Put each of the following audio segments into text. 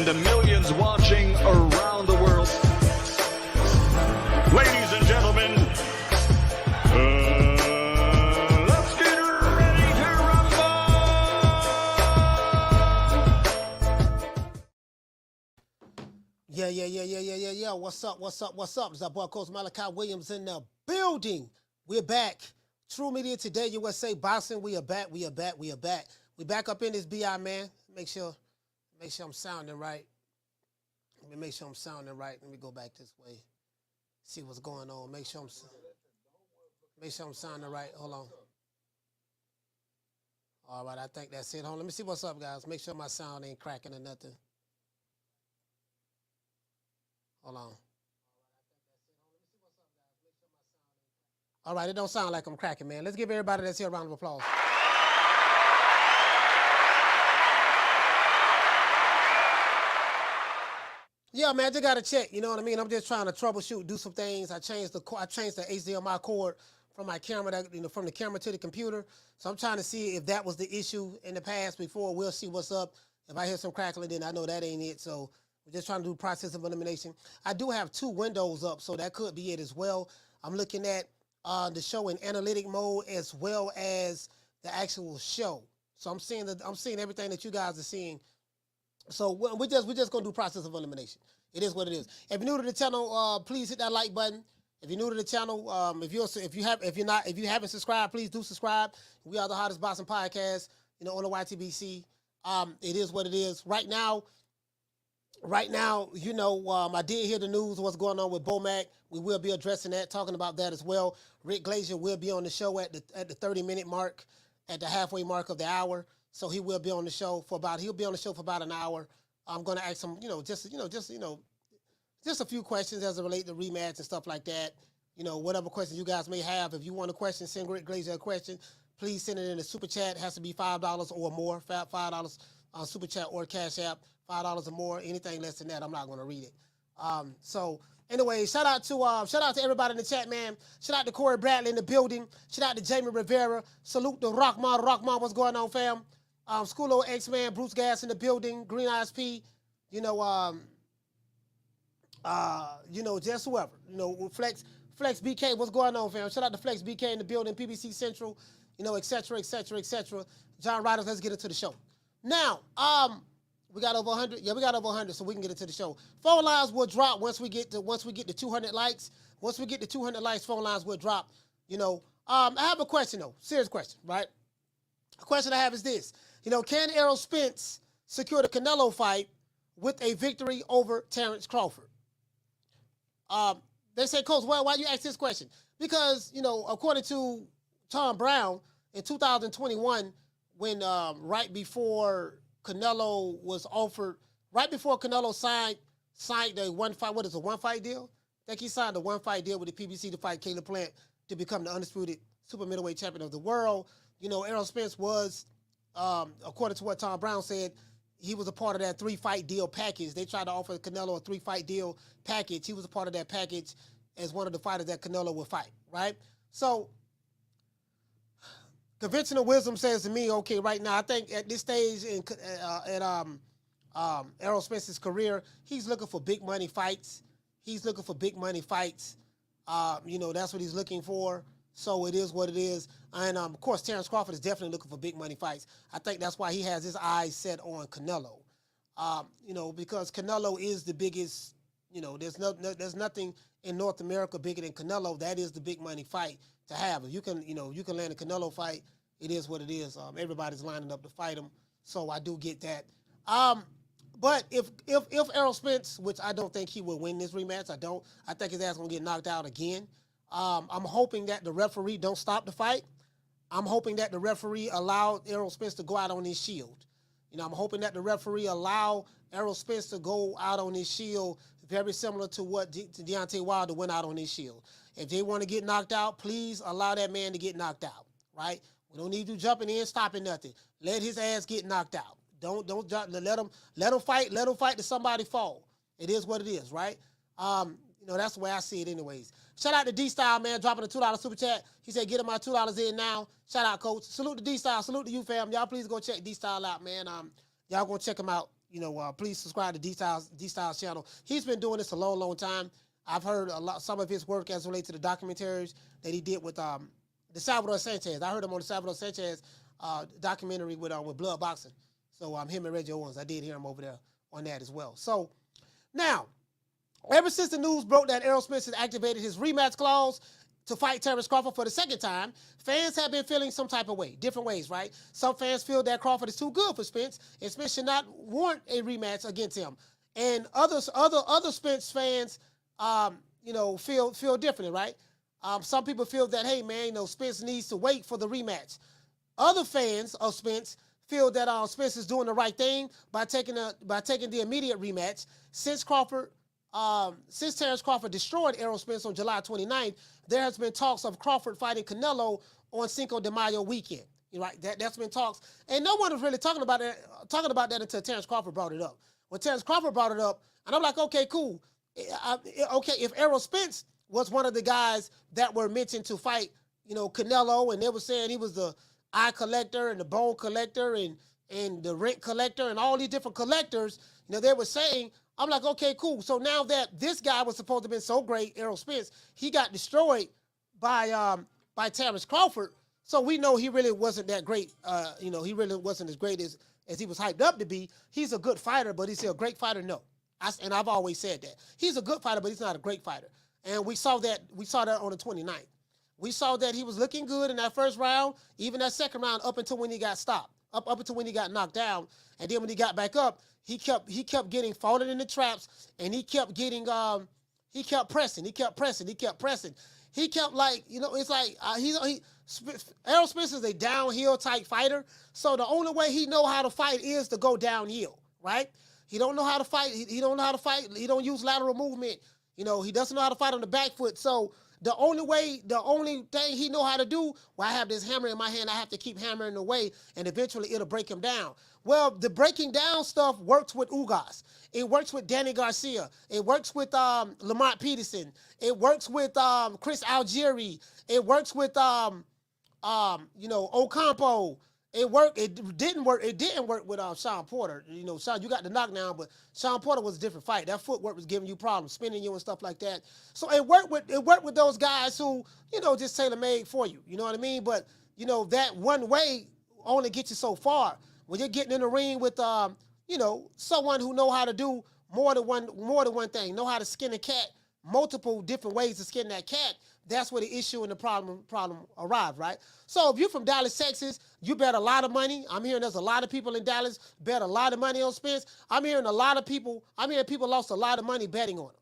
and the millions watching around the world. Ladies and gentlemen, let's get ready to rumble! Yeah. What's up? It's our boy, Coach Malachi Williams in the building. We're back. True Media Today, USA Boxing. We are back. We back up in this BI, man. Make sure I'm sounding right. Let me make sure I'm sounding right. Let me go back this way. See what's going on. Make sure I'm sounding right. Hold on. All right, I think that's it. Hold on. Let me see what's up, guys. Make sure my sound ain't cracking or nothing. Hold on. All right, it don't sound like I'm cracking, man. Let's give everybody that's here a round of applause. Yeah, man, I just got to check. You know what I mean? I'm just trying to troubleshoot, do some things. I changed the HDMI cord from my camera, from the camera to the computer. So I'm trying to see if that was the issue in the past before. We'll see what's up. If I hear some crackling, then I know that ain't it. So we're just trying to do process of elimination. I do have 2 windows up, so that could be it as well. I'm looking at the show in analytic mode as well as the actual show. So I'm seeing everything that you guys are seeing. So we're just gonna do process of elimination. It is what it is. If you're new to the channel, please hit that like button. If you're new to the channel, if you haven't subscribed, please do subscribe. We are the hottest boxing podcast, on the YTBC. It is what it is. Right now, I did hear the news, what's going on with Bomac. We will be addressing that, talking about that as well. Rick Glaser will be on the show at the 30-minute mark, at the halfway mark of the hour. So he will be on the show for about an hour. I'm going to ask him, just a few questions as it relates to rematch and stuff like that. Whatever questions you guys may have. If you want a question, send Rick Glaser a question. Please send it in the super chat. It has to be $5 or more. $5 on super chat or Cash App. $5 or more. Anything less than that, I'm not going to read it. So anyway, shout out to everybody in the chat, man. Shout out to Corey Bradley in the building. Shout out to Jamie Rivera. Salute to Rockman. Rockman, what's going on, fam? Schoolo X-Man, Bruce Gas in the building. Green Eyes P. Just whoever. Flex BK, what's going on, fam? Shout out to Flex BK in the building. PBC Central. Et cetera. John Riders, let's get into the show. Now, we got over 100. Yeah, we got over 100, so we can get into the show. Phone lines will drop once we get to 200 likes. Once we get to 200 likes, phone lines will drop. I have a question though, serious question, right? A question I have is this: can Errol Spence secure the Canelo fight with a victory over Terence Crawford? They say, Coach, why you ask this question? Because according to Tom Brown in 2021, when right before Canelo was offered, right before Canelo signed a one-fight deal? I think he signed a one-fight deal with the PBC to fight Caleb Plant to become the undisputed super middleweight champion of the world. Errol Spence was, according to what Tom Brown said, he was a part of that 3-fight deal package. They tried to offer Canelo a 3-fight deal package. He was a part of that package as one of the fighters that Canelo would fight, right? So conventional wisdom says to me, okay, right now, I think at this stage in Errol Spence's career, he's looking for big money fights. That's what he's looking for. So it is what it is. And, of course, Terence Crawford is definitely looking for big money fights. I think that's why he has his eyes set on Canelo. Because Canelo is the biggest, there's nothing in North America bigger than Canelo. That is the big money fight to have. If you can land a Canelo fight, it is what it is. Everybody's lining up to fight him. So I do get that. But if Errol Spence, which I don't think he will win this rematch, I think his ass going to get knocked out again. I'm hoping that the referee don't stop the fight. I'm hoping that the referee allowed Errol Spence to go out on his shield. I'm hoping that the referee allow Errol Spence to go out on his shield, very similar to what Deontay Wilder went out on his shield. If they want to get knocked out, please allow that man to get knocked out, right? We don't need you jumping in, stopping nothing. Let his ass get knocked out. Don't jump. Let him fight. Let him fight till somebody fall. It is what it is, right? That's the way I see it anyways. Shout out to D-Style, man, dropping a $2 super chat. He said, get him my $2 in now. Shout out, Coach. Salute to D-Style. Salute to you, fam. Y'all please go check D-Style out, man. Y'all go check him out. please subscribe to D-Styles channel. He's been doing this a long, long time. I've heard some of his work as related to the documentaries that he did with the Salvador Sanchez. I heard him on the Salvador Sanchez documentary with Blood Boxing. So him and Reggie Owens, I did hear him over there on that as well. So now, ever since the news broke that Errol Spence has activated his rematch clause to fight Terence Crawford for the second time, fans have been feeling some type of way, different ways, right? Some fans feel that Crawford is too good for Spence, and Spence should not warrant a rematch against him. And other Spence fans, feel differently, right? Some people feel that, hey, man, Spence needs to wait for the rematch. Other fans of Spence feel that Spence is doing the right thing by taking the immediate rematch. Since Terence Crawford destroyed Errol Spence on July 29th, there has been talks of Crawford fighting Canelo on Cinco De Mayo weekend. Right? That's been talks, and no one was really talking about that until Terence Crawford brought it up. When Terence Crawford brought it up, and I'm like, okay, cool. Okay, if Errol Spence was one of the guys that were mentioned to fight, Canelo, and they were saying he was the eye collector and the bone collector and the rent collector and all these different collectors, they were saying, I'm like, okay, cool. So now that this guy was supposed to have been so great, Errol Spence, he got destroyed by Terence Crawford. So we know he really wasn't that great. He really wasn't as great as he was hyped up to be. He's a good fighter, but is he a great fighter? No. And I've always said that. He's a good fighter, but he's not a great fighter. And we saw that on the 29th. We saw that he was looking good in that first round, even that second round, up until when he got stopped, up until when he got knocked down. And then when he got back up, he kept getting falling in the traps, and he kept pressing. He kept like, it's like Errol Spence is a downhill type fighter. So the only way he know how to fight is to go downhill, right? He don't know how to fight. He don't know how to fight. He don't use lateral movement. He doesn't know how to fight on the back foot. So the only thing he know how to do, well, I have this hammer in my hand, I have to keep hammering away, and eventually it'll break him down. Well, the breaking down stuff works with Ugas. It works with Danny Garcia. It works with Lamont Peterson. It works with Chris Algieri. It works with Ocampo. It didn't work with Sean Porter. Sean, you got the knockdown, but Sean Porter was a different fight. That footwork was giving you problems, spinning you and stuff like that. So it worked with those guys who, just tailor-made for you. You know what I mean? But, that one way only gets you so far. When you're getting in the ring with someone who know how to do more than one thing, know how to skin a cat, multiple different ways to skin that cat, that's where the issue and the problem arrive, right? So if you're from Dallas, Texas, you bet a lot of money. I'm hearing there's a lot of people in Dallas bet a lot of money on Spence. I'm hearing people lost a lot of money betting on him.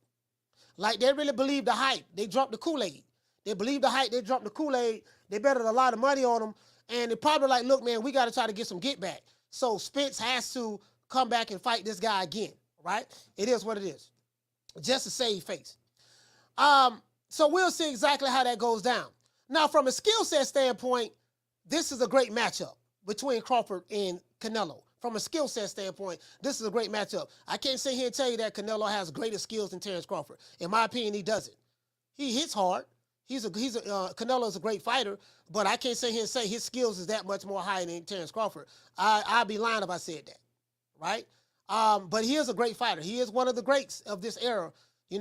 Like, they really believe the hype. They dropped the Kool-Aid. They believe the hype. They dropped the Kool-Aid. They betted a lot of money on him. And they're probably like, look, man, we got to try to get some get back. So Spence has to come back and fight this guy again, right? It is what it is. Just to save face. So we'll see exactly how that goes down. Now, from a skill set standpoint, this is a great matchup between Crawford and Canelo. From a skill set standpoint, this is a great matchup. I can't sit here and tell you that Canelo has greater skills than Terence Crawford. In my opinion, he doesn't. He hits hard. Canelo is a great fighter, but I can't sit here and say his skills is that much more higher than Terence Crawford. I'd be lying if I said that, right? But he is a great fighter. He is one of the greats of this era. He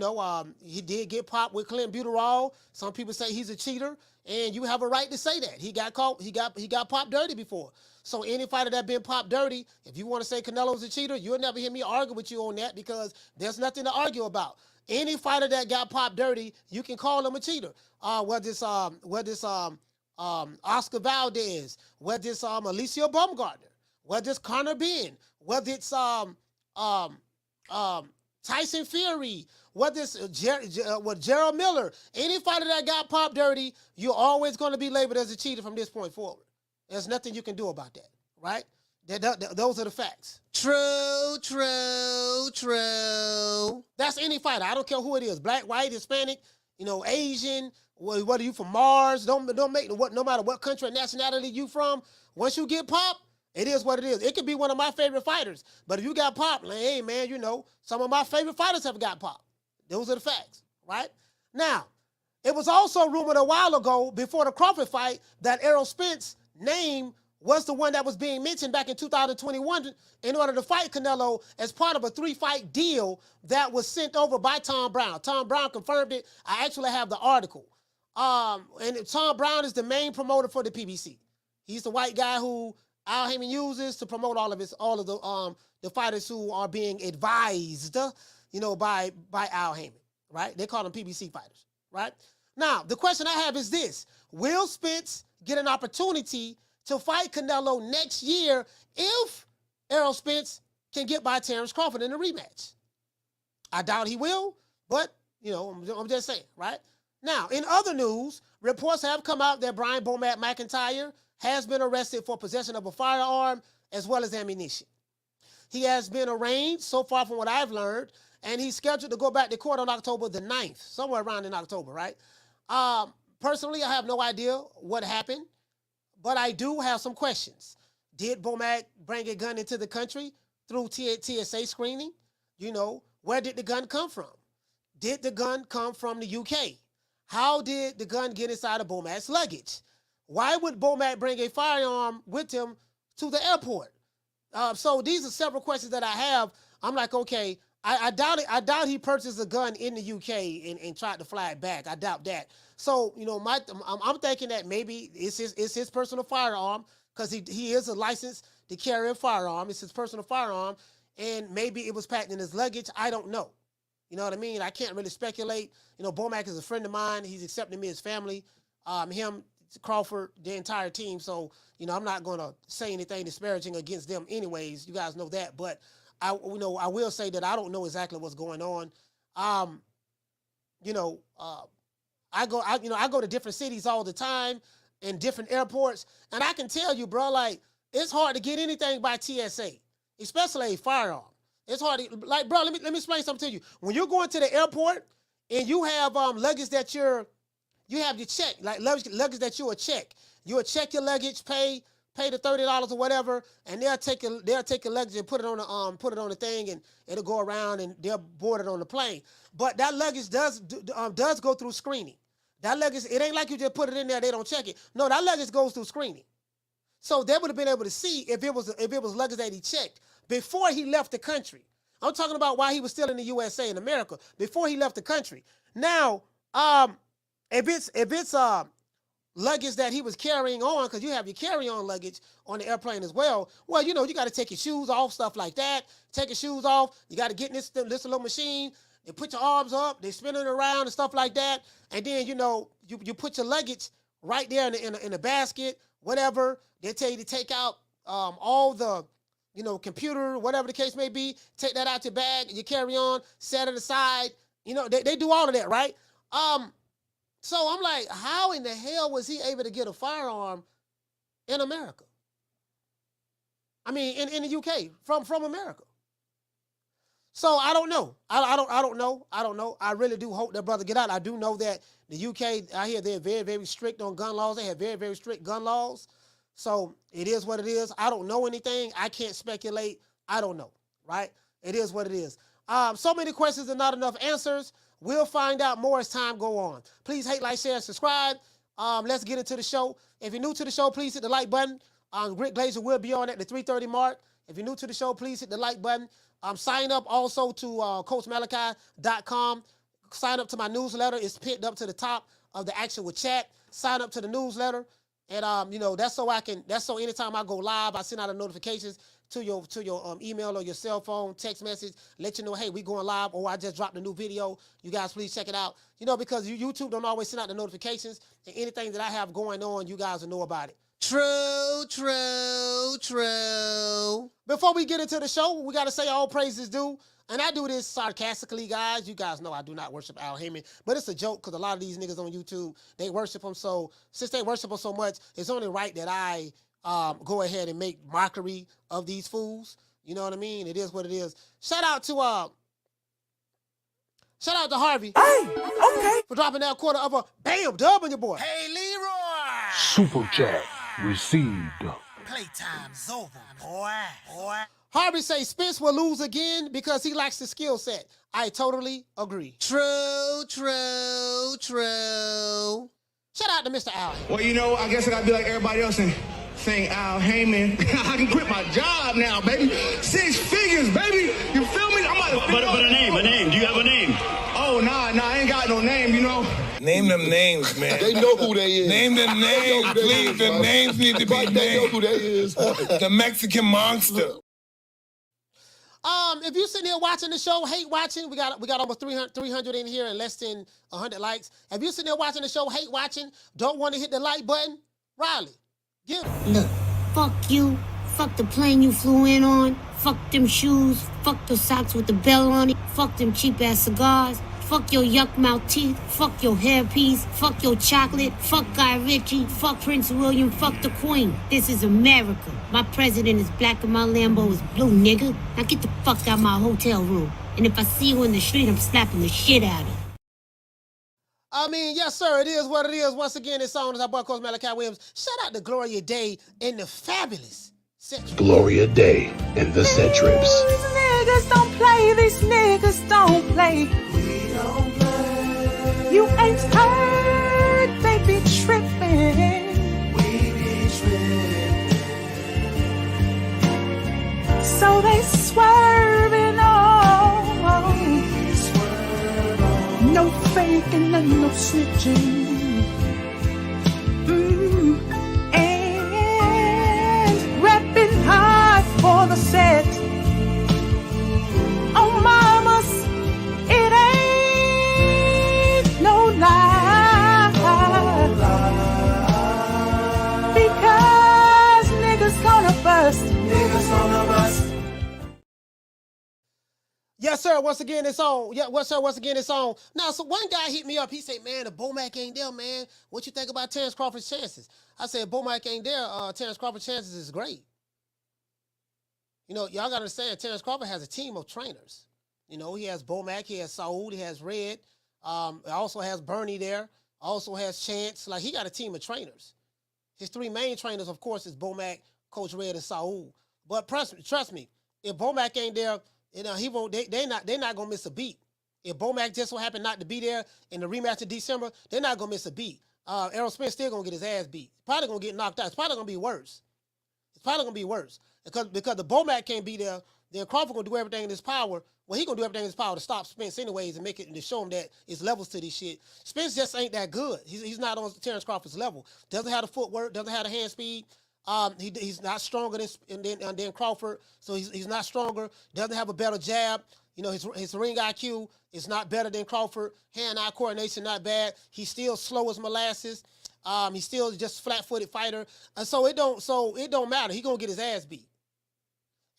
did get popped with Clint Buterol. Some people say he's a cheater, and you have a right to say that. He got caught. He got popped dirty before. So any fighter that been popped dirty, if you want to say Canelo's a cheater, you'll never hear me argue with you on that, because there's nothing to argue about. Any fighter that got popped dirty, you can call him a cheater. Whether it's Oscar Valdez, whether it's Alicia Baumgartner, whether it's Conor Benn, whether it's Tyson Fury, whether it's Gerald Miller, any fighter that got popped dirty, you're always going to be labeled as a cheater from this point forward. There's nothing you can do about that, right? Those are the facts. True. That's any fighter. I don't care who it is. Black, white, Hispanic, Asian, whether you from Mars, no matter what country or nationality you from, once you get popped, it is what it is. It could be one of my favorite fighters, but if you got popped, like, hey, man, some of my favorite fighters have got popped. Those are the facts, right? Now, it was also rumored a while ago, before the Crawford fight, that Errol Spence name was the one that was being mentioned back in 2021 in order to fight Canelo as part of a 3-fight deal that was sent over by Tom Brown. Tom Brown confirmed it. I actually have the article. And Tom Brown is the main promoter for the PBC. He's the white guy who Al Haymon uses to promote all of the fighters who are being advised, by Al Haymon, right? They call them PBC fighters, right? Now, the question I have is this. Will Spence get an opportunity to fight Canelo next year if Errol Spence can get by Terence Crawford in a rematch? I doubt he will, but, I'm just saying, right? Now, in other news, reports have come out that Brian Bomac McIntyre has been arrested for possession of a firearm as well as ammunition. He has been arraigned, so far from what I've learned, and he's scheduled to go back to court on October the 9th, somewhere around in October, right? Personally, I have no idea what happened, but I do have some questions. Did Bomac bring a gun into the country through TSA screening? Where did the gun come from? Did the gun come from the UK? How did the gun get inside of Bomac's luggage? Why would Bomac bring a firearm with him to the airport? So these are several questions that I have. I'm like, okay, I doubt it. I doubt he purchased a gun in the UK and tried to fly it back. I doubt that. So, I'm thinking that maybe it's his personal firearm because he is a licensed to carry a firearm. It's his personal firearm, and maybe it was packed in his luggage. I don't know. You know what I mean? I can't really speculate. Bomac is a friend of mine. He's accepting me as family. Him, Crawford, the entire team. So, I'm not going to say anything disparaging against them anyways. You guys know that. But, I will say that I don't know exactly what's going on. I go to different cities all the time and different airports. And I can tell you, bro, like, it's hard to get anything by TSA, especially a firearm. It's hard to, like, bro, let me explain something to you. When you're going to the airport and you have luggage that you have your check, like luggage that you'll check your luggage, pay the $30 or whatever, and they'll take your luggage and put it on the thing, and it'll go around and they'll board it on the plane. But that luggage does go through screening. That luggage, it ain't like you just put it in there, they don't check it. No, that luggage goes through screening. So they would have been able to see if it was luggage that he checked before he left the country. I'm talking about while he was still in the USA, in America, before he left the country. Now, if it's luggage that he was carrying on, because you have your carry-on luggage on the airplane as well, you got to take your shoes off, stuff like that. Take your shoes off. You got to get in this little machine. They put your arms up. They spin it around and stuff like that. And then, you put your luggage right there in a basket, whatever. They tell you to take out all the, computer, whatever the case may be. Take that out your bag, you carry on, set it aside. They do all of that, right? So I'm like, how in the hell was he able to get a firearm in America? I mean, in the UK, from America. So I don't know. I don't know. I really do hope that brother get out. I do know that the UK, I hear they're very, very strict on gun laws. They have very, very strict gun laws. So it is what it is. I don't know anything. I can't speculate. I don't know, right? It is what it is. So many questions and not enough answers. We'll find out more as time go on. Please hate, like, share, and subscribe. Let's get into the show. If you're new to the show, please hit the like button. Glaser will be on at the 3:30 mark. If you're new to the show, please hit the like button. Sign up also to CoachMalachi.com. Sign up to my newsletter. It's pinned up to the top of the actual chat. Sign up to the newsletter. And, that's so anytime I go live, I send out the notifications to your email or your cell phone, text message, let you know, hey, we going live, or I just dropped a new video. You guys please check it out. Because YouTube don't always send out the notifications, and anything that I have going on, you guys will know about it. True. Before we get into the show, we got to say all praise is due. And I do this sarcastically, guys. You guys know I do not worship Al Haymon. But it's a joke because a lot of these niggas on YouTube, they worship him. So since they worship him so much, it's only right that I go ahead and make mockery of these fools. You know what I mean? It is what it is. Shout out to Harvey. Hey, okay. For dropping that quarter of a bam dub on your boy. Hey, Leroy. Super chat received. Playtime's over, boy. Harvey say Spence will lose again because he lacks the skill set. I totally agree. True. Shout out to Mr. Al. Well, I guess I gotta be like everybody else and St. Al Heyman. I can quit my job now, baby. 6 figures, baby. You feel me? I'm about to But a name. Do you have a name? Oh, nah, I ain't got no name, you know. Name them names, man. They know who they is. Name them names, please. The names need to be named. They know who they is. The Mexican monster. If you're sitting here watching the show, hate watching, we got almost 300 in here and less than 100 likes. If you're sitting there watching the show, hate watching, don't want to hit the like button, Riley, give it. Look, fuck you, fuck the plane you flew in on, fuck them shoes, fuck the socks with the bell on it, fuck them cheap-ass cigars, fuck your yuck-mouth teeth, fuck your hairpiece, fuck your chocolate, fuck Guy Ritchie, fuck Prince William, fuck the Queen. This is America. My president is black and my Lambo is blue, nigga. Now get the fuck out of my hotel room. And if I see you in the street, I'm slapping the shit out of you. I mean, yes, sir, it is what it is. Once again, this song is our boy, Coach Malachi Williams. Shout out to Gloria Day and the fabulous Set Trips. Gloria Day and the Set Trips. These niggas don't play, these niggas don't play. We don't play. You ain't heard, they be tripping. We be tripping. So they swerving on. Swerve on. No faking and no snitching. And repping hard for the set. Oh, mamas, it ain't no lie. Because niggas gonna bust. Niggas gonna bust. Yes, sir. Once again, it's on. Yeah, once again, it's on. Now, so one guy hit me up. He said, man, the Bomac ain't there, man. What you think about Terence Crawford's chances? I said, Bomac ain't there. Terence Crawford's chances is great. You know, y'all got to understand, Terence Crawford has a team of trainers. You know, he has Bomac, he has Saud, he has Red. Also has Bernie there. Also has Chance. Like, he got a team of trainers. His 3 main trainers, of course, is Bomac, Coach Red, and Saud. But trust me, if Bomac ain't there, you know, he won't. They're not gonna miss a beat. If Bomac just so happened not to be there in the rematch in December, they're not gonna miss a beat. Errol Spence still gonna get his ass beat. Probably gonna get knocked out. It's probably gonna be worse. Because the Bomac can't be there. Then Crawford gonna do everything in his power. Well, he gonna do everything in his power to stop Spence anyways and make it and to show him that it's levels to this shit. Spence just ain't that good. He's not on Terence Crawford's level. Doesn't have the footwork. Doesn't have the hand speed. He's not stronger than Crawford, so he's not stronger. Doesn't have a better jab. You know, his ring IQ is not better than Crawford. Hand-eye coordination not bad. He's still slow as molasses. He's still just flat-footed fighter, and so it don't matter. He gonna get his ass beat.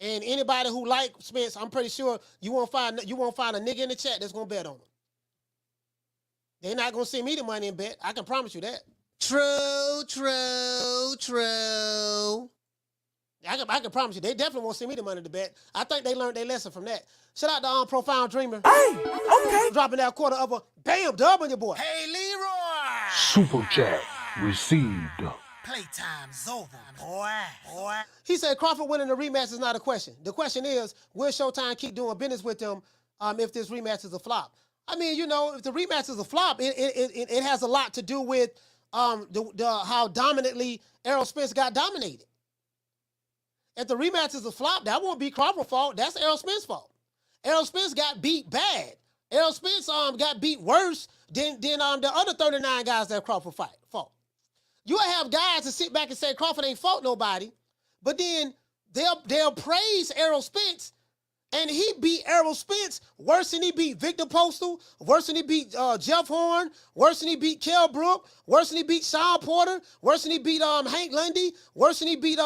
And anybody who like Spence, I'm pretty sure you won't find a nigga in the chat that's gonna bet on him. They're not gonna send me the money and bet. I can promise you that. True. I can promise you, they definitely won't send me the money to bet. I think they learned their lesson from that. Shout out to Profound Dreamer. Hey, okay. Dropping that quarter of a bam dub on your boy. Hey, Leroy. Super chat received. Playtime's over, boy. He said Crawford winning the rematch is not a question. The question is, will Showtime keep doing business with them if this rematch is a flop? I mean, you know, if the rematch is a flop, it has a lot to do with how dominantly Errol Spence got dominated. If the rematch is a flop, that won't be Crawford's fault. That's Errol Spence's fault. Errol Spence got beat bad. Errol Spence got beat worse than the other 39 guys that Crawford fought. You have guys to sit back and say Crawford ain't fought nobody, but then they'll praise Errol Spence, and he beat Errol Spence worse than he beat Victor Postal, worse than he beat Jeff Horn, worse than he beat Kell Brook, worse than he beat Sean Porter, worse than he beat Hank Lundy, worse than he beat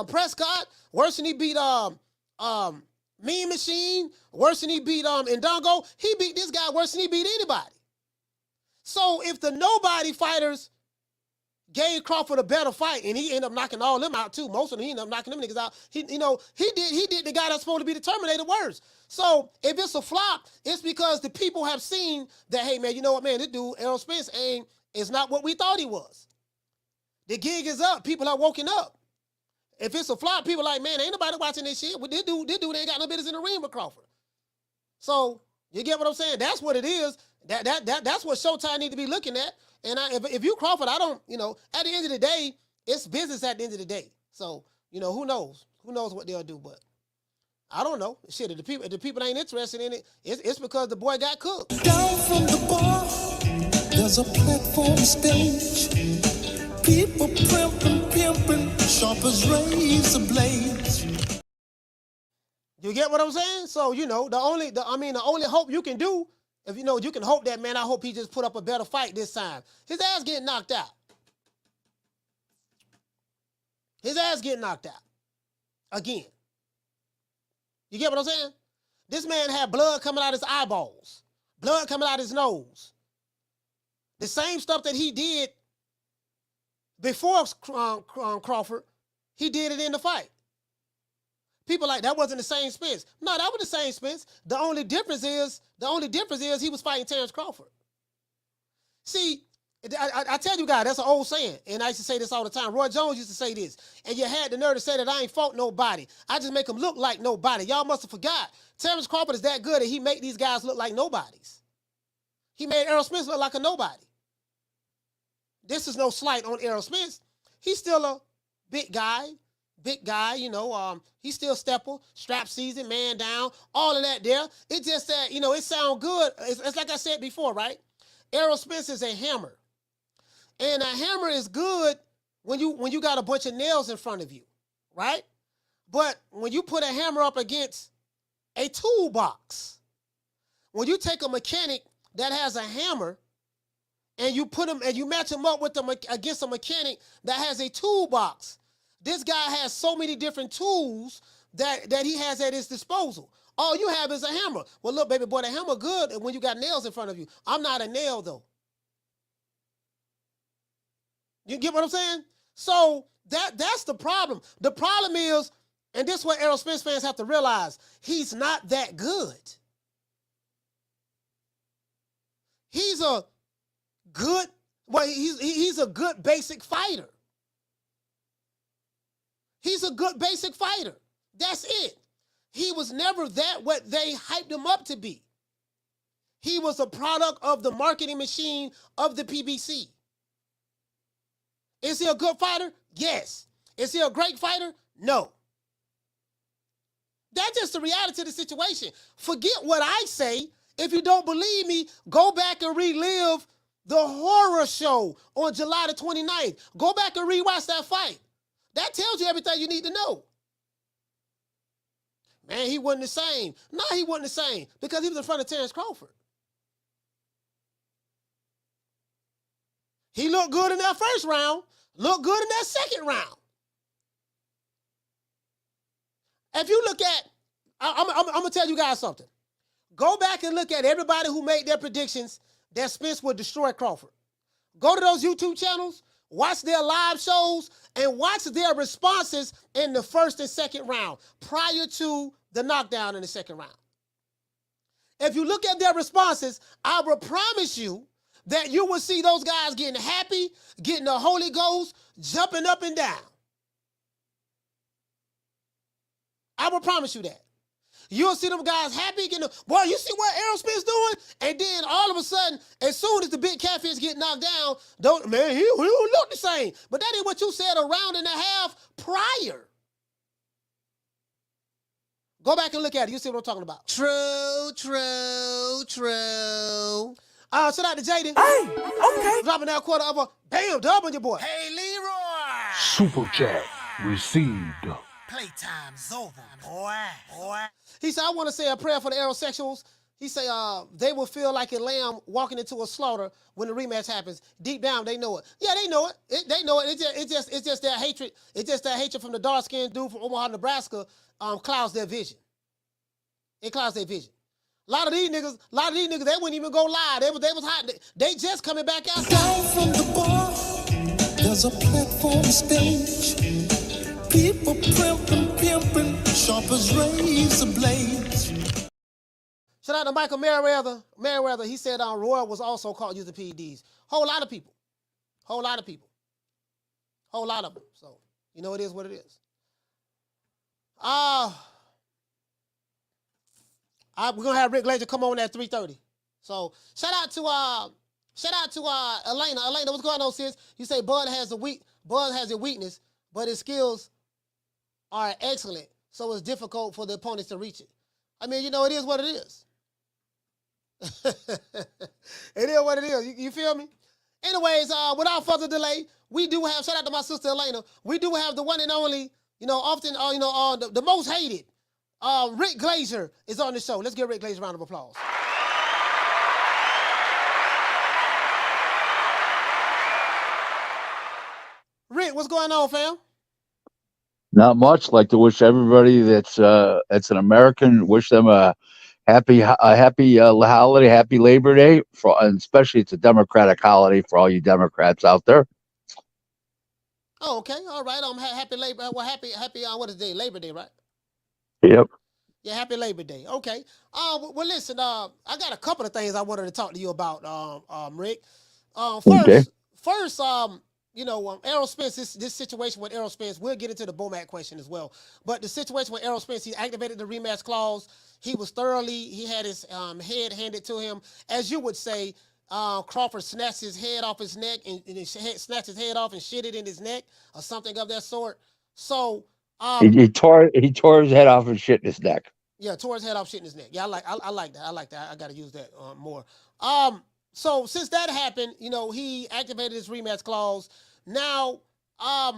Prescott, worse than he beat Mean Machine, worse than he beat Ndongo. He beat this guy worse than he beat anybody. So if the nobody fighters gave Crawford a better fight, and he ended up knocking all them out too. Most of them, he ended up knocking them niggas out. He did the guy that's supposed to be the Terminator worse. So if it's a flop, it's because the people have seen that, hey man, you know what, man, this dude, Errol Spence, is not what we thought he was. The gig is up. People are woken up. If it's a flop, people are like, man, ain't nobody watching this shit. Well, this dude ain't got no business in the ring with Crawford. So you get what I'm saying? That's what it is. That's what Showtime need to be looking at. And if you Crawford, I don't, you know, at the end of the day, It's business at the end of the day. So, who knows? Who knows what they'll do, but I don't know. Shit, if the people ain't interested in it, it's because the boy got cooked. Down from the bar, there's a platform stage. People pimping, sharp as razor blades. You get what I'm saying? So, the only hope you can do, if you can hope that, man, I hope he just put up a better fight this time. His ass getting knocked out. His ass getting knocked out. Again. You get what I'm saying? This man had blood coming out his eyeballs. Blood coming out his nose. The same stuff that he did before Crawford, he did it in the fight. People like, that wasn't the same Spence. No, that was the same Spence. The only difference is he was fighting Terence Crawford. See, I tell you guys, that's an old saying, and I used to say this all the time. Roy Jones used to say this, and you had the nerve to say that I ain't fought nobody. I just make them look like nobody. Y'all must have forgot. Terence Crawford is that good that he make these guys look like nobodies. He made Errol Spence look like a nobody. This is no slight on Errol Spence. He's still a big guy, he's still stepper, strap season, man down, all of that there. It's just that, it sound good. It's like I said before, right? Errol Spence is a hammer. And a hammer is good when you got a bunch of nails in front of you, right? But when you put a hammer up against a toolbox, when you take a mechanic that has a hammer and you put him and you match him up with against a mechanic that has a toolbox, this guy has so many different tools that he has at his disposal. All you have is a hammer. Well, look, baby boy, the hammer good when you got nails in front of you. I'm not a nail, though. You get what I'm saying? So that's the problem. The problem is, and this is what Errol Spence fans have to realize, he's not that good. He's a good basic fighter. He's a good basic fighter. That's it. He was never what they hyped him up to be. He was a product of the marketing machine of the PBC. Is he a good fighter? Yes. Is he a great fighter? No. That's just the reality of the situation. Forget what I say. If you don't believe me, go back and relive the horror show on July the 29th. Go back and rewatch that fight. That tells you everything you need to know. Man, he wasn't the same. No, he wasn't the same because he was in front of Terence Crawford. He looked good in that first round, looked good in that second round. If you look at, I'm going to tell you guys something. Go back and look at everybody who made their predictions that Spence would destroy Crawford. Go to those YouTube channels, watch their live shows, and watch their responses in the first and second round prior to the knockdown in the second round. If you look at their responses, I will promise you that you will see those guys getting happy, getting the Holy Ghost, jumping up and down. I will promise you that. You'll see them guys happy, boy, you see what Errol Spence doing? And then all of a sudden, as soon as the big catfish get knocked down, he don't look the same. But that ain't what you said a round and a half prior. Go back and look at it. You see what I'm talking about. True. Shout out to Jaden. Hey, okay. Dropping that quarter of a bam dub on your boy. Hey, Leroy. Super chat received. Playtime's over, boy. He said, I want to say a prayer for the aerosexuals. He said, they will feel like a lamb walking into a slaughter when the rematch happens. Deep down, they know it. Yeah, they know it. They know it. It's just that hatred. It's just that hatred from the dark-skinned dude from Omaha, Nebraska, clouds their vision. It clouds their vision. A lot of these niggas, they wouldn't even go live. They was hot. They just coming back out. Down from the bar, there's a platform stage. People pimping, sharp as razor blades. Shout out to Michael Merriweather. He said Roy was also caught using PEDs. Whole lot of people. Whole lot of them. So, it is what it is. We're gonna have Rick Glaser come on at 3:30. So shout out to Elena. Elena, what's going on, sis? You say Bud has a weak Buzz has a weakness, but his skills are excellent, so it's difficult for the opponents to reach it. I mean, it is what it is. It is what it is. You feel me? Anyways, without further delay, we do have, shout out to my sister Elena, we do have the one and only, often, the most hated, Rick Glaser is on the show. Let's give Rick Glaser a round of applause. Rick, what's going on, fam? Not much. Like to wish everybody that's an American, wish them a happy holiday, happy Labor Day. And especially it's a Democratic holiday for all you Democrats out there. Oh, okay, all right. Happy Labor. Well, happy. What is the day? Labor Day, right? Yep. Yeah, happy Labor Day. Okay. Well, listen. I got a couple of things I wanted to talk to you about, Rick. First, Errol Spence. This situation with Errol Spence. We'll get into the Bomac question as well. But the situation with Errol Spence, he activated the rematch clause. He was he had his head handed to him, as you would say. Crawford snatched his head off his neck and snatched his head off and shit it in his neck or something of that sort. So he tore his head off and shit in his neck. Yeah, tore his head off, shit in his neck. Yeah, I like that. I like that. I got to use that more. So since that happened, he activated his rematch clause. Now, I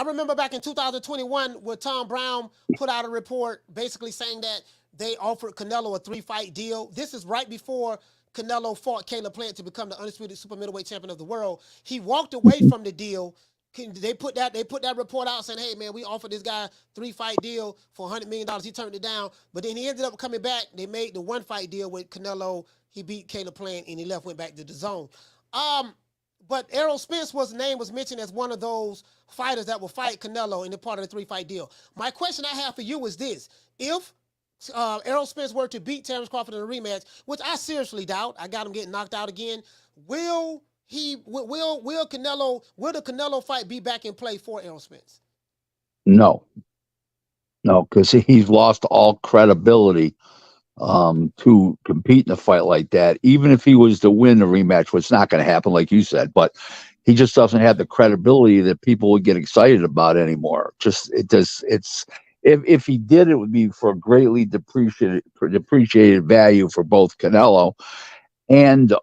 remember back in 2021 where Tom Brown put out a report basically saying that they offered Canelo a 3-fight deal. This is right before Canelo fought Caleb Plant to become the undisputed super middleweight champion of the world. He walked away from the deal. They put that report out saying, hey, man, we offered this guy 3-fight deal for $100 million. He turned it down. But then he ended up coming back. They made the 1-fight deal with Canelo. He beat Caleb Plant, and he went back to the zone. But Errol Spence was mentioned as one of those fighters that will fight Canelo in the part of the 3-fight deal. My question I have for you is this. If Errol Spence were to beat Terence Crawford in a rematch, which I seriously doubt, I got him getting knocked out again, will the Canelo fight be back in play for Errol Spence? No, because he's lost all credibility to compete in a fight like that. Even if he was to win the rematch, which is not going to happen, like you said, but he just doesn't have the credibility that people would get excited about anymore. If he did, it would be for greatly depreciated value for both Canelo and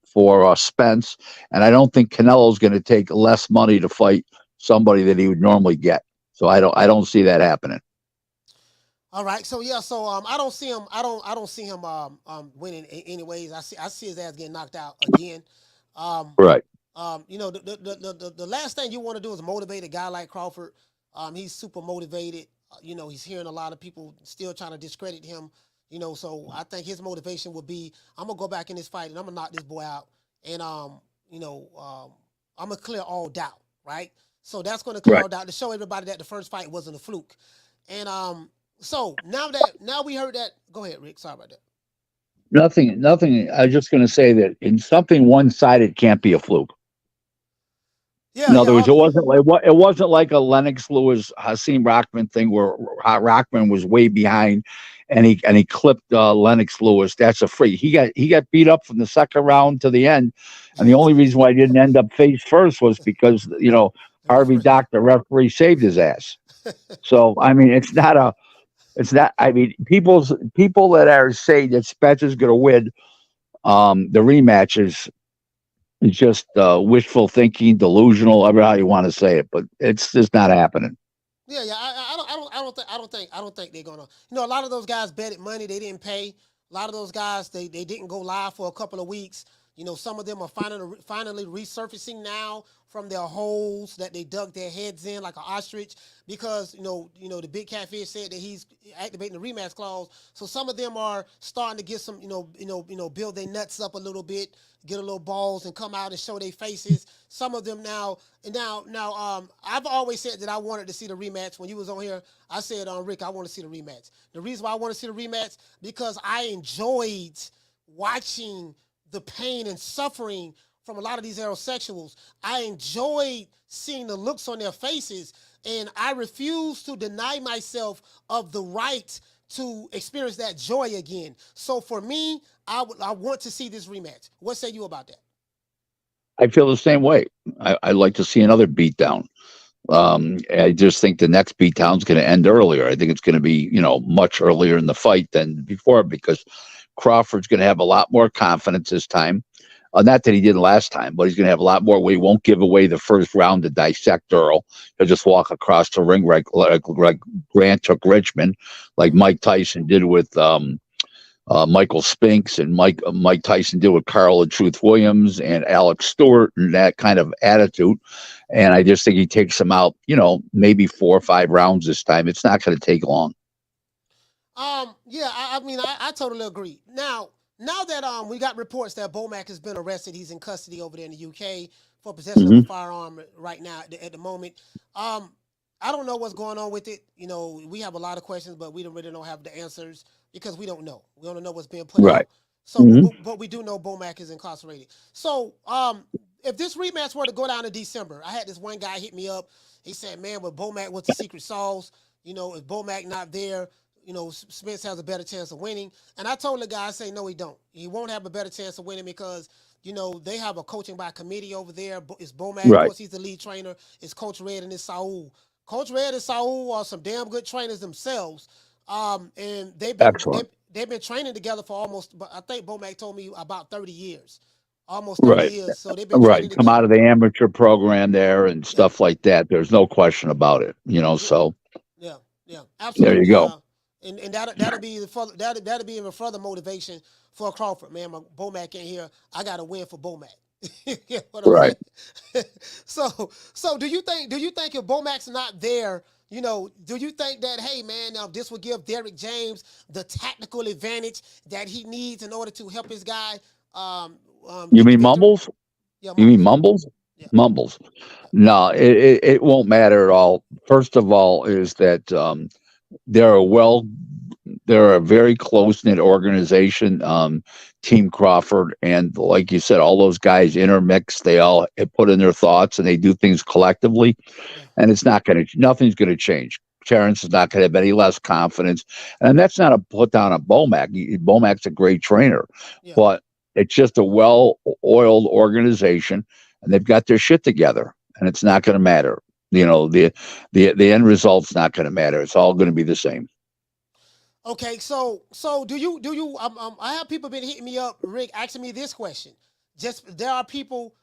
for Spence. And I don't think Canelo's going to take less money to fight somebody that he would normally get. So I don't see that happening. All right. So yeah. So I don't see him. I don't see him winning anyways. I see his ass getting knocked out again. Right. The last thing you want to do is motivate a guy like Crawford. He's super motivated. He's hearing a lot of people still trying to discredit him. So I think his motivation would be, I'm gonna go back in this fight and I'm gonna knock this boy out, and I'm gonna clear all doubt, right? So that's gonna clear all doubt to show everybody that the first fight wasn't a fluke. And so now we heard that. Go ahead, Rick. Sorry about that. Nothing. I was just gonna say that in something one-sided can't be a fluke. Yeah, in other words, it wasn't like a Lennox Lewis Hasim Rahman thing where Rahman was way behind, and he clipped Lennox Lewis. That's a freak. He got beat up from the second round to the end, and the only reason why he didn't end up face first was because Harvey Dock, the referee, saved his ass. So I mean, it's not. I mean, people that are saying that Spence is going to win the rematches. It's just wishful thinking, delusional, however how you want to say it, but it's just not happening. Yeah. I don't think they're gonna. A lot of those guys betted money they didn't pay. A lot of those guys they didn't go live for a couple of weeks. Some of them are finally resurfacing now from their holes that they dug their heads in like an ostrich because the big catfish said that he's activating the rematch clause. So some of them are starting to get some build their nuts up a little bit, get a little balls and come out and show their faces. Some of them now I've always said that I wanted to see the rematch. When you was on here, I said, Rick, I want to see the rematch. The reason why I want to see the rematch because I enjoyed watching the pain and suffering from a lot of these heterosexuals. I enjoyed seeing the looks on their faces, and I refuse to deny myself of the right to experience that joy again. So for me, I want to see this rematch. What say you about that? I feel the same way. I'd like to see another beatdown. I just think the next beatdown's going to end earlier. I think it's going to be, much earlier in the fight than before because Crawford's going to have a lot more confidence this time. Not that he didn't last time, but he's going to have a lot more. We won't give away the first round to dissect Earl. He'll just walk across the ring like Grant took Richmond, like Mike Tyson did with Michael Spinks, and Mike Tyson did with Carl and Truth Williams and Alex Stewart, and that kind of attitude. And I just think he takes him out, maybe 4 or 5 rounds this time. It's not going to take long. Yeah, I mean, I totally agree. Now that we got reports that Bomac has been arrested, he's in custody over there in the UK for possession of a firearm right now at the moment. I don't know what's going on with it. We have a lot of questions, but we really don't have the answers because we don't know. We don't know what's being put out. So, but we do know Bomac is incarcerated. So, if this rematch were to go down in December, I had this one guy hit me up. He said, "Man, with Bomac, what's the secret sauce? If Bomac not there, Spence has a better chance of winning." And I told the guy, I say, no, he don't. He won't have a better chance of winning because, they have a coaching by committee over there. It's Bomac, of course, he's the lead trainer. It's Coach Red and it's Saul. Coach Red and Saul are some damn good trainers themselves. And they've been training together for almost, I think Bomac told me about 30 years. Almost 30 years. So they've been training Come out of the amateur program there and stuff like that. There's no question about it, so. Yeah, absolutely. There you go. And that'll be that'll be even further motivation for Crawford. Man, my Bomac ain't here. I got to win for Bomac. Right. So do you think if Bomac's not there, do you think that, hey man, now this will give Derrick James the tactical advantage that he needs in order to help his guy? You mean Mumbles? Yeah, you mean Mumbles? Yeah. Mumbles. No, it won't matter at all. First of all, is that they're a very close-knit organization, Team Crawford, and like you said, all those guys intermix. They all put in their thoughts and they do things collectively, and nothing's going to change. Terence is not going to have any less confidence, and that's not a put down on Bomac. Bomac's a great trainer, but it's just a well-oiled organization, and they've got their shit together, and it's not going to matter. The end result's not going to matter. It's all going to be the same. Okay, so do you? I have people been hitting me up, Rick, asking me this question. There are people,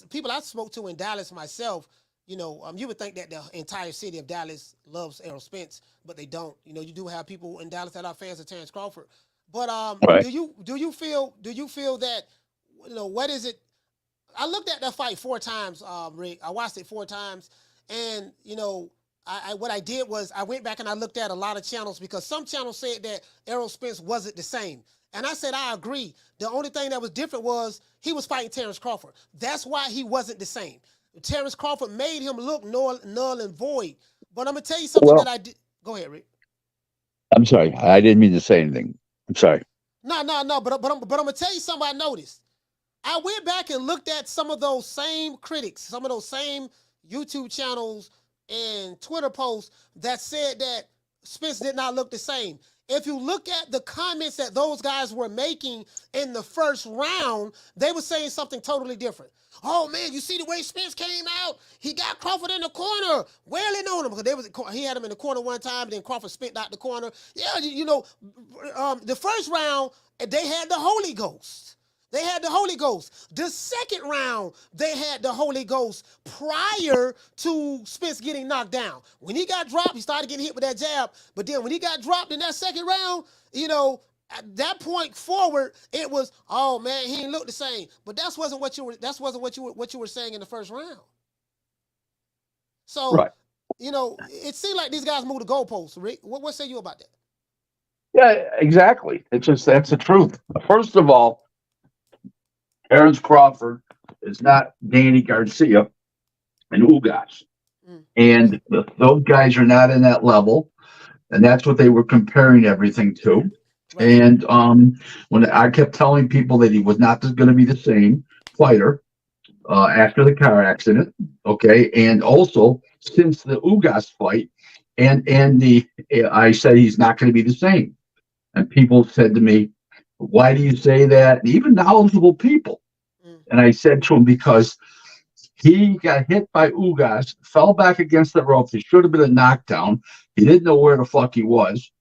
people I spoke to in Dallas myself. You would think that the entire city of Dallas loves Errol Spence, but they don't. You do have people in Dallas that are fans of Terence Crawford. But right. do you feel that what is it? I looked at that fight 4 times, Rick. I watched it 4 times, and what I did was I went back and I looked at a lot of channels because some channels said that Errol Spence wasn't the same, and I said I agree. The only thing that was different was he was fighting Terence Crawford. That's why he wasn't the same. Terence Crawford made him look null and void. But I'm gonna tell you something that I did. Go ahead, Rick. I'm sorry, I didn't mean to say anything. I'm sorry. No. But I'm gonna tell you something I noticed. I went back and looked at some of those same critics, some of those same YouTube channels and Twitter posts that said that Spence did not look the same. If you look at the comments that those guys were making in the first round, they were saying something totally different. Oh man, you see the way Spence came out? He got Crawford in the corner, wailing on him because he had him in the corner one time, and then Crawford spent out the corner. Yeah, the first round they had the Holy Ghost. They had the Holy Ghost. The second round, they had the Holy Ghost prior to Spence getting knocked down. When he got dropped, he started getting hit with that jab. But then when he got dropped in that second round, at that point forward, it was, oh man, he didn't look the same. But that wasn't what you were saying in the first round. So, right. It seemed like these guys moved the goalposts. Rick, what say you about that? Yeah, exactly. That's the truth. First of all, Terence Crawford is not Danny Garcia and Ugas. And those guys are not in that level. And that's what they were comparing everything to. Right. And when I kept telling people that he was not going to be the same fighter after the car accident, okay, and also since the Ugas fight, I said he's not going to be the same. And people said to me, why do you say that? And even knowledgeable people. and I said to him because he got hit by Ugas, fell back against the ropes. It should have been a knockdown. He didn't know where the fuck he was.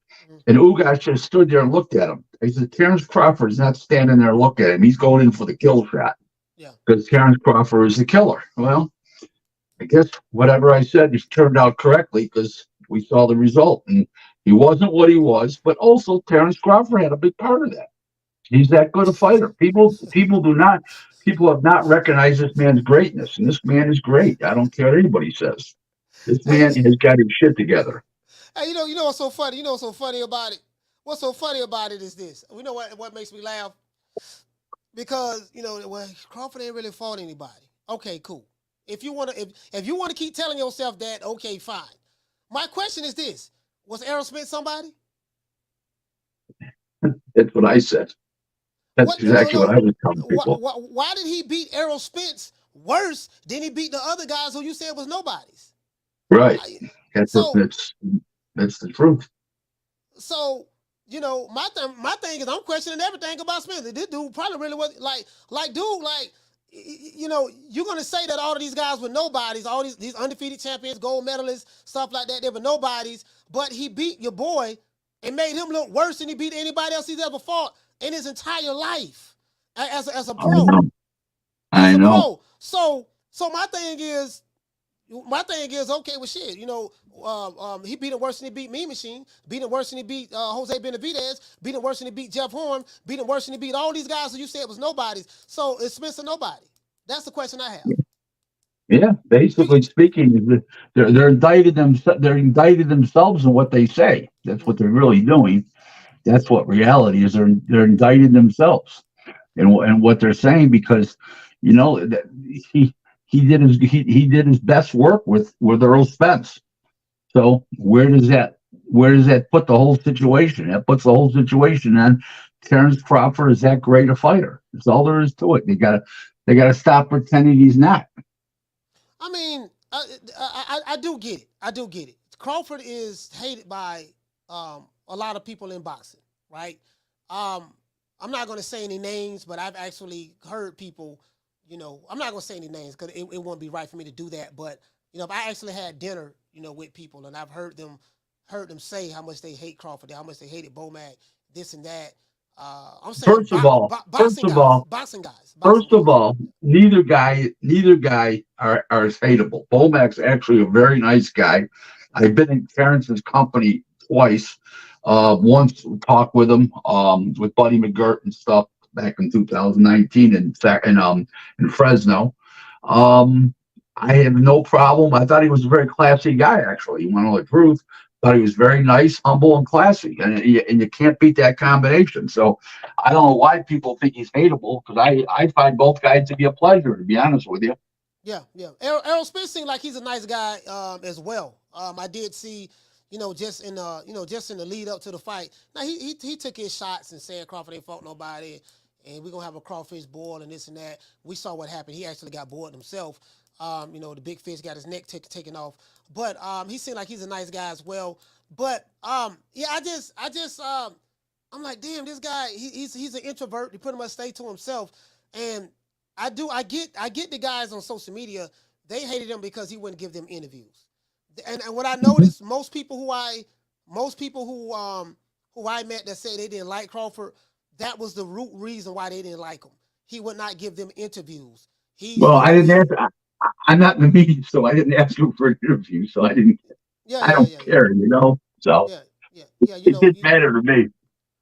And Ugas just stood there and looked at him. I said, Terence Crawford is not standing there looking at him. He's going in for the kill shot. Yeah. Because Terence Crawford is the killer. Well, I guess whatever I said just turned out correctly because we saw the result. And he wasn't what he was, but also Terence Crawford had a big part of that. He's that good a fighter. People have not recognized this man's greatness, and this man is great. I don't care what anybody says. This man has got his shit together. Hey, you know what's so funny? You know what's so funny about it? What's so funny about it is this. We know what makes me laugh? Because, Crawford ain't really fought anybody. Okay, cool. If you wanna keep telling yourself that, okay, fine. My question is this: was Errol Spence somebody? That's what I said. That's exactly what I was telling people. Why did he beat Errol Spence worse than he beat the other guys who you said was nobodies? Right. That's the truth. So, my thing is I'm questioning everything about Spence. This dude probably really was you're gonna say that all of these guys were nobodies, all these undefeated champions, gold medalists, stuff like that, they were nobodies, but he beat your boy and made him look worse than he beat anybody else he's ever fought in his entire life as a pro. I know. So my thing is, okay, well, shit, he beat him worse than he beat Mean Machine, beat him worse than he beat Jose Benavidez, beat him worse than he beat Jeff Horn, beat him worse than he beat all these guys who you said was nobodies. So is Spence a nobody? That's the question I have. Yeah, basically speaking, they're indicted themselves in what they say. That's what they're really doing. That's what reality is. They're indicting themselves and what they're saying because he did his best work with Errol Spence. So where does that put the whole situation? That puts the whole situation on Terence Crawford is that great a fighter. That's all there is to it. They gotta stop pretending he's not. I mean, I do get it. Crawford is hated by a lot of people in boxing, right? I'm not going to say any names, but I've actually heard people, I'm not going to say any names because it won't be right for me to do that. But, if I actually had dinner, with people and I've heard them say how much they hate Crawford, how much they hated Bomac, this and that. I'm saying First of all, neither guy are hateable. Bomac's actually a very nice guy. I've been in Terence's company twice. Once talked with him, with Buddy McGirt and stuff back in 2019 in Fresno. I have no problem. I thought he was a very classy guy, actually. You want to know the truth? Thought he was very nice, humble, and classy, and you can't beat that combination. So I don't know why people think he's hateable because I find both guys to be a pleasure, to be honest with you. Yeah. Errol Spence seemed like he's a nice guy as well. I did see, just in the lead up to the fight. Now he took his shots and said Crawford ain't fought nobody, and we're gonna have a crawfish boil and this and that. We saw what happened. He actually got boiled himself. The big fish got his neck taken off. But he seemed like he's a nice guy as well. But I'm like, damn, this guy, he's an introvert. He pretty much stay to himself. And I get the guys on social media, they hated him because he wouldn't give them interviews. And what I noticed, most people who I met that said they didn't like Crawford, that was the root reason why they didn't like him. He would not give them interviews. I didn't ask. I'm not in the media, so I didn't ask him for an interview. So I didn't. I don't care, So it didn't matter to me.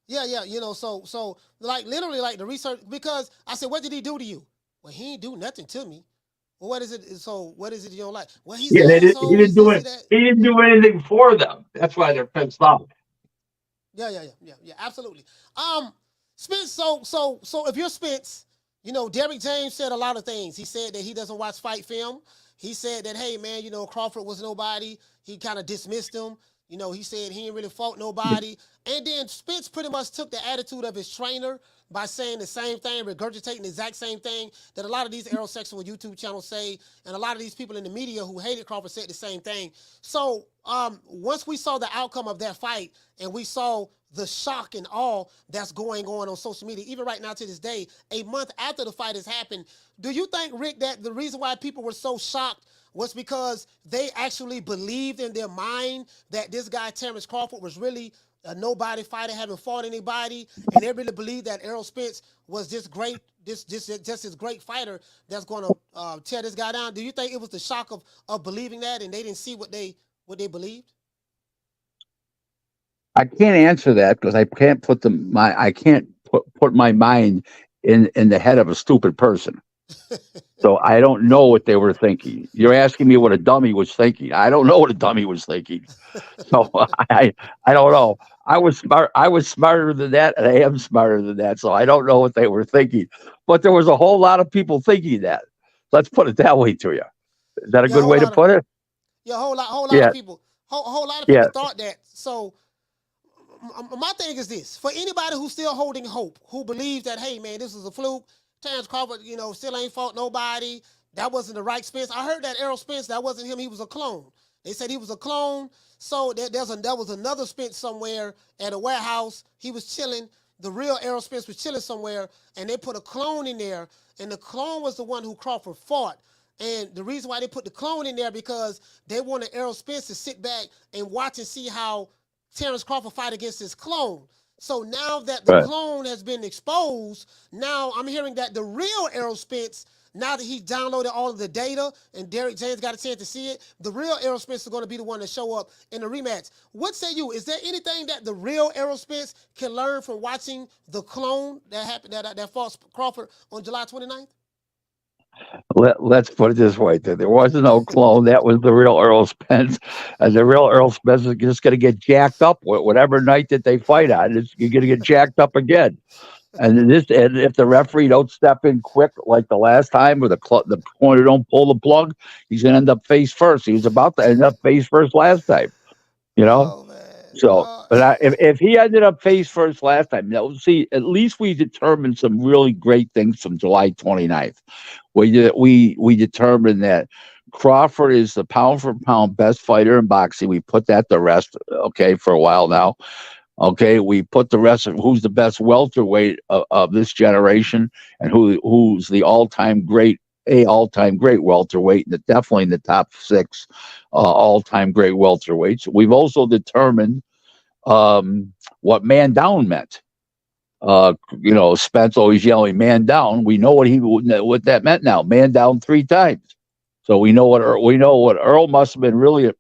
Yeah. So like literally like the research, because I said, what did he do to you? Well, he didn't do nothing to me. Well, what is it? So what is it you don't like? Well, he didn't do it. He didn't do anything for them. That's why they're pissed off. Yeah, absolutely. Spence. So if you're Spence, Derrick James said a lot of things. He said that he doesn't watch fight film. He said that, hey man, Crawford was nobody. He kind of dismissed him. He said he ain't really fought nobody. And then Spence pretty much took the attitude of his trainer by saying the same thing, regurgitating the exact same thing that a lot of these aerosexual YouTube channels say, and a lot of these people in the media who hated Crawford said the same thing. So once we saw the outcome of that fight, and we saw the shock and awe that's going on social media, even right now to this day, a month after the fight has happened. Do you think, Rick, that the reason why people were so shocked was because they actually believed in their mind that this guy, Terence Crawford, was really a nobody fighter, haven't fought anybody, and they really believed that Errol Spence was this great, just this great fighter that's going to tear this guy down? Do you think it was the shock of believing that, and they didn't see what they believed? I can't answer that because I can't put put my mind in the head of a stupid person. So I don't know what they were thinking. You're asking me what a dummy was thinking. I don't know what a dummy was thinking. So I don't know. I was smart. I was smarter than that, and I am smarter than that. So I don't know what they were thinking. But there was a whole lot of people thinking that. Let's put it that way to you. Is that a good way to put it? Yeah, a whole lot Yeah. of people. Whole lot of Yeah. people thought that. So my thing is this: for anybody who's still holding hope, who believes that, hey man, this is a fluke, Terence Crawford, still ain't fought nobody. That wasn't the right Spence. I heard that Errol Spence, that wasn't him. He was a clone. They said he was a clone. So there was another Spence somewhere at a warehouse. He was chilling. The real Errol Spence was chilling somewhere, and they put a clone in there, and the clone was the one who Crawford fought. And the reason why they put the clone in there because they wanted Errol Spence to sit back and watch and see how Terence Crawford fight against his clone. So now that the clone has been exposed, now I'm hearing that the real Errol Spence, now that he downloaded all of the data and Derek James got a chance to see it, the real Errol Spence is going to be the one to show up in the rematch. What say you? Is there anything that the real Errol Spence can learn from watching the clone that happened that fought Crawford on July 29th? Let's put it this way: there was no clone. That was the real Errol Spence, and the real Errol Spence is just going to get jacked up whatever night that they fight on. You're going to get jacked up again. And if the referee don't step in quick like the last time, or the corner don't pull the plug, he's going to end up face first. He was about to end up face first last time, Oh man. So, but if he ended up face first last time, see, at least we determined some really great things from July 29th. We determined that Crawford is the pound for pound best fighter in boxing. We put that to rest, okay, for a while now. Okay, we put the rest of who's the best welterweight of this generation, and who's the all-time great welterweight, and definitely in the top 6 all-time great welterweights. We've also determined what man down meant. Spence always yelling "man down." We know what that meant now. Man down 3 times. So we know what Earl must have been really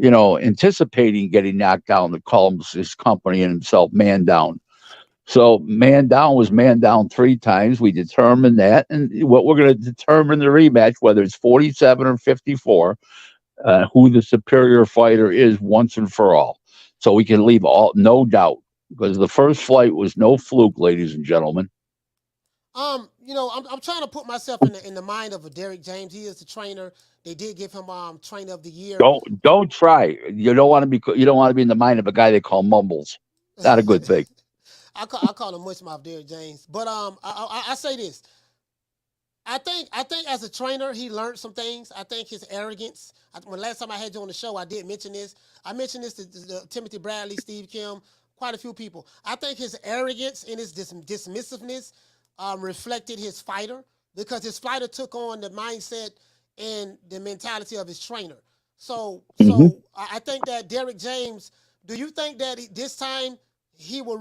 anticipating getting knocked down to call his company and himself man down. So man down was man down 3 times. We determined that, and what we're going to determine the rematch, whether it's 47 or 54, who the superior fighter is once and for all. So we can leave no doubt, because the first fight was no fluke, ladies and gentlemen. I'm trying to put myself in the mind of a Derek James. He is the trainer. They did give him trainer of the year. Don't try. You don't want to be in the mind of a guy they call Mumbles. Not a good thing. I call him Mushmouth Derek James. But I say this. I think as a trainer, he learned some things. I think his arrogance. When last time I had you on the show, I did mention this. I mentioned this to Timothy Bradley, Steve Kim, quite a few people. I think his arrogance and his dismissiveness reflected his fighter, because his fighter took on the mindset and the mentality of his trainer. So I think that Derek James, do you think that this time he will,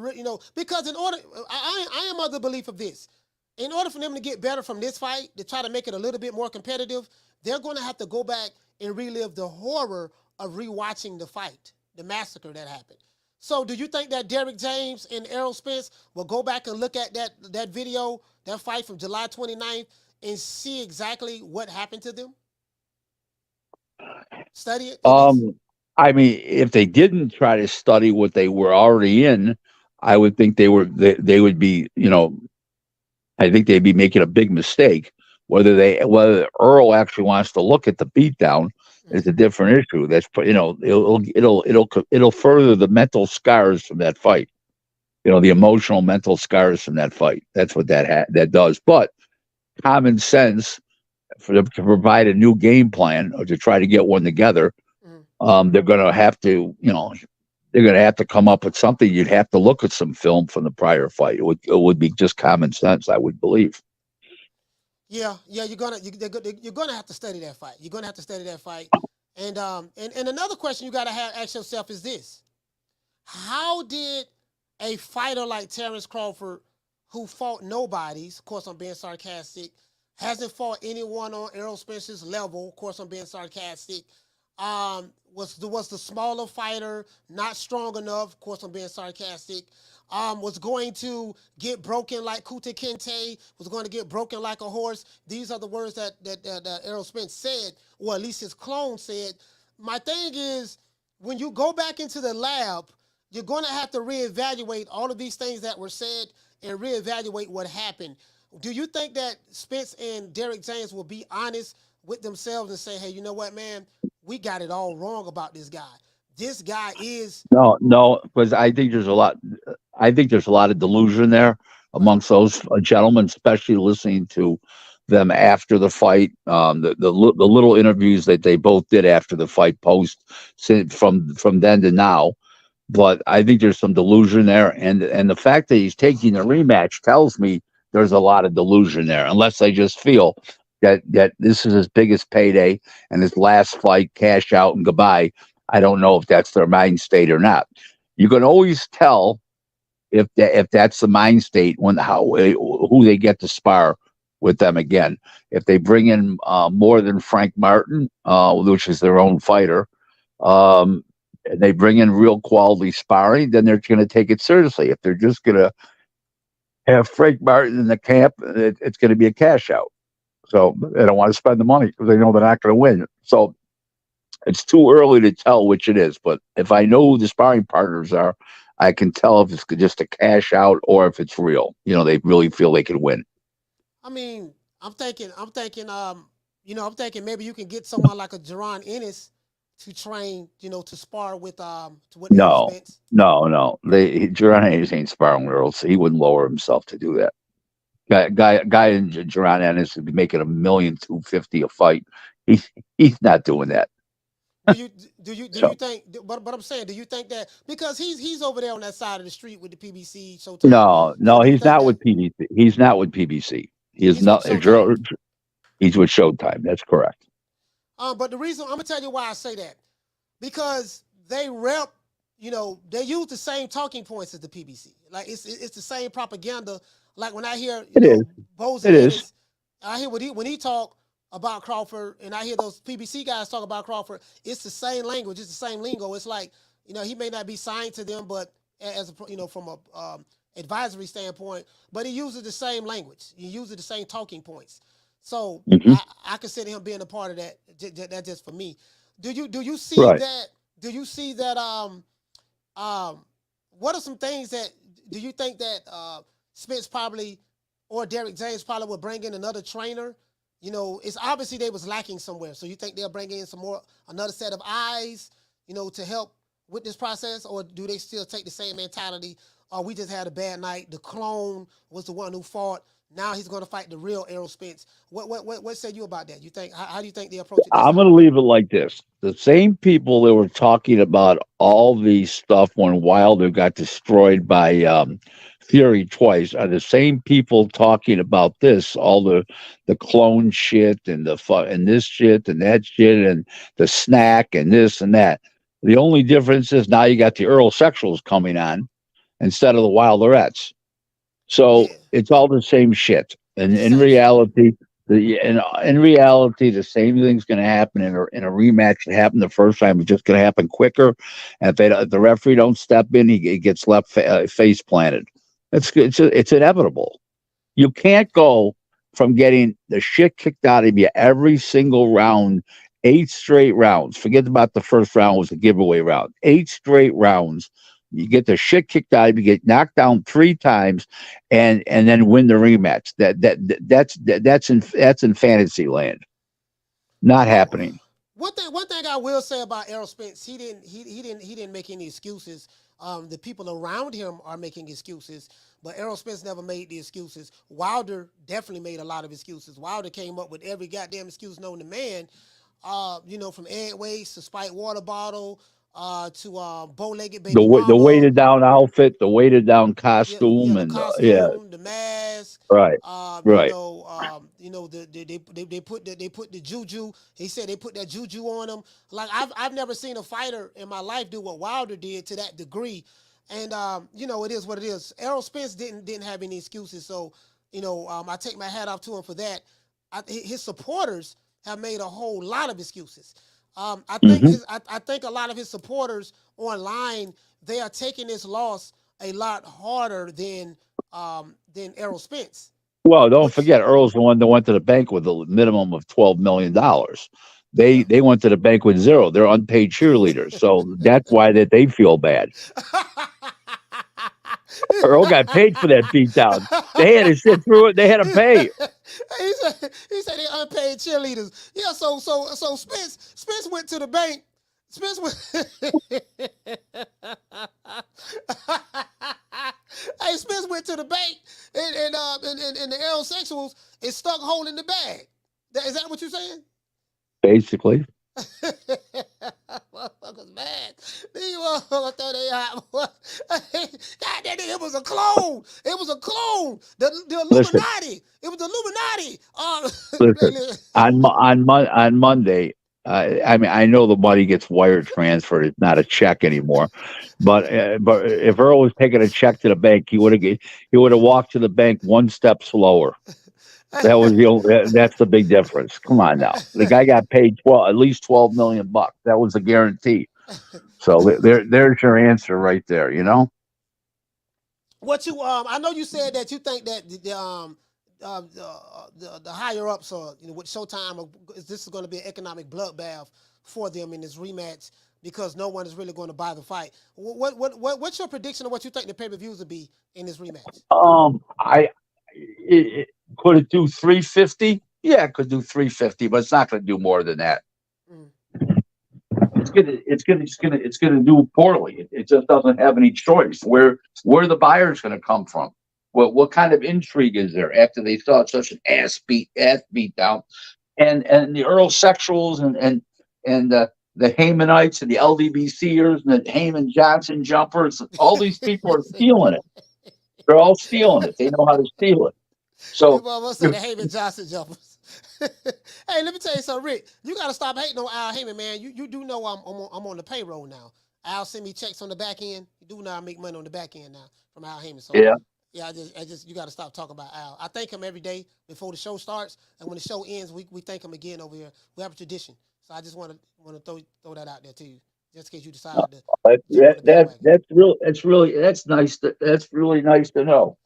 because I am of the belief of this. In order for them to get better from this fight, to try to make it a little bit more competitive, they're going to have to go back and relive the horror of rewatching the fight, the massacre that happened. So do you think that Derek James and Errol Spence will go back and look at that video, that fight from July 29th, and see exactly what happened to them? Study it? I mean, if they didn't try to study what they were already in, I would think they would be, I think they'd be making a big mistake. Whether Earl actually wants to look at the beatdown is a different issue. That's it'll further the mental scars from that fight. The emotional mental scars from that fight. That's what that does. But common sense to provide a new game plan or to try to get one together, they're going to have to they're going to have to come up with something. You'd have to look at some film from the prior fight. It would be just common sense, I would believe. Yeah, you're gonna have to study that fight. You're gonna have to study that fight. And another question you gotta ask yourself is this: how did a fighter like Terence Crawford, who fought nobodies, of course I'm being sarcastic, hasn't fought anyone on Errol Spence's level, of course I'm being sarcastic, was the smaller fighter, not strong enough, of course I'm being sarcastic, was going to get broken like Kuta Kinte, was going to get broken like a horse. These are the words that Errol Spence said, or at least his clone said. My thing is, when you go back into the lab, you're going to have to reevaluate all of these things that were said and reevaluate what happened. Do you think that Spence and Derek James will be honest with themselves and say, hey, you know what, man, we got it all wrong about this guy. This guy is No, because I think there's a lot. I think there's a lot of delusion there right. amongst those gentlemen, especially listening to them after the fight. The little interviews that they both did after the fight, from then to now. But I think there's some delusion there, and the fact that he's taking the rematch tells me there's a lot of delusion there. Unless they just feel that this is his biggest payday and his last fight, cash out and goodbye. I don't know if that's their mind state or not. You can always tell if that's the mind state when who they get to spar with them again. If they bring in more than Frank Martin, which is their own fighter, and they bring in real quality sparring, then they're going to take it seriously. If they're just going to have Frank Martin in the camp, it's going to be a cash out. So they don't want to spend the money because they know they're not going to win. So it's too early to tell which it is. But if I know who the sparring partners are, I can tell if it's just a cash out or if it's real. They really feel they can win. I mean, I'm thinking, I'm thinking maybe you can get someone like a Jaron Ennis to train, to spar with Errol No, Spence. no. Jerron Hayes ain't sparring with Earl, so he wouldn't lower himself to do that. Guy in Jerron Ennis would be making $1,250,000 a fight. He's not doing that. Do you So think? But I'm saying, do you think that because he's over there on that side of the street with the PBC Showtime? no, Do you he's think not that with PBC. He's not with PBC. He is he's with not. Showtime? He's with Showtime. That's correct. But the reason I'm gonna tell you why I say that, because they rep, they use the same talking points as the PBC. Like it's the same propaganda. Like when I hear, It is. Boza It is. Ennis, I hear when he talk about Crawford, and I hear those PBC guys talk about Crawford. It's the same language. It's the same lingo. It's like, he may not be signed to them, but from a advisory standpoint, but he uses the same language. He uses the same talking points. So Mhm. I consider him being a part of that. That's just for me. Do you see Right. that? Do you see that? What are some things that do you think that Spence probably or Derek James probably would bring in another trainer? It's obviously they was lacking somewhere. So you think they'll bring in another set of eyes, to help with this process, or do they still take the same mentality? Oh, we just had a bad night. The clone was the one who fought. Now he's going to fight the real Errol Spence. What say you about that? You think how do you think they approach it this I'm time? going to leave it like this. The same people that were talking about all these stuff when Wilder got destroyed by Fury twice are the same people talking about this, all the clone shit and and this shit and that shit and the snack and this and that. The only difference is now you got the Earl sexuals coming on instead of the Wilderettes. So Yeah, it's all the same shit. And it's the in same shit. reality, in reality, the same thing's going to happen in a rematch that happened the first time. It's just going to happen quicker. And if the referee don't step in, he gets left face planted. It's inevitable. You can't go from getting the shit kicked out of you every single round, 8 straight rounds. Forget about the first round was a giveaway round. 8 straight rounds. You get the shit kicked out of you, get knocked down 3 times, and then win the rematch. That's in fantasy land. Not Well, happening. one thing I will say about Errol Spence, he didn't make any excuses. The people around him are making excuses, but Errol Spence never made the excuses. Wilder definitely made a lot of excuses. Wilder came up with every goddamn excuse known to man. From egg waste to spiked water bottle, to bow-legged The baby the mama. weighted down outfit, the weighted down Yeah, costume, the and yeah, costume, the mask. right, right. They put the juju. He said they put that juju on him. Like I've never seen a fighter in my life do what Wilder did to that degree. And it is what it is. Errol Spence didn't have any excuses. So, I take my hat off to him for that. His supporters have made a whole lot of excuses. I think hmm I think a lot of his supporters online, they are taking this loss a lot harder than Errol Spence, Well, don't which forget, Earl's the one that went to the bank with a minimum of $12 million. yeah. They went to the bank with zero. They're unpaid cheerleaders, so that's why that they feel bad. Earl got paid for that beatdown. They had to sit through it. They had to pay. He said they unpaid cheerleaders. Yeah, so Spence went to the bank. Spence went Hey, Spence went to the bank and the aerosexuals is stuck holding the bag. Is that what you're saying? Basically, Motherfuckers mad. These motherfuckers thought they hot. God damn it, it was a clone. It was a clone. The listen, Illuminati. It was the Illuminati. listen. On Monday, I mean, I know the money gets wire transferred. It's not a check anymore. But if Earl was taking a check to the bank, he would have walked to the bank one step slower. That was that's the big difference. Come on now, the guy got paid at least $12 million. That was a guarantee. So there's your answer right there. What you I know you said that you think that the higher ups are with Showtime, this is going to be an economic bloodbath for them in this rematch because no one is really going to buy the fight. What's your prediction of what you think the pay-per-views will be in this rematch? Could it do 350? Yeah, it could do 350, but it's not going to do more than that. Mm. It's gonna do poorly. It just doesn't have any choice. Where the buyer's going to come from? What kind of intrigue is there after they saw such an ass beat down, and the Earl sexuals and the Haymanites and the LDBCers and the Heyman Johnson jumpers? All these people are stealing it. They're all stealing it. They know how to steal it. So You almost said the Heyman Johnson jumpers. Hey, let me tell you something, Rick. You gotta stop hating on Al Heyman, man. You do know I'm on the payroll now. Al send me checks on the back end. You do know I make money on the back end now from Al Heyman. So yeah. yeah, I just you gotta stop talking about Al. I thank him every day before the show starts, and when the show ends, we thank him again over here. We have a tradition. So I just want to throw that out there to you, just in case you decided to jump on the bandwagon. That's really nice to know.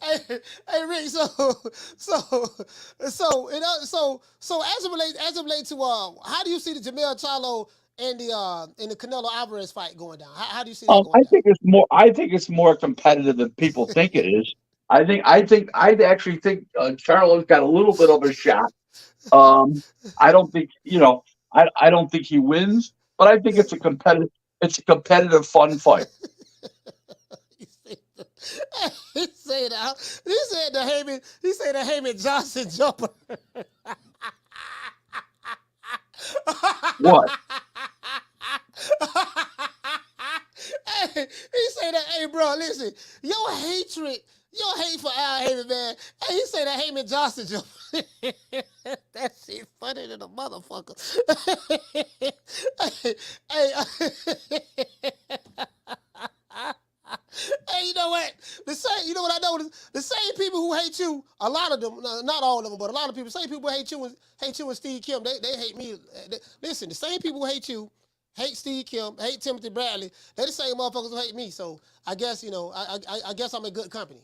Hey Rick, so as it relates to how do you see the Jamel Charlo and the Canelo Alvarez fight going down? How do you see that going down? I think it's more competitive than people think it is. I actually think Charlo's got a little bit of a shot. I don't think I don't think he wins, but I think it's a competitive fun fight. He said the Heyman Johnson jumper. What? He said that, hey bro, listen, your hate for Al Heyman, man. Hey, he said that Heyman Johnson jumper. That shit funny than a motherfucker. Hey, you know what? You know what I know? The same people who hate you, a lot of them, not all of them, but a lot of people, same people who hate you and Steve Kim, they hate me. Listen, the same people who hate you, hate Steve Kim, hate Timothy Bradley, they're the same motherfuckers who hate me. So I guess, I guess I'm in good company.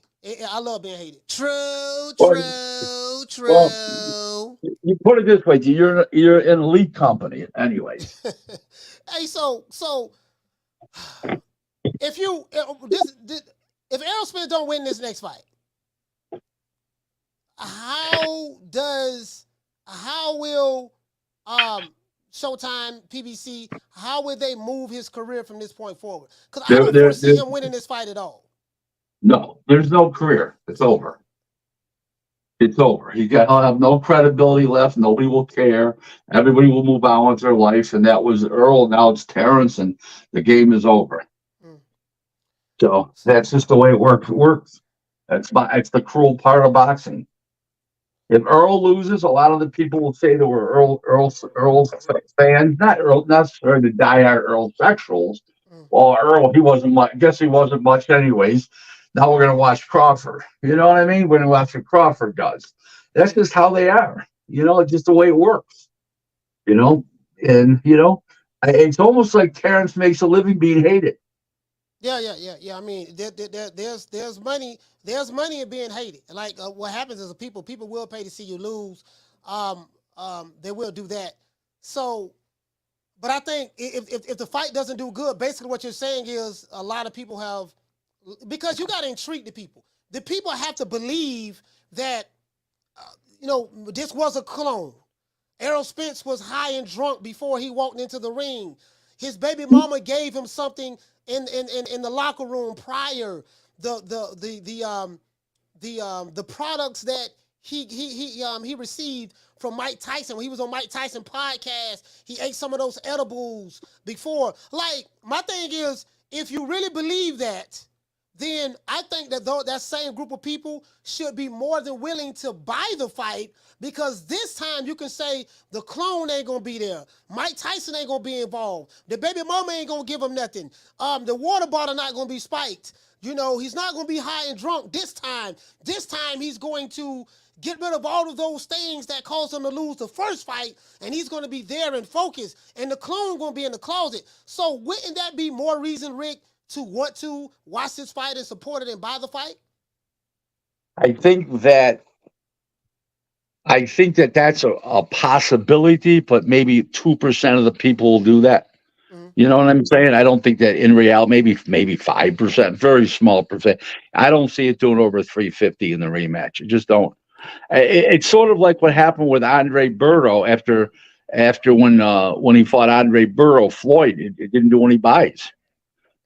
I love being hated. True. Well, you put it this way, you're in elite company anyway. Hey, so if Errol Spence don't win this next fight, how will Showtime, PBC, how will they move his career from this point forward? Because I don't foresee him winning this fight at all. No, there's no career. It's over. It's over. He'll have no credibility left. Nobody will care. Everybody will move on with their life. And that was Earl. Now it's Terrence, and the game is over. Mm. So that's just the way it works. It's the cruel part of boxing. If Earl loses, a lot of the people will say they were Earl fans, not necessarily the diehard Earl sexuals. Well, Earl, he wasn't much. Guess he wasn't much, anyways. Now we're gonna watch Crawford. You know what I mean? We're gonna watch what Crawford does. That's just how they are. It's just the way it works. And it's almost like Terrence makes a living being hated. Yeah. I mean, there's money in being hated. Like what happens is people will pay to see you lose. They will do that. So, but I think if the fight doesn't do good, basically what you're saying is a lot of people have, because you got to intrigue the people. The people have to believe that this was a clone. Errol Spence was high and drunk before he walked into the ring. His baby mama gave him something in the locker room prior. The products that he received from Mike Tyson when he was on Mike Tyson podcast. He ate some of those edibles before. Like, my thing is, if you really believe that, then I think that that same group of people should be more than willing to buy the fight, because this time you can say the clone ain't going to be there. Mike Tyson ain't going to be involved. The baby mama ain't going to give him nothing. The water bottle not going to be spiked. He's not going to be high and drunk this time. This time he's going to get rid of all of those things that caused him to lose the first fight, and he's going to be there and focused, and the clone going to be in the closet. So wouldn't that be more reason, Rick, to want to watch this fight and support it and buy the fight? I think that that's a possibility, but maybe 2% of the people will do that. Mm-hmm. You know what I'm saying? I don't think that in reality, maybe 5%, very small percent. I don't see it doing over 350 in the rematch. I just don't. It's sort of like what happened with Andre Berto after when he fought Andre Berto, Floyd. It didn't do any buys.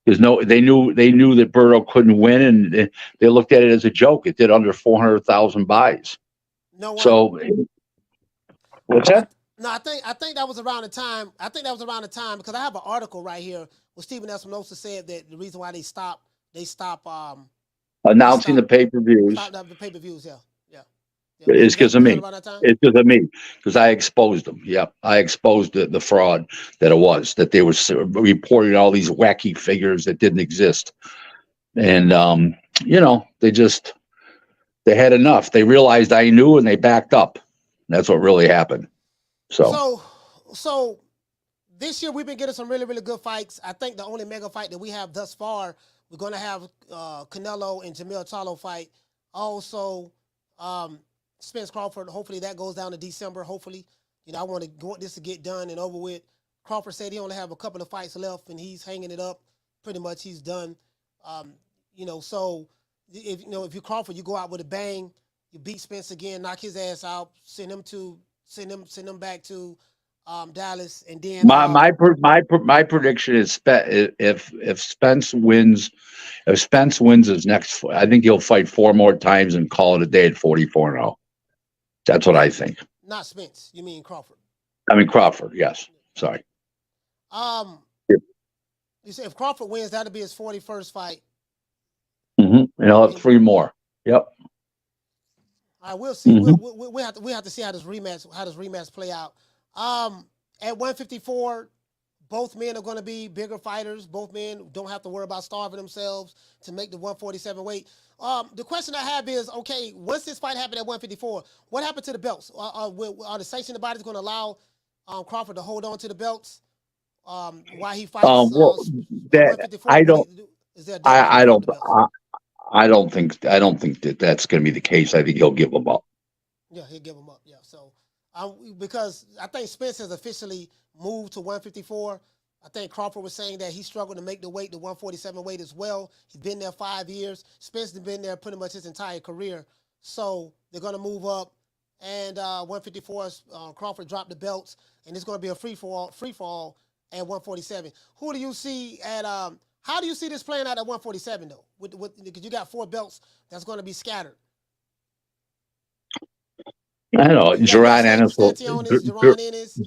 Because they knew that Berto couldn't win, and they looked at it as a joke. It did under 400,000 buys. No. So what's that? No, I think that was around the time. I think that was around the time, because I have an article right here where Stephen Espinosa said that the reason why they stopped Announcing the pay-per-views. Stopped the pay-per-views. Yeah. It's because of me. It's because of me, because I exposed them. Yeah, I exposed the fraud that it was, that they were reporting all these wacky figures that didn't exist, and they had enough. They realized I knew, and they backed up. That's what really happened. So this year we've been getting some really, really good fights. I think the only mega fight that we have thus far, we're going to have Canelo and Jamil Charlo fight. Also, Spence Crawford, hopefully that goes down to December. Hopefully, I want this to get done and over with. Crawford said he only have a couple of fights left, and he's hanging it up. Pretty much, he's done. So if you're Crawford, you go out with a bang. You beat Spence again, knock his ass out, send him back to Dallas, and then my prediction is if Spence wins. If Spence wins his next, I think he'll fight 4 more times and call it a day at 44-0. That's what I think. Not Spence. You mean Crawford? I mean Crawford. Yes. Sorry. You say if Crawford wins, that'll be his 41st fight. Mm-hmm. He'll have 3 more. Yep. All right, we'll see. Mm-hmm. We have to see how this rematch play out. At 154. Both men are going to be bigger fighters. Both men don't have to worry about starving themselves to make the 147 weight. The question I have is, okay, once this fight happened at 154, what happened to the belts? Are the sanctioning bodies going to allow Crawford to hold on to the belts while he fights? I don't think that that's going to be the case. I think he'll give them up. Yeah, he'll give them up. Yeah, so because I think Spence has officially moved to 154. I think Crawford was saying that he struggled to make the weight, the 147 weight as well. He's been there 5 years. Spence has been there pretty much his entire career. So they're going to move up. And 154, Crawford dropped the belts. And it's going to be a free fall at 147. Who do you see at how do you see this playing out at 147, though? Because you got 4 belts that's going to be scattered. I know You got Gerard Ennis will Santion is Jerron Ennis.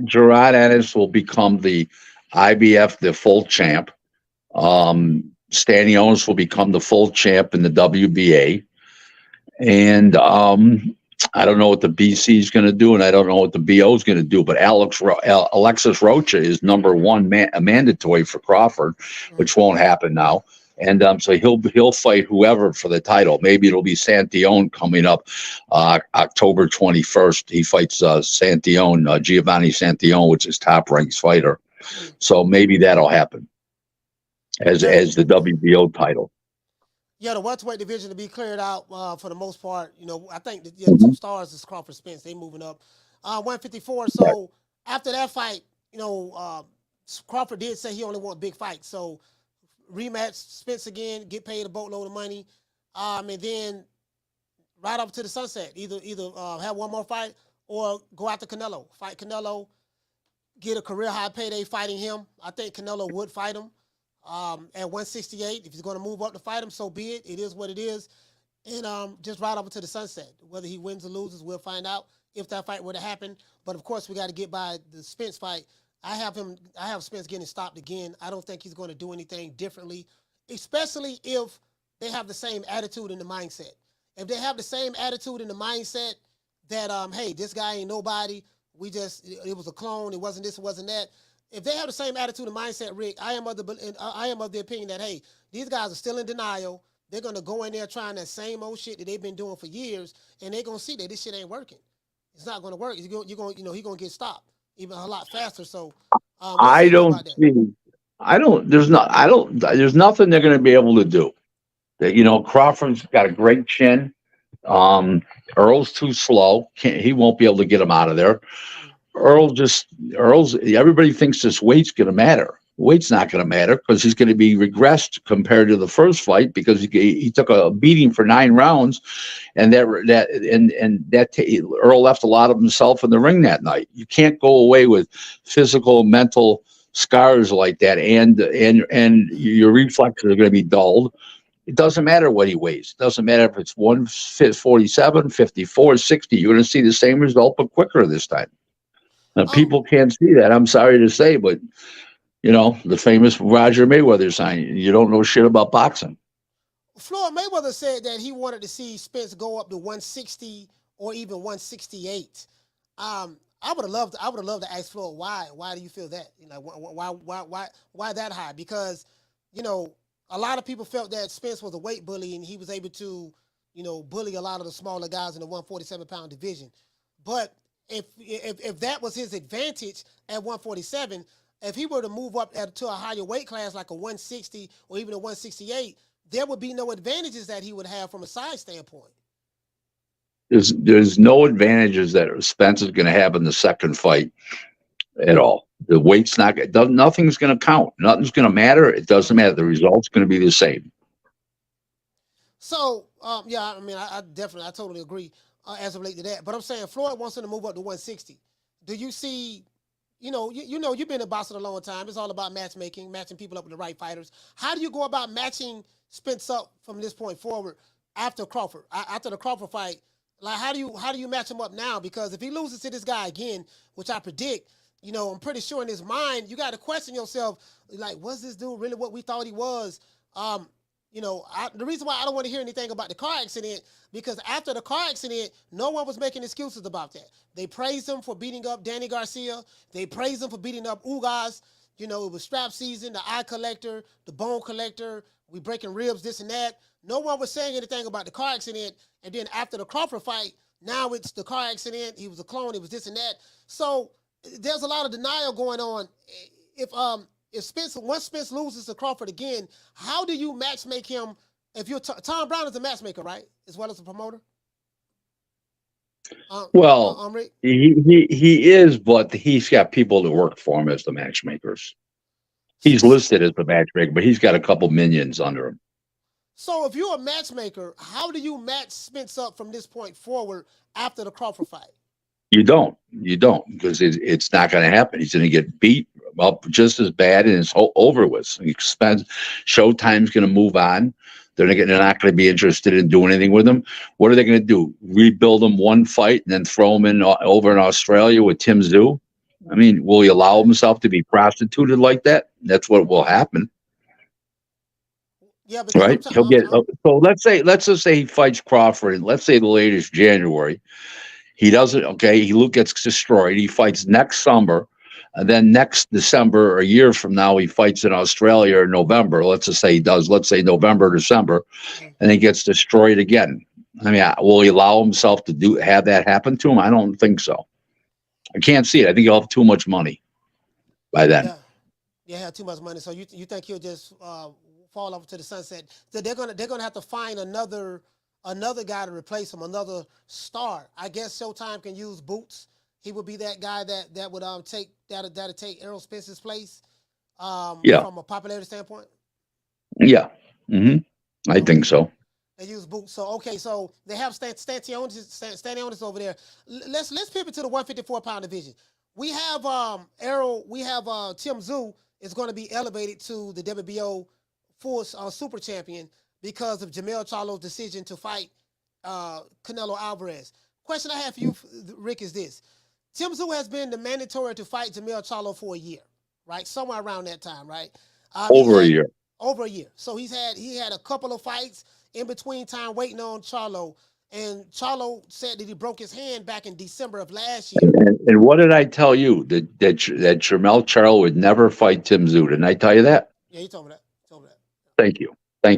Gerard Ennis will become the IBF the full champ. Stanionis will become the full champ in the WBA, and I don't know what the BC is going to do, and I don't know what the BO is going to do. But Alexis Rocha is number one mandatory for Crawford, which won't happen now. And so he'll fight whoever for the title. Maybe it'll be Santion coming up October 21st. He fights Santion, Giovanni Santion, which is top ranked fighter. So maybe that'll happen as the WBO title. Yeah, the welterweight division to be cleared out for the most part. You know, I think the two stars is Crawford Spence. They moving up 154. So after that fight, you know, Crawford did say he only want big fights. So rematch Spence again, get paid a boatload of money, and then right up to the sunset. Either have one more fight or go after Canelo. Fight Canelo, get a career high payday fighting him. I think Canelo would fight him at 168. If he's going to move up to fight him, so be it. It is what it is. And just right up to the sunset. Whether he wins or loses, we'll find out if that fight were to happen. But of course, we got to get by the Spence fight. I have Spence getting stopped again. I don't think he's going to do anything differently, especially if they have the same attitude and the mindset. If they have the same attitude and the mindset that, hey, this guy ain't nobody. It was a clone. It wasn't this, it wasn't that. If they have the same attitude and mindset, Rick, I am of the opinion that, hey, these guys are still in denial. They're going to go in there trying that same old shit that they've been doing for years, and they're going to see that this shit ain't working. It's not going to work. He's going to get stopped even a lot faster. So there's nothing they're going to be able to do. You know, Crawford's got a great chin. Earl's too slow. He won't be able to get him out of there. Everybody thinks this weight's going to matter. Weight's not going to matter because he's going to be regressed compared to the first fight because he took a beating for 9 rounds, and Earl left a lot of himself in the ring that night. You can't go away with physical, mental scars like that, and your reflexes are going to be dulled. It doesn't matter what he weighs. It doesn't matter if it's 147, 54, 60. You're going to see the same result, but quicker this time. People can't see that. I'm sorry to say, but you know, the famous Roger Mayweather sign, you don't know shit about boxing. Floyd Mayweather said that he wanted to see Spence go up to 160 or even 168. I would have loved to ask Floyd why do you feel that? You know, why that high? Because, you know, a lot of people felt that Spence was a weight bully and he was able to, you know, bully a lot of the smaller guys in the 147-pound division. But if that was his advantage at 147, if he were to move up to a higher weight class like a 160 or even a 168, there would be no advantages that he would have from a size standpoint. There's no advantages that Spence is going to have in the second fight at all. The weight's nothing's going to count. Nothing's going to matter. It doesn't matter. The result's going to be the same. So, yeah, I mean, I totally agree as it relates to that. But I'm saying Floyd wants him to move up to 160. Do you see, you know, you've been in boxing a long time. It's all about matching people up with the right fighters. How do you go about matching Spence up from this point forward after the Crawford fight? Like, how do you match him up now? Because if he loses to this guy again, which I predict, you know, I'm pretty sure in his mind, you got to question yourself, like, was this dude really what we thought he was? You know, the reason why I don't want to hear anything about the car accident, because after the car accident, no one was making excuses about that. They praised him for beating up Danny Garcia. They praised him for beating up Ugas. You know, it was strap season, the eye collector, the bone collector, we breaking ribs, this and that. No one was saying anything about the car accident. And then after the Crawford fight, now it's the car accident. He was a clone. It was this and that. So there's a lot of denial going on. If once Spence loses to Crawford again, how do you matchmake him? If you're Tom Brown is a matchmaker, right, as well as a promoter. He is, but he's got people that work for him as the matchmakers. He's listed as the matchmaker, but he's got a couple minions under him. So if you're a matchmaker, how do you match Spence up from this point forward after the Crawford fight? You don't, because it's not going to happen. He's going to get beat up just as bad, and it's over with. Showtime's going to move on. They're not going to be interested in doing anything with him. What are they going to do? Rebuild him one fight and then throw him in over in Australia with Tim Tszyu? I mean, will he allow himself to be prostituted like that? That's what will happen, Yeah, because right? He'll get. So let's just say he fights Crawford, and let's say the latest January. He doesn't. Okay, he gets destroyed. He fights next summer, and then next December, a year from now, he fights in Australia in November. Let's just say he does. Let's say November, December, and he gets destroyed again. I mean, will he allow himself to have that happen to him? I don't think so. I can't see it. I think he'll have too much money by then. Yeah, have too much money. So you think he'll just fall off to the sunset? So they're gonna have to find another guy to replace him, another star. I guess Showtime can use Boots. He would be that guy that would take Errol Spence's place. From a popularity standpoint. Yeah, I think so. They use Boots. So okay, so they have Stanionis over there. Let's pivot to the 154-pound division. We have Errol. We have Tim Tszyu is going to be elevated to the WBO full super champion because of Jermell Charlo's decision to fight Canelo Alvarez. Question I have for you, Rick, is this: Tim Tszyu has been the mandatory to fight Jermell Charlo for a year, right? Somewhere around that time, right? Over a year. Over a year. So he had a couple of fights in between time waiting on Charlo. And Charlo said that he broke his hand back in December of last year. And what did I tell you? That Jermell Charlo would never fight Tim Tszyu. Didn't I tell you that? Yeah, he told me that. Thank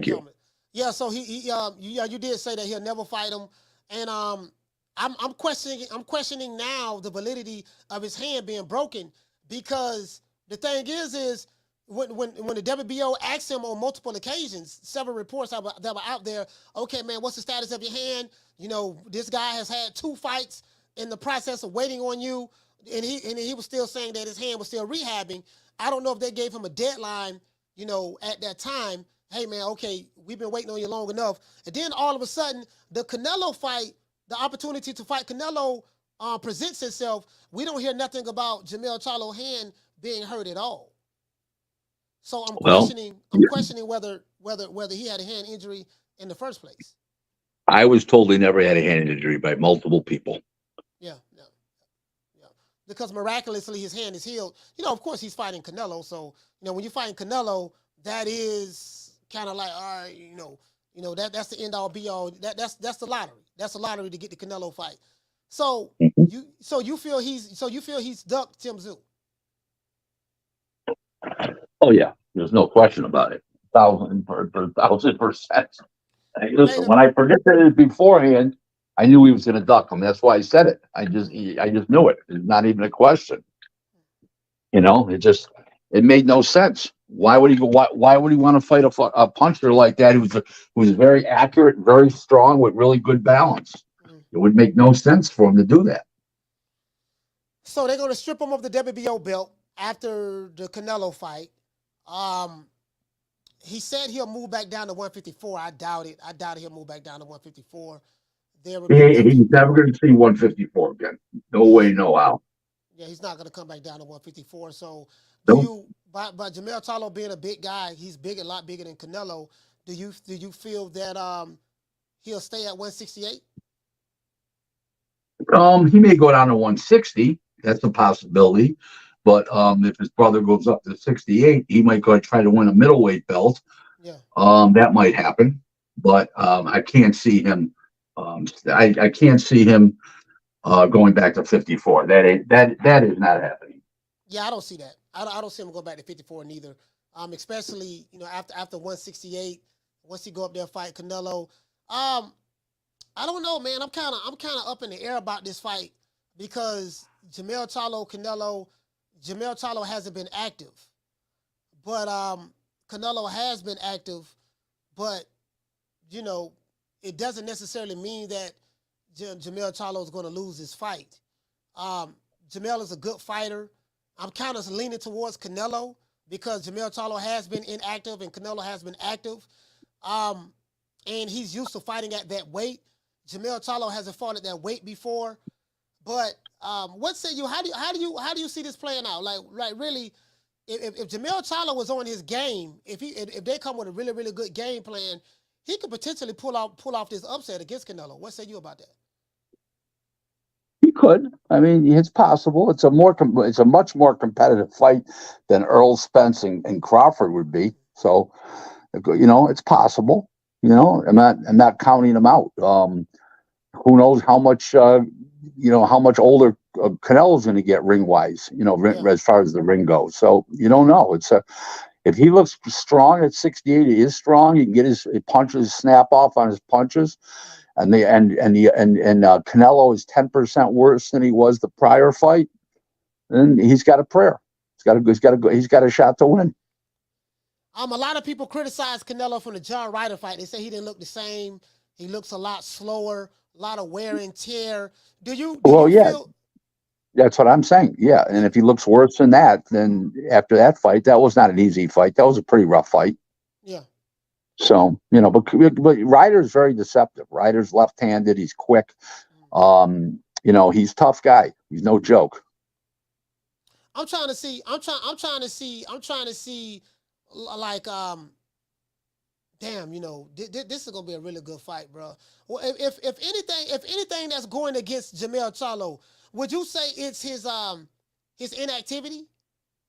you. Yeah, so you did say that he'll never fight him. And I'm questioning now the validity of his hand being broken, because the thing is when the WBO asked him on multiple occasions, several reports that were out there, okay, man, what's the status of your hand? You know, this guy has had 2 fights in the process of waiting on you, and he was still saying that his hand was still rehabbing. I don't know if they gave him a deadline, you know, at that time. Hey, man, okay, we've been waiting on you long enough. And then all of a sudden, the Canelo fight, the opportunity to fight Canelo presents itself. We don't hear nothing about Jermell Charlo's hand being hurt at all. So I'm questioning whether he had a hand injury in the first place. I was told he never had a hand injury by multiple people. Yeah. Because miraculously his hand is healed. You know, of course he's fighting Canelo, so you know when you're fighting Canelo, that is kind of like, all right, you know that's the end all be all. That's the lottery. That's the lottery to get the Canelo fight. So you feel he's ducked Tim Tszyu. Oh yeah, there's no question about it. 1,000%. Hey, listen, when I predicted it beforehand, I knew he was going to duck him. That's why I said it. I just knew it. It's not even a question. You know, it made no sense. Why would he go? Why would he want to fight a puncher like that who's very accurate, very strong, with really good balance? It would make no sense for him to do that. So they're going to strip him of the WBO belt after the Canelo fight. He said he'll move back down to 154. I doubt it. I doubt he'll move back down to 154. He's never going to see 154 again. No way, no how. Yeah, he's not going to come back down to 154. So, by Jermell Charlo being a big guy, he's a lot bigger than Canelo. Do you feel that he'll stay at 168? He may go down to 160. That's a possibility. But if his brother goes up to 68, he might go try to win a middleweight belt. Yeah. That might happen. But I can't see him. I can't see him going back to 54. That is not happening. Yeah, I don't see that. I don't see him going back to 54 neither. Especially after 168, once he go up there and fight Canelo. I don't know, man. I'm kind of up in the air about this fight because Jermell Charlo hasn't been active, but Canelo has been active. But you know, it doesn't necessarily mean that Jermell Charlo is going to lose his fight. Jermell is a good fighter. I'm kind of leaning towards Canelo because Jermell Charlo has been inactive and Canelo has been active, and he's used to fighting at that weight. Jermell Charlo hasn't fought at that weight before, but what say you? How do you see this playing out? Like really, if Jermell Charlo was on his game, if they come with a really really good game plan, he could potentially pull off this upset against Canelo. What say you about that? He could. I mean, it's possible. It's a much more competitive fight than Errol Spence and Crawford would be. So, it's possible. I'm not counting them out. Who knows how much how much older Canelo's going to get ring wise. As far as the ring goes. So you don't know. If he looks strong at 68, he is strong. He can get his punches snap off on his punches. And Canelo is 10% worse than he was the prior fight, then he's got a prayer. He's got a shot to win. A lot of people criticize Canelo from the John Ryder fight. They say he didn't look the same. He looks a lot slower, a lot of wear and tear. Do you feel? That's what I'm saying. Yeah, and if he looks worse than that, then after that fight, that was not an easy fight. That was a pretty rough fight. Yeah. So, but Ryder's very deceptive. Ryder's left-handed. He's quick. He's a tough guy. He's no joke. I'm trying to see like damn, this is gonna be a really good fight, bro. Well, if anything that's going against Jermell Charlo, would you say it's his inactivity?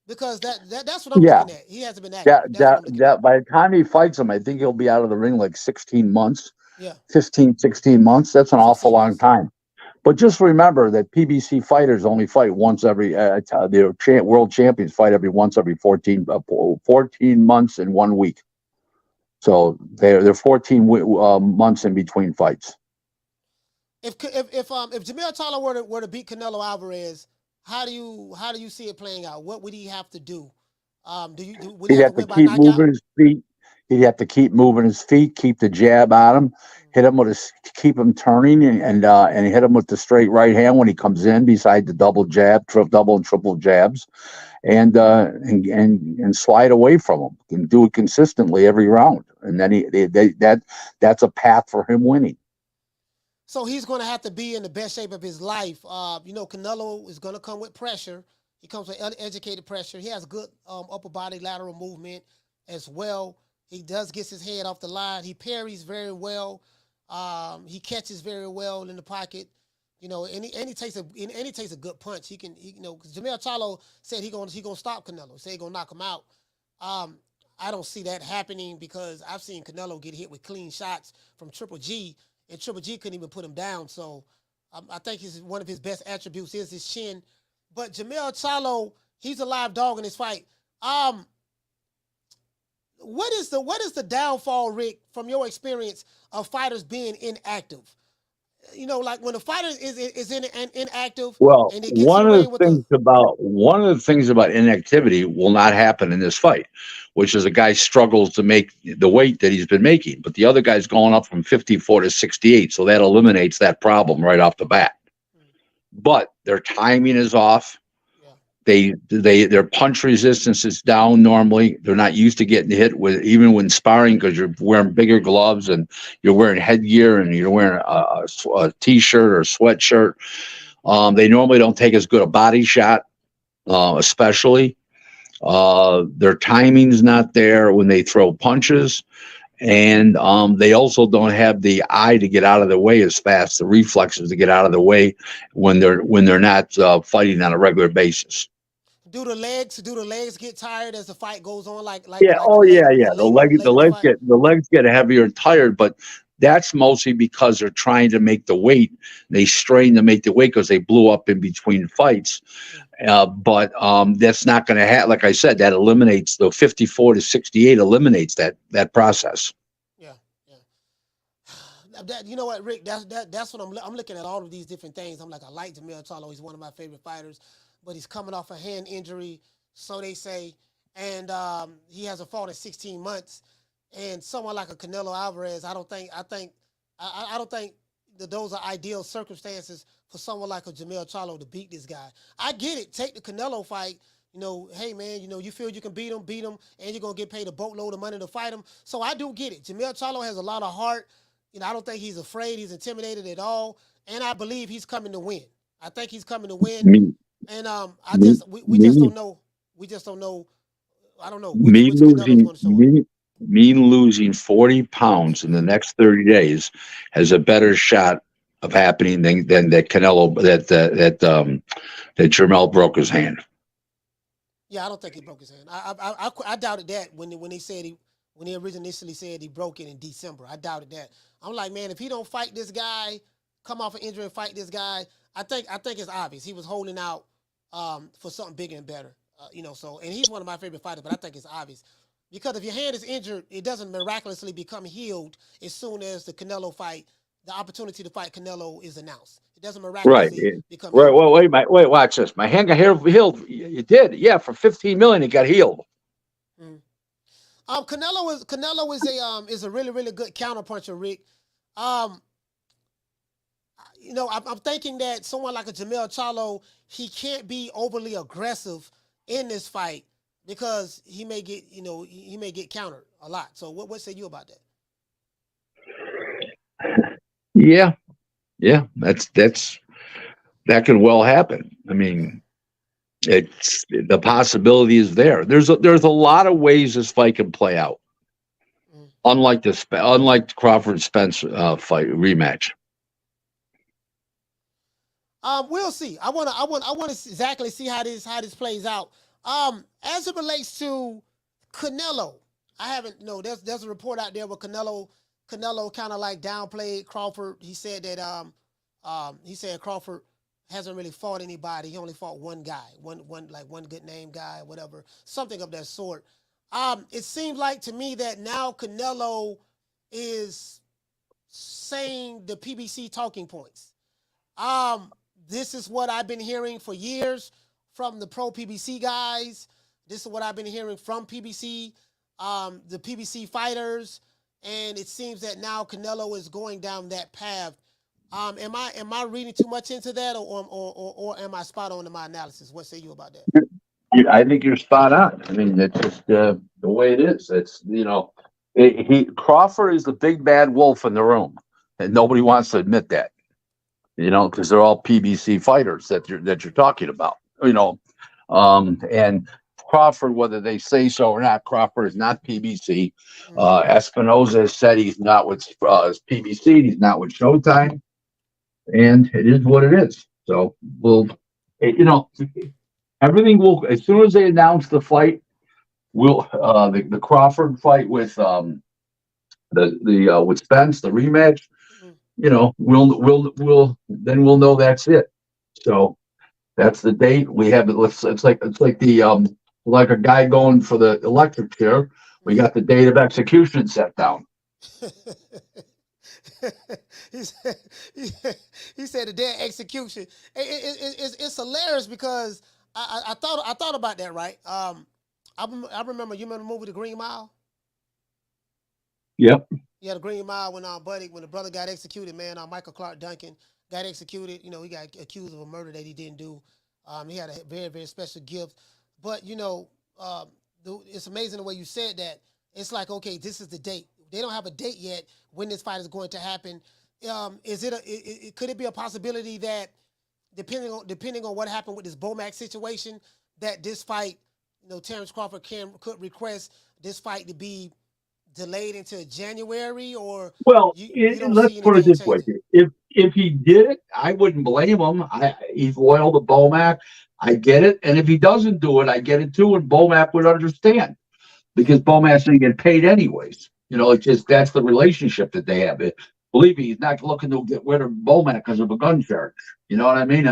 Because that's what I'm looking at. He hasn't been active. By the time he fights him, I think he'll be out of the ring like 16 months. Yeah. 16 months. That's an awful long time. But just remember that PBC fighters only fight once every. The world champions fight every 14 months and 1 week. So they're 14 months in between fights. If Jermell Charlo were to beat Canelo Alvarez, how do you see it playing out? What would he have to do? Would he have to keep moving his feet? He'd have to keep moving his feet, keep the jab on him, hit him keep him turning, and hit him with the straight right hand when he comes in, beside the double and triple jabs, and slide away from him and do it consistently every round, and then that's a path for him winning. So he's going to have to be in the best shape of his life. Canelo is going to come with pressure. He comes with uneducated pressure. He has good upper body lateral movement as well. He does get his head off the line. He parries very well. He catches very well in the pocket. And he takes a good punch. He can, because Jermell Charlo said he gonna stop Canelo. Said he gonna knock him out. I don't see that happening because I've seen Canelo get hit with clean shots from Triple G, and Triple G couldn't even put him down. So I think one of his best attributes is his chin. But Jermell Charlo, he's a live dog in this fight. What is the downfall, Rick, from your experience of fighters being inactive? Like when a fighter is inactive. Well, and it gets one of the things about inactivity will not happen in this fight, which is a guy struggles to make the weight that he's been making, but the other guy's going up from 54 to 68, so that eliminates that problem right off the bat. But their timing is off. Their punch resistance is down. Normally, they're not used to getting hit even when sparring, because you're wearing bigger gloves and you're wearing headgear and you're wearing a t-shirt or a sweatshirt. They normally don't take as good a body shot, especially. Their timing's not there when they throw punches, and they also don't have the eye to get out of the way as fast, the reflexes to get out of the way when they're not fighting on a regular basis. Do the legs get tired as the fight goes on? The legs get heavier and tired, but that's mostly because they're trying to make the weight. They strain to make the weight because they blew up in between fights. But that's not going to happen. Like I said, that eliminates the 54 to 68 eliminates that process. Yeah. You know what, Rick? That's what I'm looking at all of these different things. I'm like, I like Jermell Charlo. He's one of my favorite fighters. But he's coming off a hand injury, so they say, and he hasn't fought in 16 months. And someone like a Canelo Alvarez, I don't think that those are ideal circumstances for someone like a Jermell Charlo to beat this guy. I get it. Take the Canelo fight. Hey man, you feel you can beat him, and you're gonna get paid a boatload of money to fight him. So I do get it. Jermell Charlo has a lot of heart. I don't think he's afraid. He's intimidated at all, and I believe he's coming to win. I think he's coming to win. And we just don't know. We just don't know. I don't know. Me me losing 40 pounds in the next 30 days has a better shot of happening than that Canelo that Jermell broke his hand. Yeah, I don't think he broke his hand. I doubted that when he initially said he broke it in December. I doubted that. I'm like, man, if he don't fight this guy, come off an injury and fight this guy, I think it's obvious he was holding out for something bigger and better. So and he's one of my favorite fighters, but I think it's obvious. Because if your hand is injured, it doesn't miraculously become healed as soon as the Canelo fight, the opportunity to fight Canelo is announced. It doesn't miraculously become Right. healed. Well, wait, watch this. My hand got healed. It did. Yeah, for 15 million, it got healed. Canelo is a really, really good counterpuncher, Rick. I'm thinking that someone like a Jamel Charlo, he can't be overly aggressive in this fight because he may get countered a lot. So what say you about that? Yeah. That could well happen. I mean, it's the possibility is there. There's a lot of ways this fight can play out. Unlike the Crawford Spence fight rematch. We'll see. I want to exactly see how this plays out. As it relates to Canelo, I haven't. There's a report out there where Canelo kind of like downplayed Crawford. He said that he said Crawford hasn't really fought anybody. He only fought one guy, one good name guy, whatever, something of that sort. It seems like to me that now Canelo is saying the PBC talking points. This is what I've been hearing for years from the pro PBC guys. This is what I've been hearing from PBC, the PBC fighters, and it seems that now Canelo is going down that path. Am I reading too much into that, or am I spot on in my analysis? What say you about that? I think you're spot on. I mean, it's just the way it is. It's Crawford is the big bad wolf in the room, and nobody wants to admit that. Because they're all PBC fighters that you're talking about. And Crawford, whether they say so or not, Crawford is not PBC. Espinoza has said he's not with PBC. He's not with Showtime, and it is what it is. So everything will, as soon as they announce the fight, the Crawford fight with with Spence, the rematch. We'll know that's it. So that's the date we have. It's like the like a guy going for the electric chair. We got the date of execution set down. he said the day of execution. It's hilarious because I thought about that, right? I remember, you remember the movie The Green Mile? Yep. Yeah, The Green Mile when the brother got executed, man, Michael Clark Duncan got executed. He got accused of a murder that he didn't do. He had a very, very special gift. But, it's amazing the way you said that. It's like, okay, this is the date. They don't have a date yet when this fight is going to happen. Could it be a possibility that depending on what happened with this Bomac situation, that this fight, Terence Crawford could request this fight to be delayed into January, or let's put it this way: if he did it, I wouldn't blame him. He's loyal to Bomac. I get it, and if he doesn't do it, I get it too, and Bomac would understand because Bomac's going to get paid anyways. It's just that's the relationship that they have. Believe me, he's not looking to get rid of Bomac because of a gun charge. You know what I mean?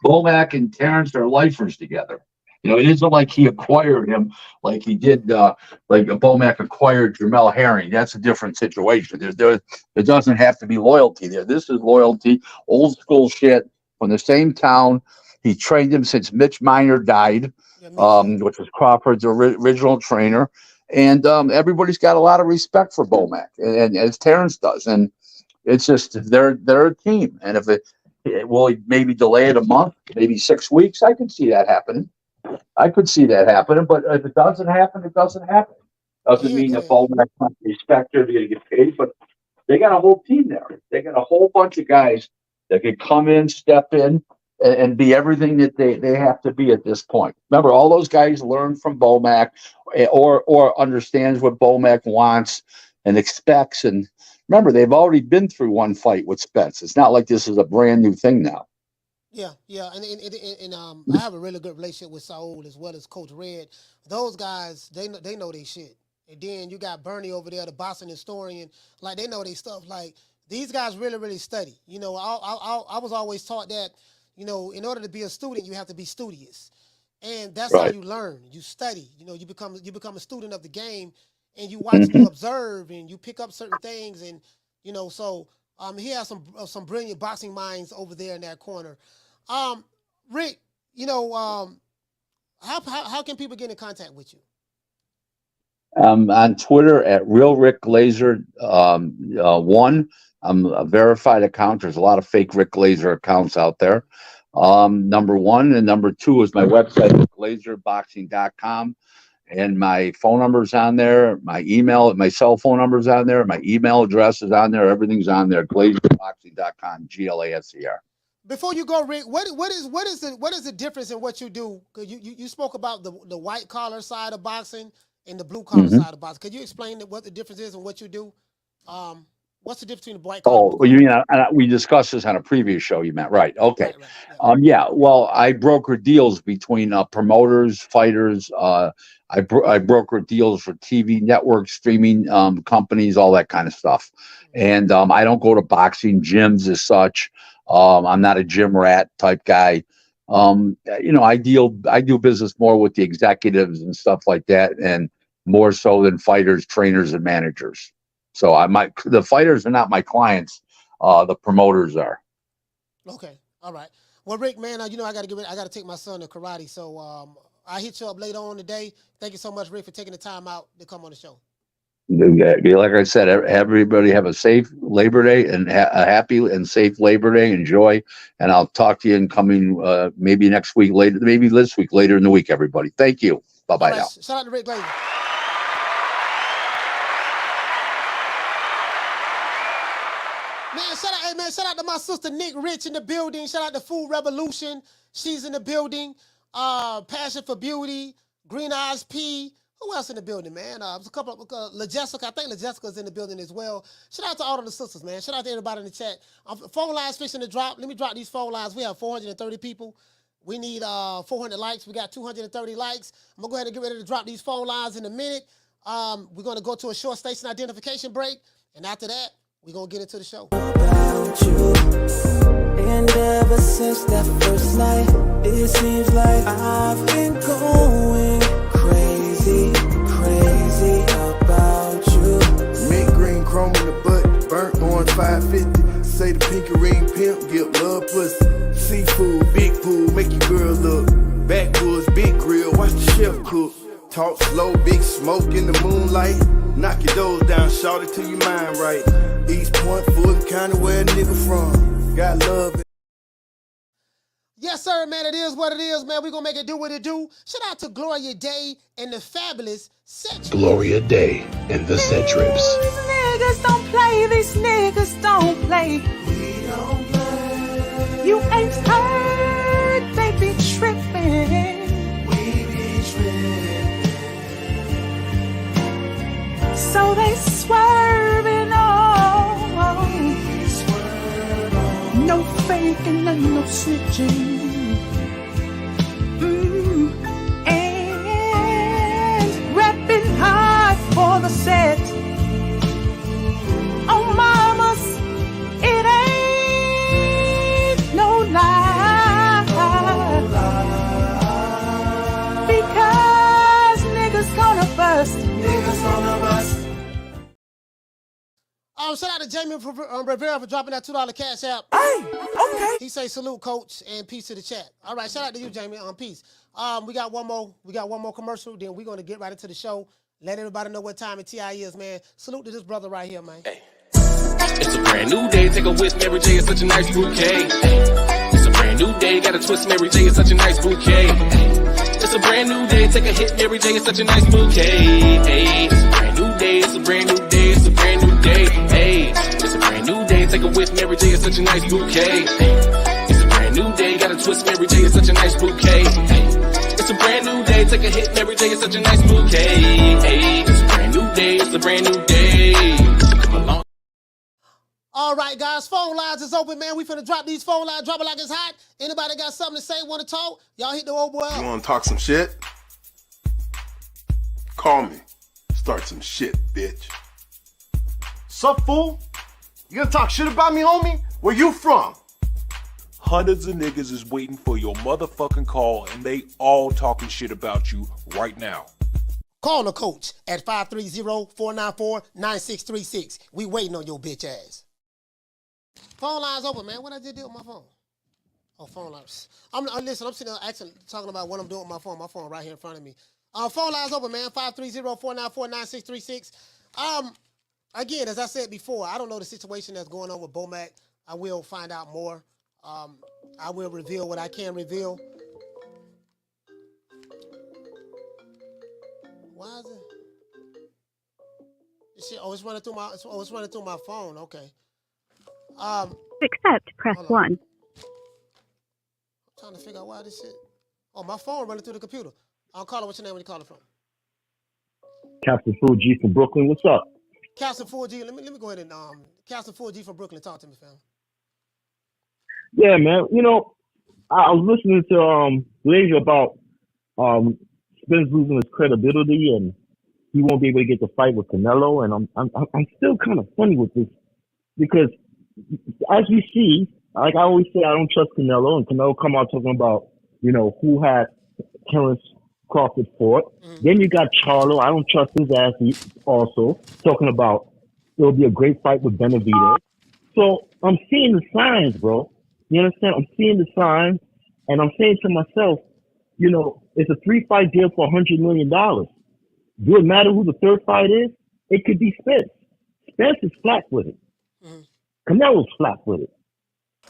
Bomac and Terence are lifers together. It isn't like he acquired him like he did, like Bomac acquired Jamel Herring. That's a different situation. There doesn't have to be loyalty there. This is loyalty, old school shit from the same town. He trained him since Mitch Miner died, which was Crawford's original trainer. And everybody's got a lot of respect for Bomac, and as Terence does. And it's just they're a team. And if it will maybe delay it a month, maybe 6 weeks, I could see that happening. But if it doesn't happen, it doesn't happen. Doesn't mean that Bomac not respect they're going to get paid, but they got a whole team there. They got a whole bunch of guys that could come in, step in, and be everything that they have to be at this point. Remember, all those guys learned from Bomac. or understands what Bomac wants and expects. And remember, they've already been through one fight with Spence. It's not like this is a brand new thing now. Yeah, and I have a really good relationship with Saul as well as Coach Red. Those guys, they know they shit. And then you got Bernie over there, the boxing historian. Like, they know they stuff. Like, these guys really study. You know, I was always taught that, you know, in order to be a student, you have to be studious. And that's how you learn. You study. You know, you become a student of the game, and you watch, you observe, and you pick up certain things. And, you know, so he has some brilliant boxing minds over there in that corner. Rick, you know, how can people get in contact with you? On Twitter at Real Rick Glaser 1. I'm a verified account. There's a lot of fake Rick Glaser accounts out there. Number 1, and number 2 is my website, glazerboxing.com, and my phone number's on there. My cell phone number's on there. My email address is on there. Everything's on there. glazerboxing.com, GLASER. Before you go, Rick, what is the difference in what you do? Cause you spoke about the white collar side of boxing and the blue collar side of boxing. Could you explain what the difference is in what you do? What's the difference between the white collar? Oh, you mean we discussed this on a previous show? You meant right? Okay. Right, yeah. Well, I broker deals between promoters, fighters. I broker deals for TV networks, streaming companies, all that kind of stuff. And I don't go to boxing gyms as such. I'm not a gym rat type guy. You know, I do business more with the executives and stuff like that, and more so than fighters, trainers, and managers. So the fighters are not my clients. The promoters are. Okay. All right. Well, Rick, man, you know, I got to take my son to karate. So I'll hit you up later on today. Thank you so much, Rick, for taking the time out to come on the show. Like I said, everybody have a safe Labor Day and a happy and safe Labor Day. Enjoy. And I'll talk to you in coming, maybe next week, maybe this week, later in the week, everybody. Thank you. Bye-bye now. Shout out to Rick Glaser. Shout out to my sister Nick Rich in the building. Shout out to Food Revolution. She's in the building. Passion for Beauty. Green Eyes P. Who else in the building, man? There's a couple of LaJessica. I think LaJessica's in the building as well. Shout out to all of the sisters, man. Shout out to everybody in the chat. Phone lines fixing to drop. Let me drop these phone lines. We have 430 people. We need 400 likes. We got 230 likes. I'm going to go ahead and get ready to drop these phone lines in a minute. We're going to go to a short station identification break. And after that, we're going to get into the show. About you. And ever since that first night, it seems like I've been going crazy about you. Mint green chrome in the butt, burnt orange 550. Say the pinky ring pimp, give love pussy. Seafood, big pool, make your girl look. Backwoods, big grill, watch the chef cook. Talk slow, big smoke in the moonlight. Knock your doors down, shout it till your mind right. East Point, Fulton County, where a nigga from. Got love. Yes, sir, man. It is what it is, man. We're going to make it do what it do. Shout out to Gloria Day and the fabulous Set Trips. Gloria Day and the Set Trips. These niggas don't play. These niggas don't play. We don't play. You ain't heard. They be tripping. We be tripping. So they swerving on. No faking and no snitching. And repping hard for the set. Oh, mamas, it ain't no lie. Because niggas gonna bust. Niggas gonna bust. Shout out to Jamie Rivera for dropping that $2 cash app. Hey, okay. He say salute, coach, and peace to the chat. All right, shout out to you, Jamie. Peace. We got one more commercial. Then we're gonna get right into the show. Let everybody know what time it TI is, man. Salute to this brother right here, man. Hey. It's a brand new day. Take a whiff, Mary J. It's such a nice bouquet. It's a brand new day. Got a twist, Mary J. It's such a nice bouquet. It's a brand new day. Take a hit, Mary J. It's such a nice bouquet. Hey. It's a brand new day. It's a brand new day. It's a brand new day. Hey. It's a brand new day. Take a whiff, Mary J. It's such a nice bouquet. It's a brand new day. Got a twist, Mary J. It's such a nice bouquet. It's a brand brand new day. Take a hit, and every day is such a nice bouquet. Hey, it's a brand new day. It's a brand new day. Come along. All right, guys, phone lines is open, man. We finna drop these phone lines, drop it like it's hot. Anybody got something to say, want to talk? Y'all hit the old boy up. You want to talk some shit? Call me. Start some shit, bitch. Sup, fool? You gonna talk shit about me, homie? Where you from? Hundreds of niggas is waiting for your motherfucking call, and they all talking shit about you right now. Call the coach at 530-494-9636. We waiting on your bitch ass. Phone lines open, man. What I did with my phone? Oh, phone lines. Listen, I'm sitting there actually talking about what I'm doing with my phone. My phone right here in front of me. Phone lines open, man. 530-494-9636. Again, as I said before, I don't know the situation that's going on with Bomac. I will find out more. I will reveal what I can reveal. Why is it? Shit, it's running through my. It's running through my phone. Okay. Accept. Press 1. I'm trying to figure out why this shit. Oh, my phone running through the computer. I'll call it. What's your name? Where you calling from? Captain Fuji from Brooklyn. What's up? Captain Fuji. Let me go ahead and Captain Fuji from Brooklyn. Talk to me, fam. Yeah, man. You know, I was listening to Glaser about Spence losing his credibility and he won't be able to get the fight with Canelo. And I'm still kind of funny with this because as we see, like I always say, I don't trust Canelo, and Canelo come out talking about, you know, who had Terence Crawford fought. Then you got Charlo. I don't trust his ass also, talking about it'll be a great fight with Benavidez. So I'm seeing the signs, bro. You understand? I'm seeing the signs, and I'm saying to myself, you know, it's a 3-fight deal for $100 million. Do it matter who the third fight is? It could be Spence. Spence is flat with it. Canelo's flat with it.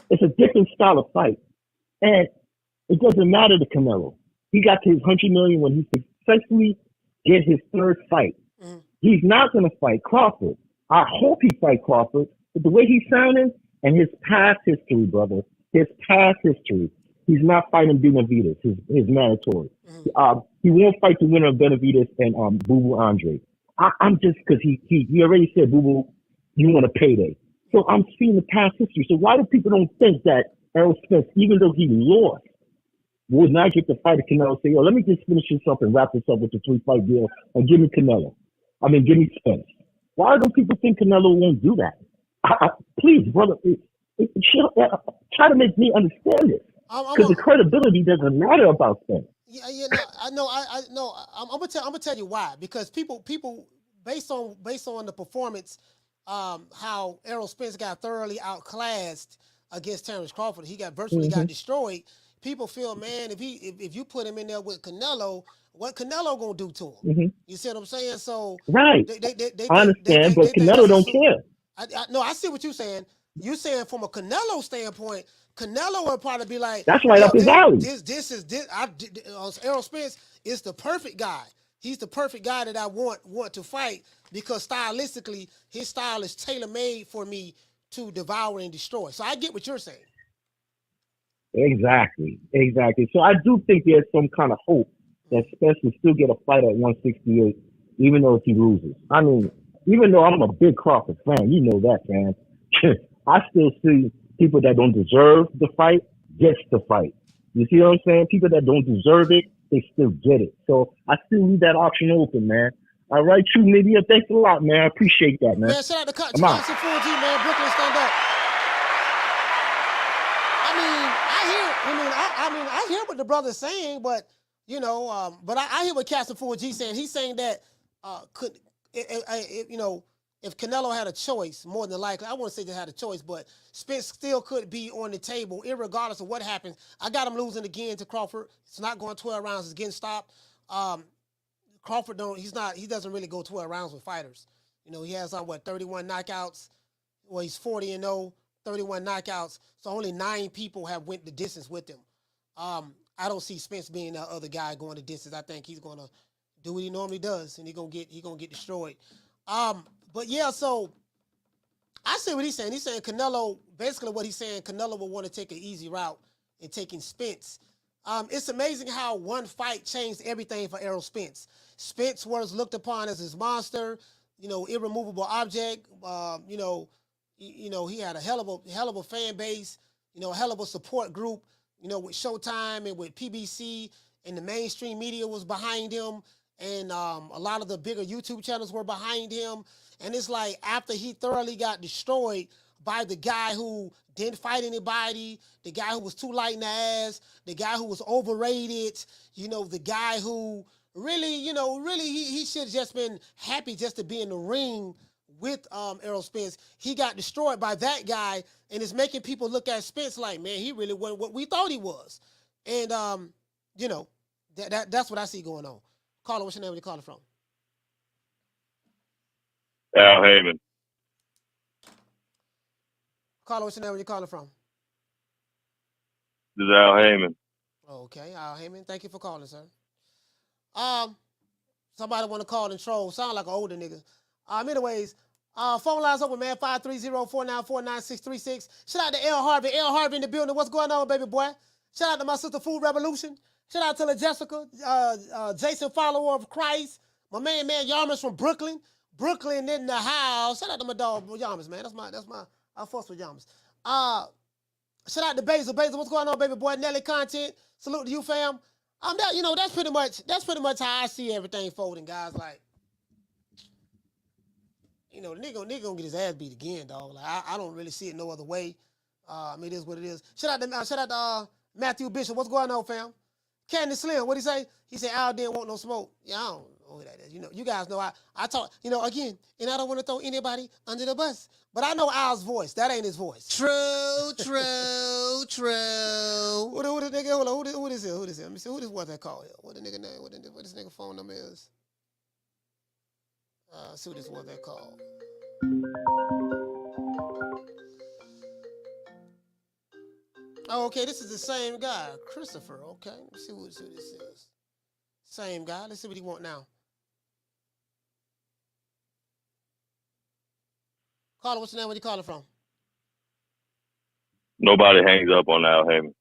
It's a different style of fight. And it doesn't matter to Canelo. He got to his $100 million when he successfully get his third fight. He's not going to fight Crawford. I hope he fight Crawford, but the way he's sounding and his past history, brother, his past history, he's not fighting Benavidez, his mandatory. He won't fight the winner of Benavidez and Boo Boo Andre. I'm just, because he already said, Boo Boo, you want a payday. So I'm seeing the past history. So why do people don't think that Errol Spence, even though he lost, would not get the fight of Canelo, say, yo, let me just finish this up and wrap this up with the 3-fight deal and give me Canelo. Give me Spence. Why don't people think Canelo won't do that? Please, brother, try to make me understand this. Because the credibility doesn't matter about Spence. Yeah, no, I know. I know. I'm gonna tell you why. Because people, based on the performance, how Errol Spence got thoroughly outclassed against Terence Crawford, he got virtually got destroyed. People feel, man, if you put him in there with Canelo, what Canelo gonna do to him? You see what I'm saying? So right, they I understand, but Canelo don't care. No, I see what you're saying. You're saying from a Canelo standpoint, Canelo would probably be like, that's right up his alley. Errol Spence is the perfect guy. He's the perfect guy that I want to fight because stylistically, his style is tailor-made for me to devour and destroy. So I get what you're saying. Exactly. So I do think there's some kind of hope that Spence will still get a fight at 168, even though if he loses. Even though I'm a big Crawford fan, you know that, man. I still see people that don't deserve the fight gets the fight. You see what I'm saying? People that don't deserve it, they still get it. So I still leave that option open, man. All right, True Media, thanks a lot, man. I appreciate that, man. Man, shout out to Captain Fuji, man. Brooklyn, stand up. I hear what the brother's saying, but you know, I hear what Captain Fuji saying. He's saying that if Canelo had a choice, more than likely, I wouldn't say they had a choice, but Spence still could be on the table, irregardless of what happens. I got him losing again to Crawford. It's not going 12 rounds. It's getting stopped. Crawford he doesn't really go 12 rounds with fighters. You know, he has 31 knockouts. Well, he's 40-0, 31 knockouts. So only 9 people have went the distance with him. I don't see Spence being the other guy going the distance. I think he's gonna do what he normally does, and he's gonna get destroyed. But yeah, so I see what he's saying. He's saying Canelo, basically what he's saying, Canelo will want to take an easy route in taking Spence. It's amazing how one fight changed everything for Errol Spence. Spence was looked upon as his monster, irremovable object. He had a hell of a fan base, a hell of a support group, with Showtime and with PBC, and the mainstream media was behind him, and a lot of the bigger YouTube channels were behind him. And it's like after he thoroughly got destroyed by the guy who didn't fight anybody, the guy who was too light in the ass, the guy who was overrated, the guy who really, he should have just been happy just to be in the ring with Errol Spence. He got destroyed by that guy, and it's making people look at Spence like, man, he really wasn't what we thought he was. And, that's what I see going on. Caller, what's your name? Where you calling from? Al Heyman. Caller, what's your name? Where you calling from? This is Al Heyman. Okay, Al Heyman. Thank you for calling, sir. Somebody want to call and troll. Sound like an older nigga. Anyways, phone lines open, man. 530-494-9636. Shout out to L Harvey. L Harvey in the building. What's going on, baby boy? Shout out to my sister Food Revolution. Shout out to La Jessica, Jason, follower of Christ. My man Yarmus from Brooklyn. Brooklyn in the house. Shout out to my dog Yarmus, man. That's my I fuss with Yarmus. Shout out to Basil. Basil, what's going on, baby boy? Nelly content. Salute to you, fam. That's pretty much how I see everything folding, guys. Like, the nigga gonna get his ass beat again, dog. Like, I don't really see it no other way. It is what it is. Shout out to Matthew Bishop. What's going on, fam? Candy Slim, what'd he say? He said Al didn't want no smoke. Yeah, I don't know who that is. You guys know I talk, again, and I don't want to throw anybody under the bus. But I know Al's voice. That ain't his voice. True. Who the nigga? Hold on. Who this is? Let me see. Who this was that call here? What the nigga name? What this nigga phone number is? See who this was that called. Oh, okay, this is the same guy, Christopher. Okay, let's see who this is. Same guy. Let's see what he want now. Caller, what's your name? Where you calling from? Nobody hangs up on Al Heyman.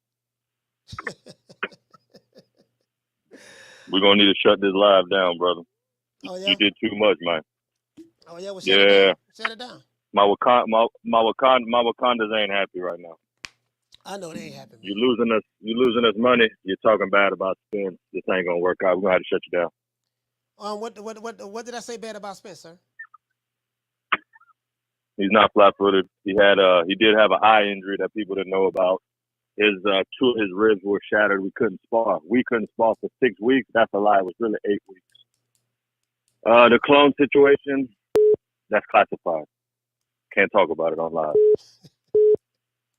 We're gonna need to shut this live down, brother. Oh, yeah? You did too much, man. Oh yeah, well, shut it down. Shut it down. My Wakandas ain't happy right now. I know they ain't happy. Man. You losing us money. You're talking bad about Spence. This ain't gonna work out. We're gonna have to shut you down. What did I say bad about Spence, sir? He's not flat-footed. He did have an eye injury that people didn't know about. Two of his ribs were shattered. We couldn't spar. We couldn't spar for 6 weeks. That's a lie. It was really 8 weeks. The clone situation, that's classified. Can't talk about it on live.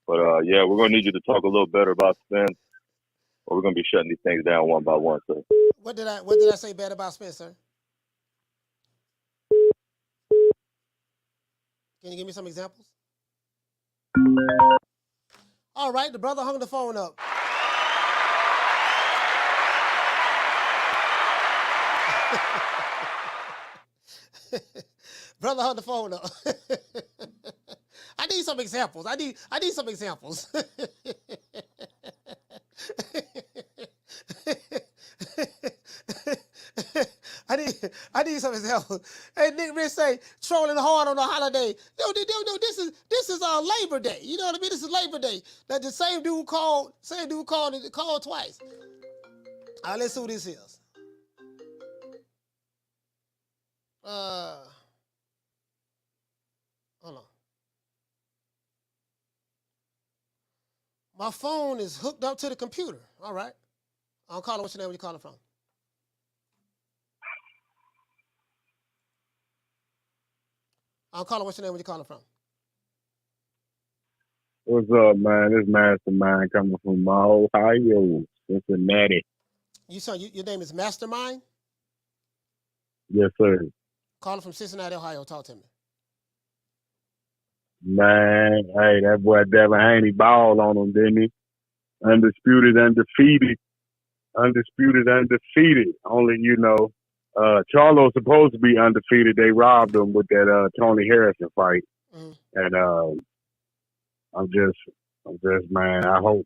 But yeah, we're gonna need you to talk a little better about Spence, or we're gonna be shutting these things down one by one, sir. What did I say bad about Spence, sir? Can you give me some examples? All right, the brother hung the phone up. Brother hung the phone up. I need some examples. I need some examples. I need some examples. Hey, Nick Rich say trolling hard on a holiday. No, this is Labor Day. You know what I mean? This is Labor Day. That the same dude called twice. All right, let's see who this is. Hold on. My phone is hooked up to the computer. All right. I'll call it. What's your name? Where you calling from? I'll call it. What's your name? Where you calling from? What's up, man? This Mastermind coming from Ohio, Cincinnati. Your name is Mastermind? Yes, sir. Calling from Cincinnati, Ohio. Talk to me. Man, hey, that boy Devin Haney balled on him, didn't he? Undisputed, undefeated. Only, Charlo's supposed to be undefeated. They robbed him with that Tony Harrison fight. And Man, I hope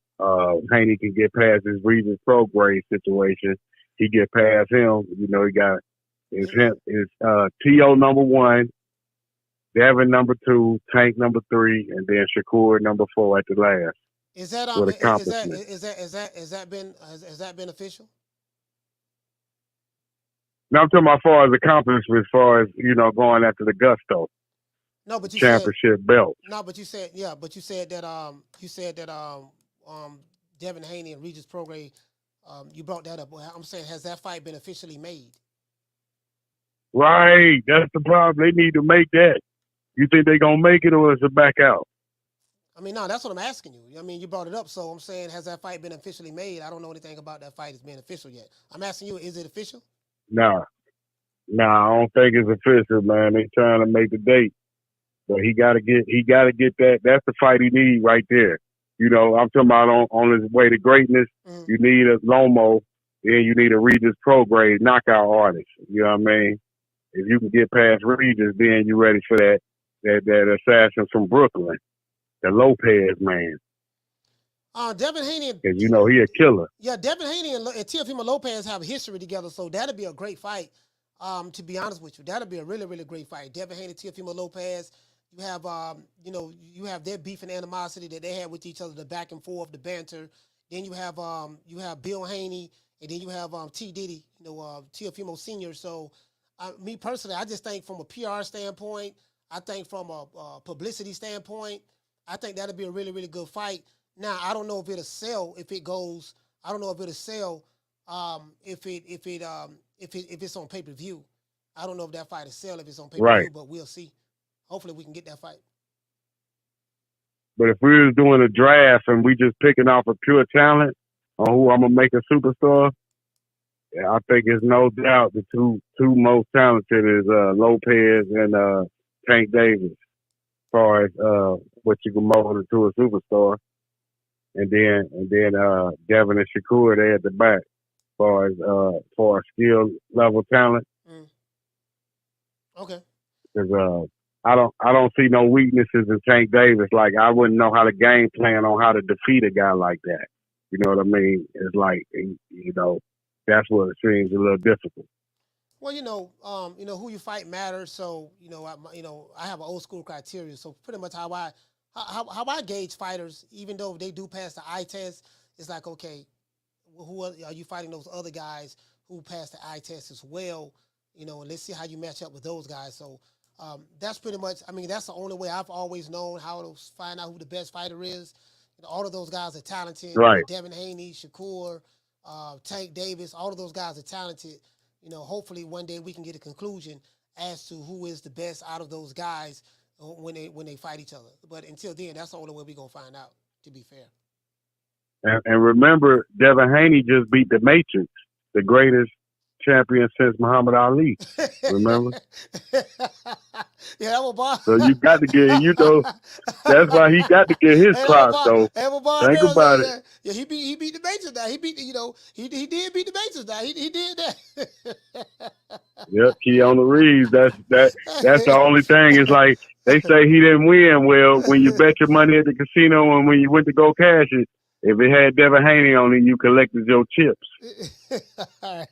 Haney can get past his Regis Prograde situation. He get past him. You know, he got his T.O. number 1, Devin number 2, Tank number 3, and then Shakur number 4 at the last. Is that with has that been official? No, I'm talking about as far as accomplishments, as far as, you know, going after the gusto. No, but you championship belt. No, but you said that Devin Haney and Regis Prograde, you brought that up. I'm saying, has that fight been officially made? Right, that's the problem. They need to make that. You think they gonna make it, or is it back out? I mean, no, that's what I'm asking you. I mean, you brought it up, so I'm saying, has that fight been officially made? I don't know anything about that fight as being official yet. I'm asking you, is it official? Nah, I don't think it's official, man. They trying to make the date. But he gotta get that. That's the fight he need right there. You know, I'm talking about on his way to greatness. You need a Lomo, then you need a Regis Prograde knockout artist. You know what I mean? If you can get past Regis, then you're ready for that assassin from Brooklyn, the Lopez man. Devin Haney, because you know he a killer. Yeah, Devin Haney and Teofimo Lopez have a history together, so that'd be a great fight. To be honest with you, that'd be a really, really great fight. Devin Haney, Teofimo Lopez. You have, you have their beef and animosity that they had with each other, the back and forth, the banter. Then you have Bill Haney, and then you have T. Diddy, Teofimo Sr. So, me personally, I just think from a PR standpoint, I think from a publicity standpoint, I think that'd be a really, really good fight. Now, I don't know if it'll sell if it goes. I don't know if it'll sell if it's on pay-per-view. I don't know if that fight will sell if it's on pay-per-view, Right. but we'll see. Hopefully, we can get that fight. But if we was doing a draft and we just picking off a pure talent on who I'm gonna make a superstar, yeah, I think it's no doubt the two most talented is Lopez and Tank Davis, as far as what you can mold into a superstar, and then Devin and Shakur, they at the back, as far as skill level talent. Okay. Because I don't see no weaknesses in Tank Davis. Like, I wouldn't know how to game plan on how to defeat a guy like that. You know what I mean? It's like, that's what it seems a little difficult. Well, who you fight matters. So, I have an old school criteria. So pretty much how I gauge fighters, even though they do pass the eye test, it's like, okay, who are you fighting those other guys who pass the eye test as well? And let's see how you match up with those guys. So that's pretty much, that's the only way I've always known how to find out who the best fighter is. All of those guys are talented. Right. Devin Haney, Shakur, Tank Davis, all of those guys are talented. Hopefully one day we can get a conclusion as to who is the best out of those guys when they fight each other. But until then, that's the only way we're going to find out, to be fair. And remember, Devin Haney just beat the Matrix, the greatest champion since Muhammad Ali. Remember? Yeah, that was Bob. So you got to get, that's why he got to get his props. So think about it. Yeah, he beat the Matrix now. He beat, he did beat the Matrix now. He did that. Yep, Keanu Reeves. That's the only thing. It's like they say he didn't win. Well, when you bet your money at the casino and when you went to go cash it, if it had Devin Haney on it, you collected your chips. All right.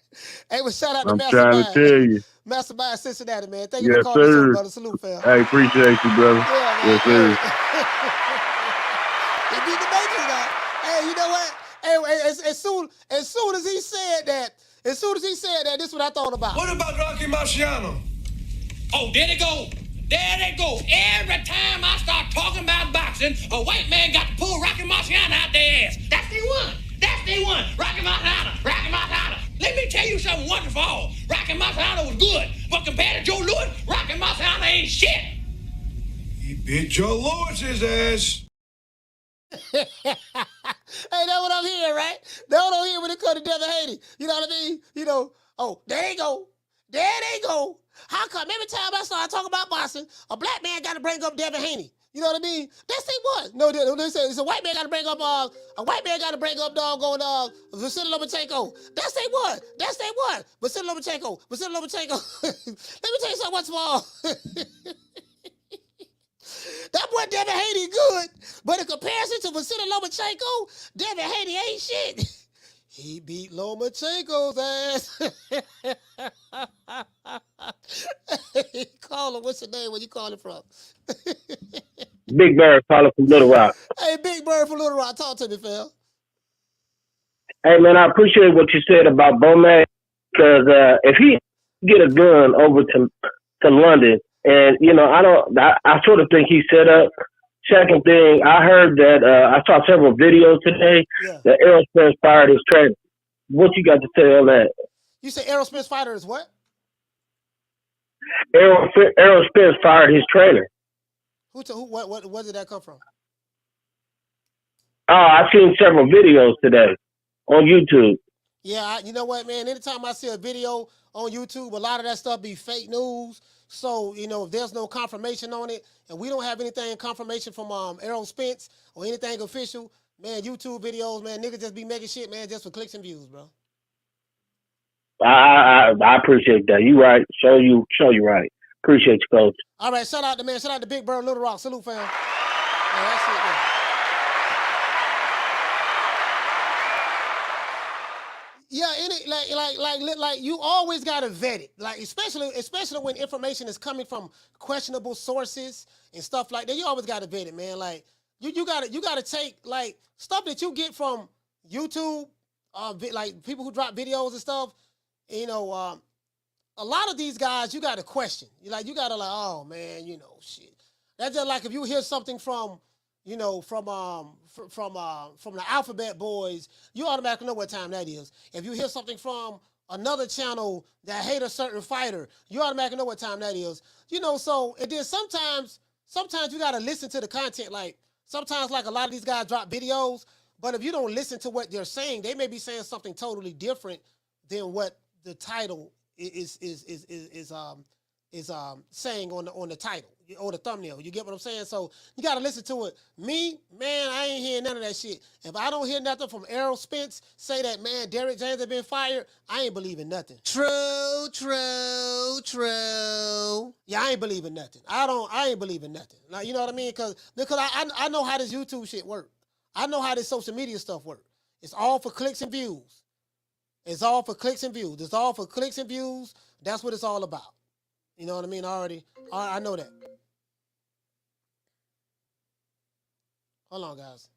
Hey, well, shout out to I'm Mastermind. trying to tell you. Mastermind Cincinnati, man. Thank you Yes, for calling us sir. up, brother. Salute, fam. Hey, appreciate you, brother. Yeah, man. Yes, sir. He beat the Matrix now. Hey, you know what? Hey, as soon as he said that, this is what I thought about. What about Rocky Marciano? Oh, there they go. There they go. Every time I start talking about boxing, a white man got to pull Rocky Marciano out their ass. That's the one. That's the one. Rocky Marciano. Rocky Marciano. Let me tell you something wonderful. Rocky Marciano was good, but compared to Joe Louis, Rocky Marciano ain't shit. He beat Joe Lewis's ass. Hey, that's what I'm hearing, right? That's what I'm hearing when it comes to Devin Haney. You know what I mean? Oh, there they go. There they go. How come every time I start talking about boxing, a black man got to bring up Devin Haney? You know what I mean? That's they what? No, they say it's a white man got to bring up doggone Vasily Lomachenko. That's they what? That's they what? Vasily Lomachenko. Let me tell you something once more. That boy Devin Haney good, but in comparison to Vasily Lomachenko, Devin Haney ain't shit. He beat Lomachenko's ass. Call him. What's your name? Where you calling from? Big Bird calling from Little Rock. Hey, Big Bird from Little Rock. Talk to me, fam. Hey, man, I appreciate what you said about Bomac, because if he get a gun over to London, and, you know, I sort of think he set up. Second thing, I heard that, I saw several videos today that Errol Spence fired his trainer. What you got to say on that? You say Errol Spence fighter is what? Errol Spence fired his trainer. Where did that come from? Oh, I've seen several videos today on YouTube. Yeah, you know what, man? Anytime I see a video on YouTube, a lot of that stuff be fake news. So, you know, if there's no confirmation on it, and we don't have anything confirmation from Errol Spence or anything official, man, YouTube videos, man, niggas just be making shit, man, just for clicks and views, bro. I appreciate that. You right. Show you right. Appreciate you, Coach. All right, shout out to man. Shout out to Big Bird, Little Rock. Salute, fam. Yeah, that's it, man. Yeah, like you always gotta vet it. Like especially when information is coming from questionable sources and stuff like that. You always gotta vet it, man. Like you gotta take like stuff that you get from YouTube, like people who drop videos and stuff. You know, a lot of these guys you gotta question. You gotta oh man, you know, shit. That's just like if you hear something from, you know, from the Alphabet Boys, you automatically know what time that is. If you hear something from another channel that hate a certain fighter, you automatically know what time that is. You know, so and then sometimes you gotta listen to the content. Like sometimes, like a lot of these guys drop videos, but if you don't listen to what they're saying, they may be saying something totally different than what the title is saying on the title or the thumbnail. You get what I'm saying? So you got to listen to it. Me, man, I ain't hearing none of that shit. If I don't hear nothing from Errol Spence say that, man, Derrick James has been fired, I ain't believing nothing. True. Yeah, I ain't believing nothing. I ain't believing nothing. Like, you know what I mean? Because I know how this YouTube shit work. I know how this social media stuff work. It's all for clicks and views. It's all for clicks and views. It's all for clicks and views. That's what it's all about. You know what I mean? I know that. Hold on, guys.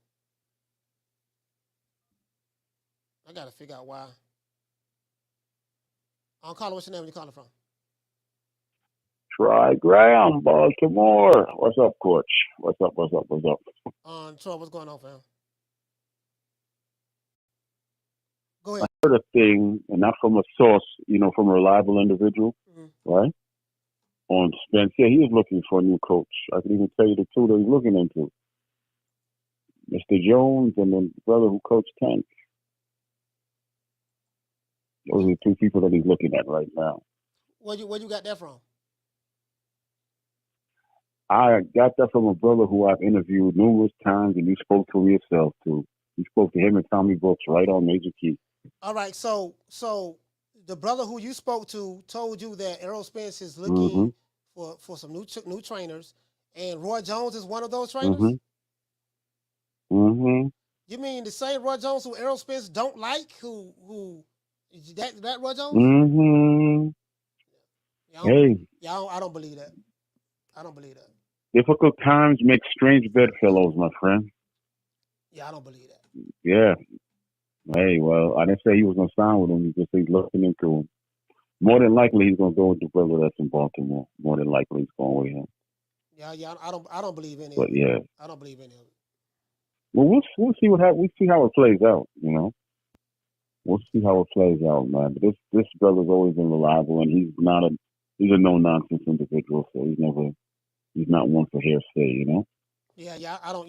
I got to figure out why. I'm calling. What's your name? Where you calling from? Troy Graham, Baltimore. What's up, Coach? What's up? Troy, what's going on, fam? Go ahead. I heard a thing, and not from a source, you know, from a reliable individual, right? On Spence. Yeah, he was looking for a new coach. I can even tell you the two that he's looking into. Mr. Jones and the brother who coached Tank. Those are the two people that he's looking at right now. Where you got that from? I got that from a brother who I've interviewed numerous times, and you spoke to him yourself, too. You spoke to him and Tommy Brooks right on Major Key. All right, so the brother who you spoke to told you that Errol Spence is looking for some new trainers, and Roy Jones is one of those trainers? You mean the same Roy Jones who Errol Spence don't like? Who that Roy Jones? I don't believe that. I don't believe that. Difficult times make strange bedfellows, my friend. Yeah, I don't believe that. Yeah. Hey, well, I didn't say he was going to sign with him. He just said he's looking into him. More than likely, he's going to go with the brother that's in Baltimore. More than likely, he's going with him. Yeah, I don't believe any but of it. Yeah. I don't believe any of it. Well, we'll see what happens. We'll see how it plays out, you know. We'll see how it plays out, man. But this brother's always been reliable, and he's a no-nonsense individual, so he's not one for hearsay, you know. I don't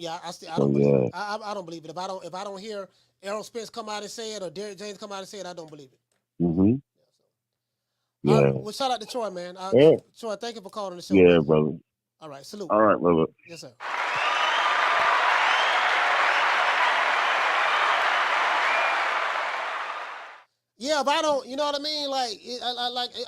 believe it. I don't believe it. If I don't hear Errol Spence come out and say it or Derrick James come out and say it, I don't believe it. Yeah. Well, shout out to Troy, man. Troy, thank you for calling the show. Yeah, brother. All right, salute. All right, brother. Yes, sir. Yeah, but I don't. You know what I mean? Like,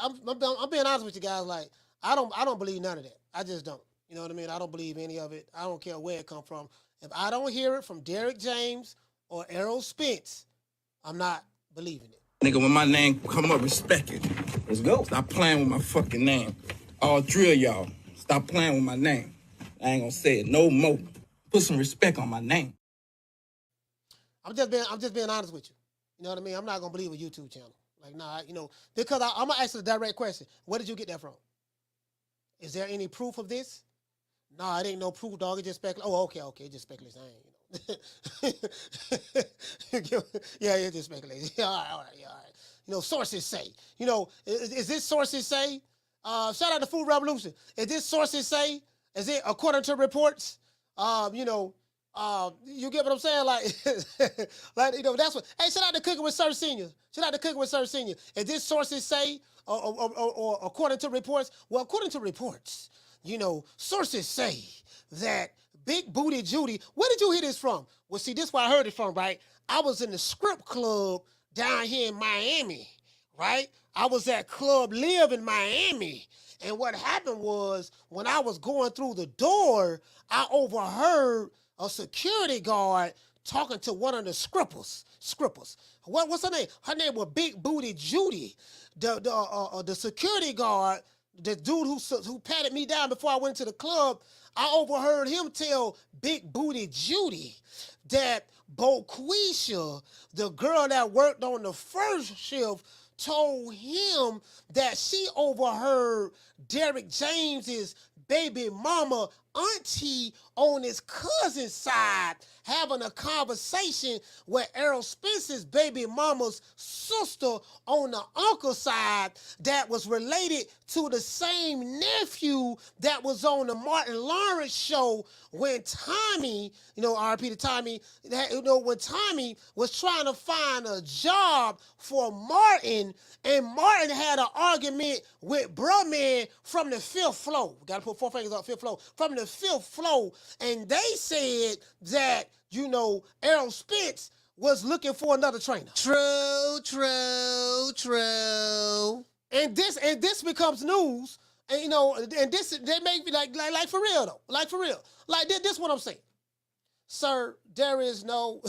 I'm being honest with you guys. Like, I don't believe none of that. I just don't. You know what I mean? I don't believe any of it. I don't care where it come from. If I don't hear it from Derrick James or Errol Spence, I'm not believing it. Nigga, when my name come up, respect it. Let's go. Stop playing with my fucking name. All three of y'all, stop playing with my name. I ain't gonna say it no more. Put some respect on my name. I'm just being honest with you. You know what I mean? I'm not gonna believe a YouTube channel. Like, nah, you know, because I'm gonna ask you a direct question. Where did you get that from? Is there any proof of this? Nah, it ain't no proof, dog. It just speculation. Oh, okay, it just speculation. I ain't, you know. Yeah, it's just speculation. Yeah, all right. You know, sources say. You know, is this sources say? Shout out to Food Revolution. Is this sources say? Is it according to reports? You know, you get what I'm saying? Like, like, you know, that's what. Hey, shout out to Cooking with Sir Senior. Is this sources say, or according to reports? Well, according to reports, you know, sources say that Big Booty Judy. Where did you hear this from? Well, see, this is where I heard it from, right? I was in the script club down here in Miami, right? I was at Club Live in Miami. And what happened was, when I was going through the door, I overheard a security guard talking to one of the scrippers. What's her name? Her name was Big Booty Judy. The security guard, the dude who patted me down before I went to the club, I overheard him tell Big Booty Judy that Boquisha, the girl that worked on the first shift, told him that she overheard Derrick James's baby mama auntie on his cousin's side having a conversation with Errol Spence's baby mama's sister on the uncle side that was related to the same nephew that was on the Martin Lawrence show when Tommy, you know, RP to Tommy, you know, when Tommy was trying to find a job for Martin, and Martin had an argument with Bruh Man from the fifth floor. Gotta put four fingers up, fifth floor. From the fifth floor, and they said that, you know, Errol Spence was looking for another trainer. True. And this becomes news, and you know, and this they make me like for real though, like for real, like this is what I'm saying, sir. There is no.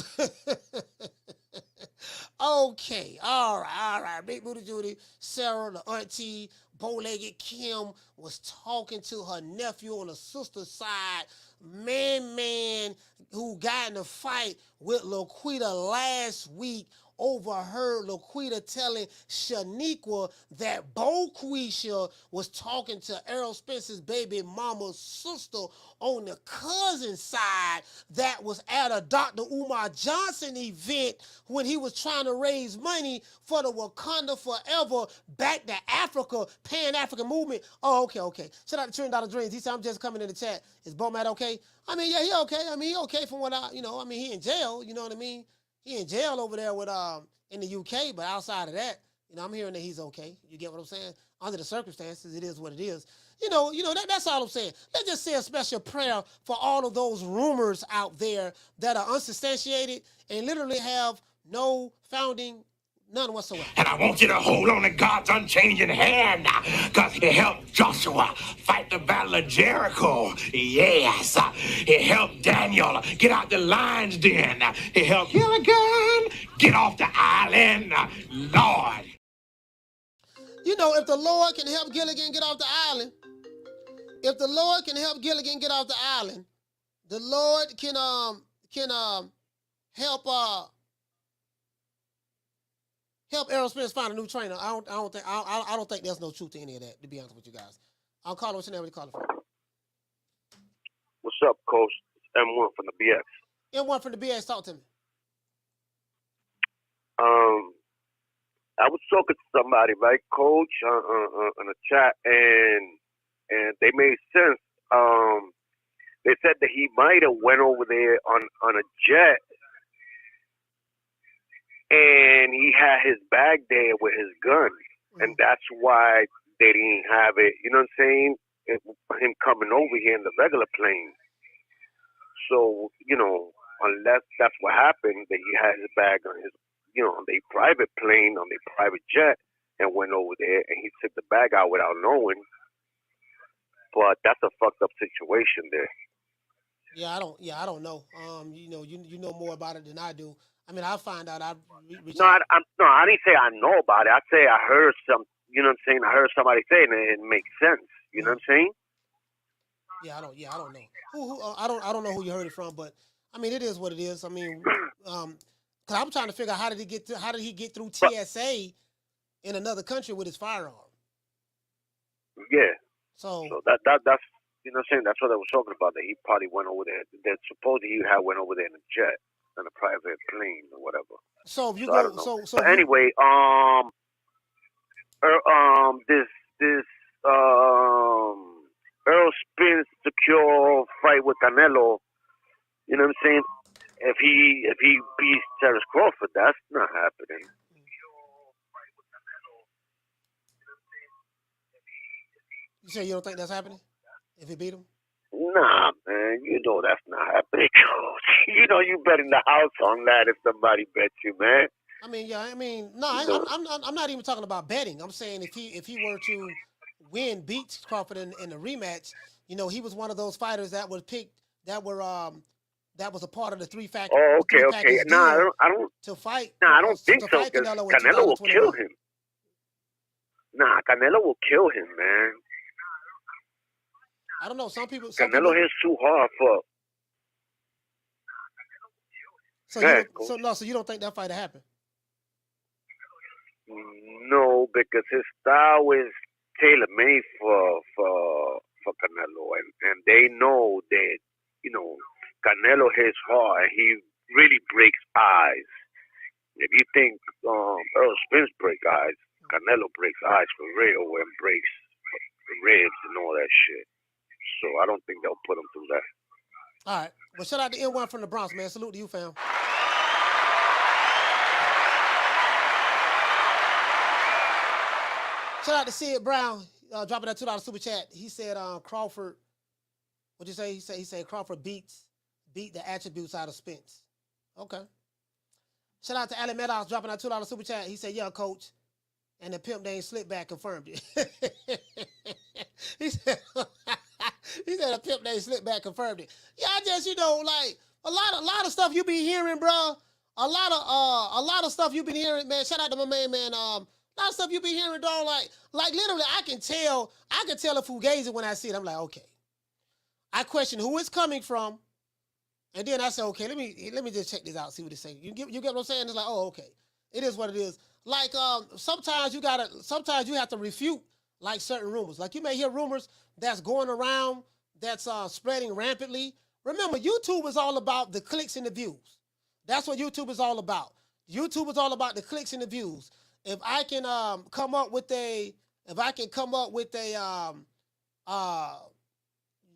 Okay, all right. Big Booty Judy, Sarah, the auntie, bow-legged Kim was talking to her nephew on the sister's side. Man, who got in a fight with Laquita last week, overheard Laquita telling Shaniqua that Boquisha was talking to Errol Spence's baby mama's sister on the cousin side that was at a Dr. Umar Johnson event when he was trying to raise money for the Wakanda Forever Back to Africa Pan-African movement. Oh, okay. Shout out to $1 Trillion Dreams. He said, I'm just coming in the chat. Is Bomat okay? I mean, yeah, he okay. I mean, he okay from what I, you know, I mean, he in jail, you know what I mean? He in jail over there with in the UK, but outside of that, you know, I'm hearing that he's okay. You get what I'm saying? Under the circumstances, it is what it is. You know, that's all I'm saying. Let's just say a special prayer for all of those rumors out there that are unsubstantiated and literally have no founding, none whatsoever. And I want you to hold on to God's unchanging hand, because he helped Joshua fight the battle of Jericho. Yes. He helped Daniel get out the lion's den. He helped Gilligan get off the island. Lord. You know, if the Lord can help Gilligan get off the island, the Lord can help Errol Spence find a new trainer. I don't think there's no truth to any of that, to be honest with you guys. I'll call what's your name. What you calling from? What's up, Coach? It's M1 from the BX. M1 from the BX, talk to me. I was talking to somebody, right, Coach, on a chat, and they made sense. They said that he might have went over there on a jet, and he had his bag there with his gun, and that's why they didn't have it. You know what I'm saying? Him coming over here in the regular plane. So, you know, unless that's what happened, that he had his bag on his, you know, on their private plane, on their private jet, and went over there, and he took the bag out without knowing. But that's a fucked up situation there. Yeah, I don't know. You know more about it than I do. I mean, I find out. Reach No, out. I didn't say I know about it. I say I heard some. You know what I'm saying? I heard somebody say it, and it makes sense. You know what I'm saying? Yeah, I don't know. I don't know who you heard it from, but I mean, it is what it is. I mean, because I'm trying to figure out how did he get through TSA in another country with his firearm? Yeah. So that's you know what I'm saying? That's what I was talking about. That he probably went over there. That supposedly he had went over there in a jet, in a private plane or whatever. So if you I go, don't know. so But anyway, this Errol Spence secure fight with Canelo. You know what I'm saying? If he beats Terence Crawford, that's not happening. You say you don't think that's happening? If he beat him? Nah, man, you know that's not happening, coach. You know you betting the house on that if somebody bets you, man. I mean, yeah. I mean, no, I'm not even talking about betting. I'm saying if he were to beat Crawford in the rematch, you know, he was one of those fighters that was picked that was a part of the three package Okay. deal I don't. to fight. Nah, I don't think to so. fight Because Canelo in Canelo will 2021. kill him. Nah, Canelo will kill him, man. I don't know. Some people. Canelo hits too hard for. So you don't think that fight happened? No, because his style is tailor made for Canelo, and they know that Canelo hits hard. And he really breaks eyes. If you think Errol Spence break eyes, Canelo breaks eyes for real and breaks ribs and all that shit. So I don't think they'll put him through that. All right. Well, shout out to N1 from the Bronx, man. Salute to you, fam. Shout out to Sid Brown, dropping that $2 super chat. He said Crawford. What'd you say? He said Crawford beat the attributes out of Spence. Okay. Shout out to Alan Meadows dropping that $2 super chat. He said, "Yeah, coach." And the pimp name slip back confirmed it. he said the pimp name slip back confirmed it. Yeah, I just like a lot of stuff you be hearing, bro. A lot of stuff you been hearing, man. Shout out to my man. A lot of stuff you be hearing, dog. Like literally, I can tell a fugazi when I see it. I'm like, okay. I question who it's coming from, and then I say, okay, let me just check this out, see what it's saying. You get what I'm saying? It's like, oh, okay, it is what it is. Like sometimes you have to refute like certain rumors. Like you may hear rumors that's going around that's spreading rampantly. Remember, YouTube is all about the clicks and the views. That's what YouTube is all about. YouTube is all about the clicks and the views. If I can come up with a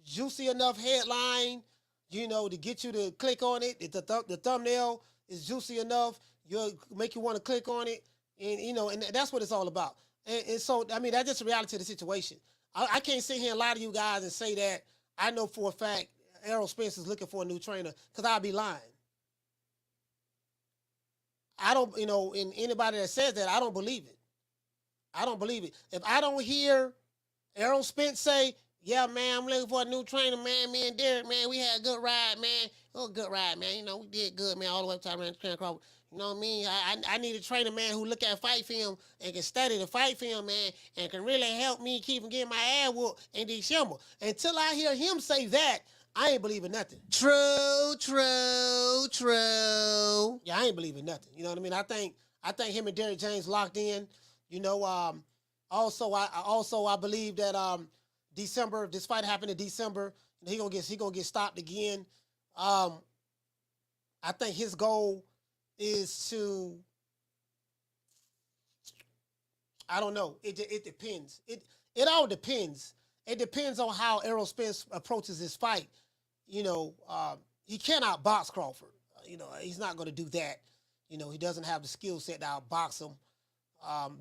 juicy enough headline, to get you to click on it. If the thumbnail is juicy enough, you'll make you want to click on it, and that's what it's all about. And so, I mean, that's just the reality of the situation. I can't sit here and lie to you guys and say that I know for a fact Errol Spence is looking for a new trainer, because I'll be lying. I don't, and anybody that says that, I don't believe it. I don't believe it. If I don't hear Errol Spence say, "Yeah, man, I'm looking for a new trainer, man. Me and Derek, man, we had a good ride, man. Oh, good ride, man. We did good, man, all the way up to Terence Crawford. You know what I mean? I need a trainer, man, who look at fight film and can study the fight film, man, and can really help me keep from getting my ass whooped in December." Until I hear him say that, I ain't believing nothing. True. Yeah, I ain't believing nothing. You know what I mean? I think him and Derek James locked in. Also I believe that December, this fight happened in December, and he gonna get stopped again. I think his goal is to, I don't know. It depends. It all depends. It depends on how Errol Spence approaches his fight. He cannot box Crawford. He's not going to do that. He doesn't have the skill set to outbox him.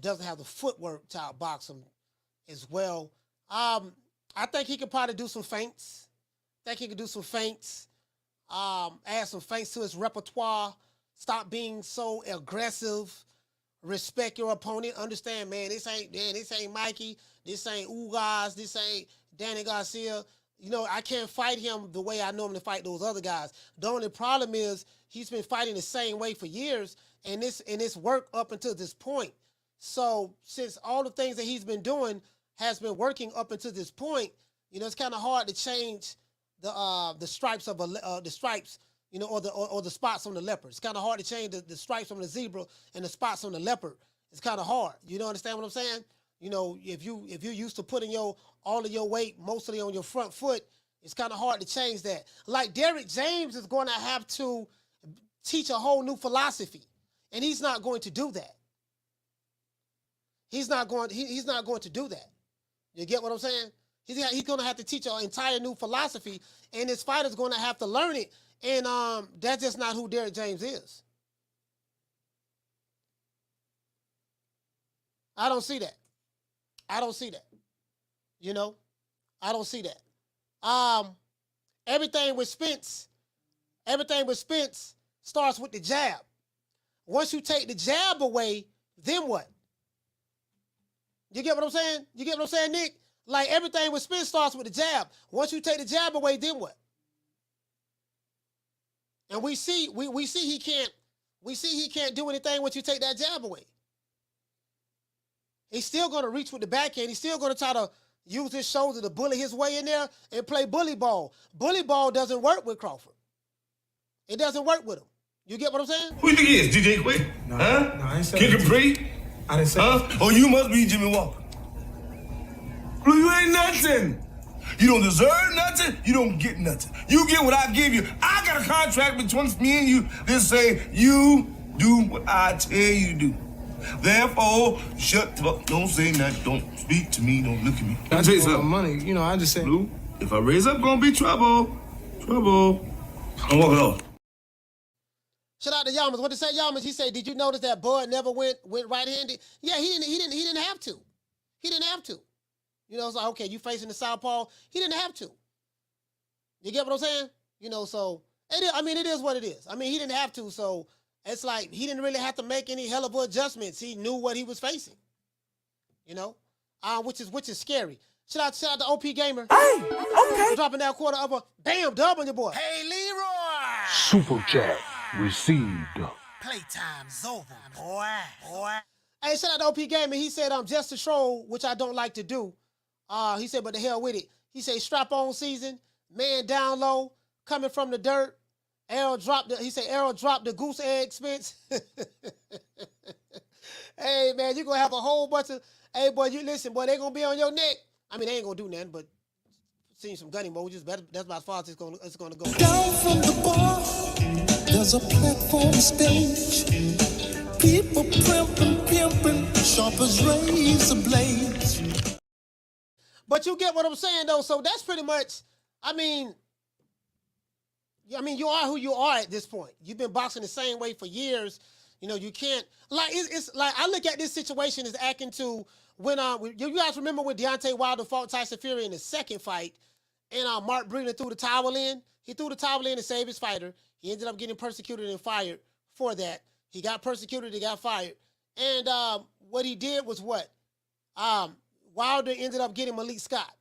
Doesn't have the footwork to outbox him as well. I think he could probably do some feints. Add some feints to his repertoire. Stop being so aggressive. Respect your opponent. Understand, man, this ain't Mikey. This ain't Ugas. This ain't, Danny Garcia. You know, I can't fight him the way I normally fight those other guys. The only problem is he's been fighting the same way for years, and it's worked up until this point. So since all the things that he's been doing has been working up until this point, you know, it's kind of hard to change the stripes of the stripes, you know, or the spots on the leopard. It's kind of hard to change the stripes on the zebra and the spots on the leopard. It's kind of hard. You know, understand what I'm saying? You know, if you're used to putting all of your weight mostly on your front foot, it's kind of hard to change that. Like Derrick James is going to have to teach a whole new philosophy, and he's not going to do that. He's not going to do that. You get what I'm saying? He's going to have to teach an entire new philosophy, and his fighter's going to have to learn it. And that's just not who Derrick James is. I don't see that. I don't see that. You know, I don't see that. Everything with Spence starts with the jab. Once you take the jab away, then what? You get what I'm saying? You get what I'm saying, Nick? Like everything with Spence starts with the jab. Once you take the jab away, then what? And we see he can't do anything once you take that jab away. He's still going to reach with the backhand. He's still going to try to use his shoulder to bully his way in there and play bully ball. Bully ball doesn't work with Crawford. It doesn't work with him. You get what I'm saying? Who you think he is? DJ Quick? No, huh? No, I ain't saying Kick and free? I didn't say that. Oh, you must be Jimmy Walker. Blue, you ain't nothing. You don't deserve nothing. You don't get nothing. You get what I give you. I got a contract between me and you that say you do what I tell you to do. Therefore, shut the fuck. Don't say nothing. Don't speak to me. Don't look at me. Can I tell you something? Money, you know, I just said. Blue, if I raise up, gonna be trouble. Trouble. I'm walking off. Shout out to Yamas. What did say, Yamas? He said, "Did you notice that Bud never went right-handed?" Yeah, he didn't have to. He didn't have to. You know, it's like, okay, you facing the southpaw. He didn't have to. You get what I'm saying? You know, so it is what it is. I mean, he didn't have to, so it's like he didn't really have to make any hell of adjustments. He knew what he was facing. You know, which is scary. Shout out to OP Gamer. Hey, okay. For dropping that quarter of a bam dub on your boy. Hey, Leroy! Super chat received. Playtime's over, boy. Hey, shout out to OP Gamer. He said, just a troll, which I don't like to do. He said, but the hell with it. He said, strap on season, man down low, coming from the dirt. Errol dropped the goose egg Spence. Hey, man, you're going to have a whole bunch of, hey, boy, you listen, boy, they're going to be on your neck. I mean, they ain't going to do nothing, but seeing some gun emojis, that's about as far as it's going to go. Down from the bar, there's a platform stage. People pimping, sharp as razor blades. But you get what I'm saying, though. So that's pretty much, I mean, you are who you are at this point. You've been boxing the same way for years. You know, you can't, like, it's like, I look at this situation as akin to when, you guys remember when Deontay Wilder fought Tyson Fury in the second fight, and Mark Breeden threw the towel in? He threw the towel in to save his fighter. He ended up getting persecuted and fired for that. He got persecuted, he got fired. And what he did was what? Wilder ended up getting Malik Scott.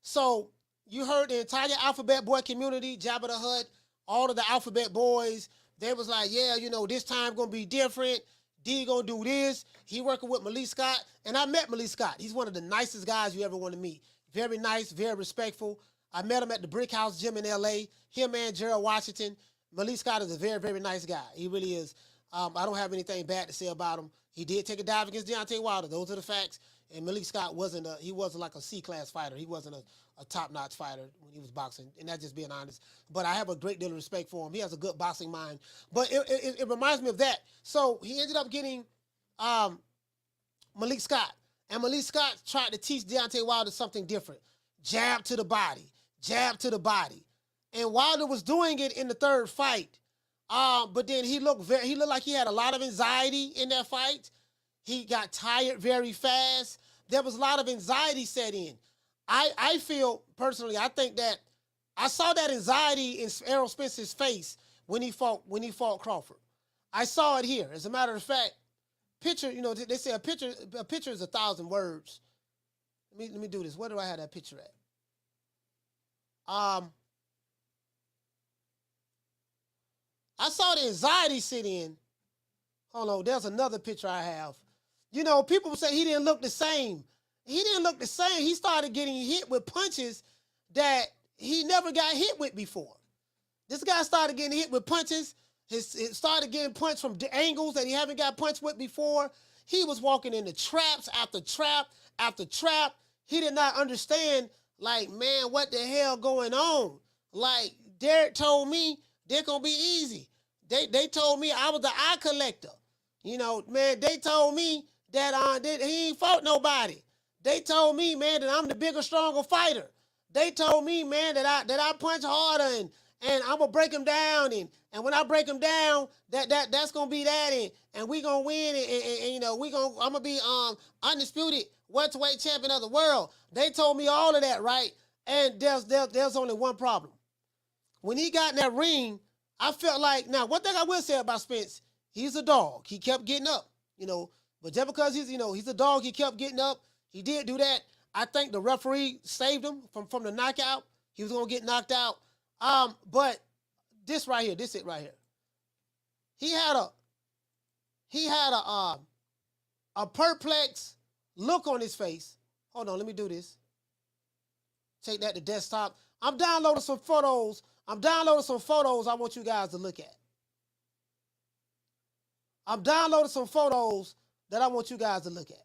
So you heard the entire Alphabet Boy community, Jabba the Hutt, all of the Alphabet Boys, they was like, yeah, you know, this time gonna be different. D gonna do this. He working with Malik Scott. And I met Malik Scott. He's one of the nicest guys you ever want to meet. Very nice, very respectful. I met him at the Brick House Gym in LA. Him and Gerald Washington. Malik Scott is a very, very nice guy. He really is. I don't have anything bad to say about him. He did take a dive against Deontay Wilder. Those are the facts. And Malik Scott wasn't like a C-class fighter. He wasn't a top-notch fighter when he was boxing, and that's just being honest. But I have a great deal of respect for him. He has a good boxing mind. But it reminds me of that. So he ended up getting Malik Scott. And Malik Scott tried to teach Deontay Wilder something different. Jab to the body. Jab to the body. And Wilder was doing it in the third fight. But then he looked like he had a lot of anxiety in that fight. He got tired very fast. There was a lot of anxiety set in. I feel personally, I think that I saw that anxiety in Errol Spence's face when he fought Crawford. I saw it here. As a matter of fact, picture, you know, they say a picture is 1,000 words. Let me do this. Where do I have that picture at? I saw the anxiety sit in. Hold on, there's another picture I have. You know, people say he didn't look the same. He didn't look the same. He started getting hit with punches that he never got hit with before. This guy started getting hit with punches. It started getting punched from angles that he haven't got punched with before. He was walking into traps after trap after trap. He did not understand, like, man, what the hell going on? Like, Derek told me they're going to be easy. They told me I was the eye collector. You know, man, they told me that he ain't fought nobody. They told me, man, that I'm the bigger, stronger fighter. They told me, man, that I punch harder and I'm gonna break him down and when I break him down, that's gonna be that and we gonna win and you know I'm gonna be undisputed welterweight champion of the world. They told me all of that, right? And there's only one problem. When he got in that ring, I felt like, now one thing I will say about Spence, he's a dog. He kept getting up, you know, but just because he's a dog, he kept getting up. He did do that. I think the referee saved him from the knockout. He was gonna get knocked out. But this right here, this it right here. He had a perplexed look on his face. Hold on, let me do this. Take that to desktop. I'm downloading some photos. I want you guys to look at. I'm downloading some photos that I want you guys to look at.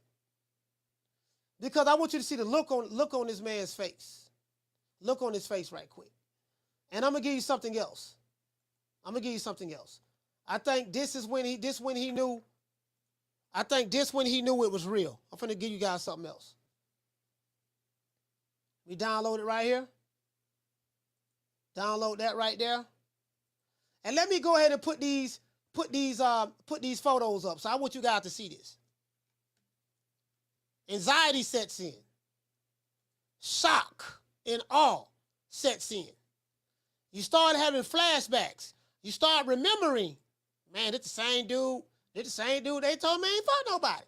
Because I want you to see the look on this man's face. Look on his face right quick. And I'm gonna give you something else. I think this is when he knew. I think this when he knew it was real. I'm finna give you guys something else. We download it right here. Download that right there. And let me go ahead and put these photos up. So I want you guys to see this. Anxiety sets in. Shock and awe sets in. You start having flashbacks. You start remembering, man, this the same dude. They told me ain't fought nobody.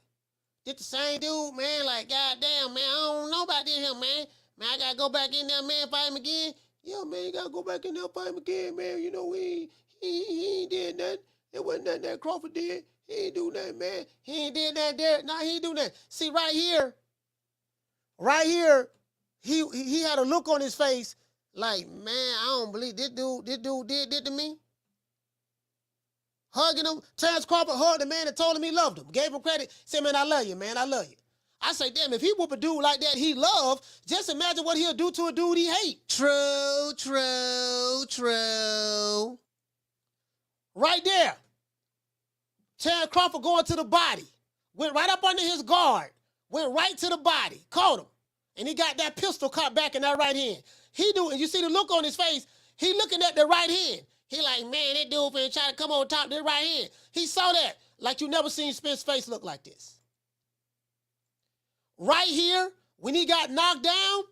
This the same dude, man, like, goddamn, man, I don't know about this here, man. Man, I gotta go back in there, man, fight him again. Yeah, man, you gotta go back in there, fight him again, man. You know, he ain't did nothing. It wasn't nothing that Crawford did. He ain't do nothing, man. He ain't did nothing there. Nah, he ain't do nothing. See, right here, he had a look on his face like, man, I don't believe this dude did to me. Hugging him. Terence Crawford hugged the man and told him he loved him. Gave him credit. Said, man, I love you, man. I love you. I say, damn, if he whoop a dude like that he love, just imagine what he'll do to a dude he hate. True. Right there. Terence Crawford going to the body. Went right up under his guard. Went right to the body. Caught him. And he got that pistol caught back in that right hand. And you see the look on his face. He looking at the right hand. He like, man, that dude finna try to come on top of the right hand. He saw that. Like you never seen Spence's face look like this. Right here, when he got knocked down,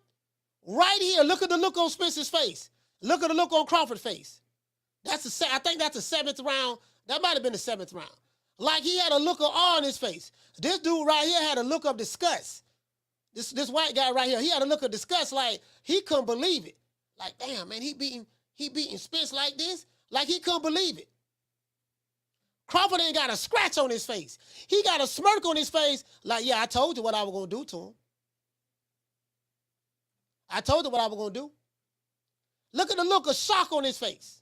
right here, look at the look on Spence's face. Look at the look on Crawford's face. I think that's the seventh round. That might have been the seventh round. Like he had a look of awe on his face. This dude right here had a look of disgust. This white guy right here, he had a look of disgust, like he couldn't believe it. Like, damn, man, he beating Spence like this? Like he couldn't believe it. Crawford ain't got a scratch on his face. He got a smirk on his face, like, yeah, I told you what I was gonna do to him. I told you what I was gonna do. Look at the look of shock on his face.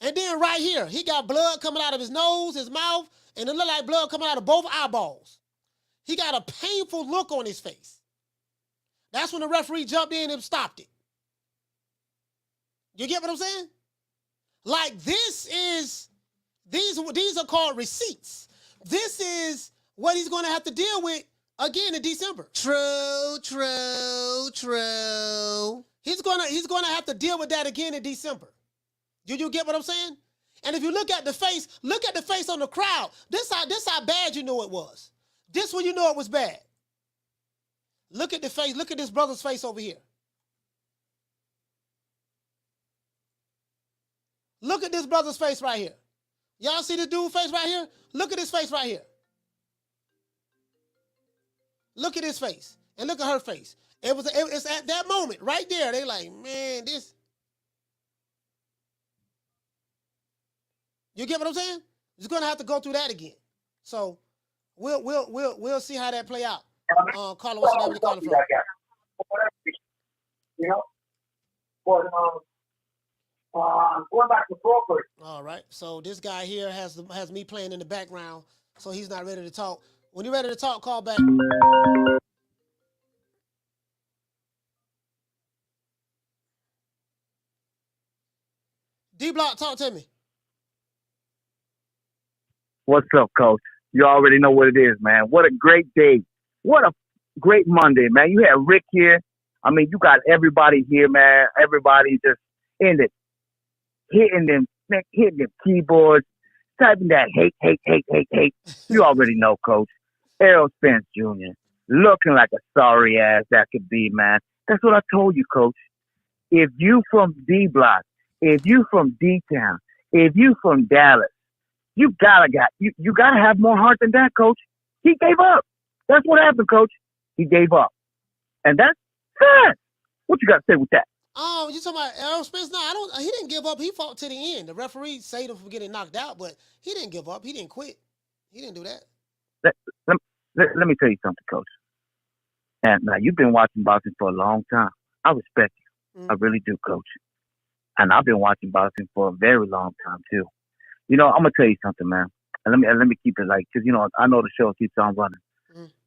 And then right here, he got blood coming out of his nose, his mouth, and it looked like blood coming out of both eyeballs. He got a painful look on his face. That's when the referee jumped in and stopped it. You get what I'm saying? Like these are called receipts. This is what he's going to have to deal with again in December. True. He's going to have to deal with that again in December. Do you get what I'm saying? And if you look at the face on the crowd. This how bad you know it was. This when you know it was bad. Look at the face. Look at this brother's face over here. Look at this brother's face right here. Y'all see the dude's face right here? Look at his face right here. Look at his face. And look at her face. It's at that moment right there. They like, man, this. You get what I'm saying? You're gonna have to go through that again. So we'll see how that play out. Carla, what's your name? Calling from? You know, but going back to Crawford. All right. So this guy here has me playing in the background, so he's not ready to talk. When you're ready to talk, call back. D-Block, talk to me. What's up, Coach? You already know what it is, man. What a great day. What a great Monday, man. You had Rick here. I mean, you got everybody here, man. Everybody just in it, hitting them keyboards, typing that hate. You already know, Coach. Errol Spence Jr. looking like a sorry ass that could be, man. That's what I told you, Coach. If you from D-Block, if you from D-Town, if you from Dallas, you gotta have more heart than that, Coach. He gave up. That's what happened, Coach. He gave up, and that's sad. What you got to say with that? You talking about Errol Spence? No, he didn't give up. He fought to the end. The referee saved him from getting knocked out, but he didn't give up. He didn't quit. He didn't do that. Let me tell you something, Coach. And now you've been watching boxing for a long time. I respect you. I really do, Coach. And I've been watching boxing for a very long time too. You know, I'm gonna tell you something, man. And let me keep it like, because I know the show keeps on running.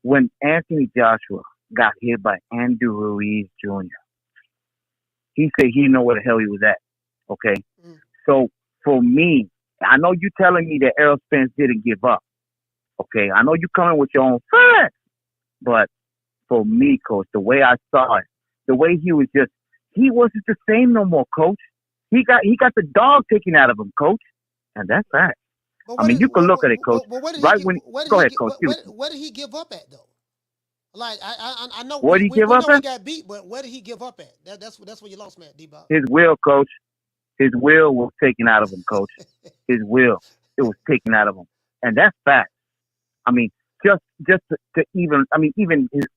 When Anthony Joshua got hit by Andrew Ruiz Jr., he said he didn't know where the hell he was at. Okay, so for me, I know you telling me that Errol Spence didn't give up. Okay, I know you coming with your own facts, but for me, Coach, the way I saw it, the way he wasn't the same no more, Coach. He got the dog taken out of him, Coach, and that's fact. I mean, you can look at it, Coach. Go ahead, Coach. What did he give up at, though? Like I know what did he give up at? He got beat, but what did he give up at? That's where you lost, man, D-Block. His will, Coach. His will was taken out of him, Coach. His will, it was taken out of him, and that's fact. I mean, just to even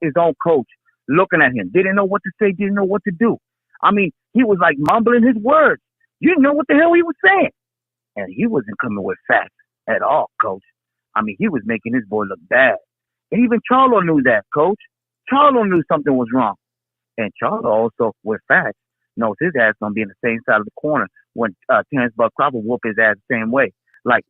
his own coach looking at him, didn't know what to say, didn't know what to do. I mean, he was like mumbling his words. You didn't know what the hell he was saying, and he wasn't coming with facts at all, Coach. I mean, he was making his boy look bad. And even Charlo knew that, Coach. Charlo knew something was wrong. And Charlo also, with facts, knows his ass going to be in the same side of the corner when Terence Crawford whoop his ass the same way. Like,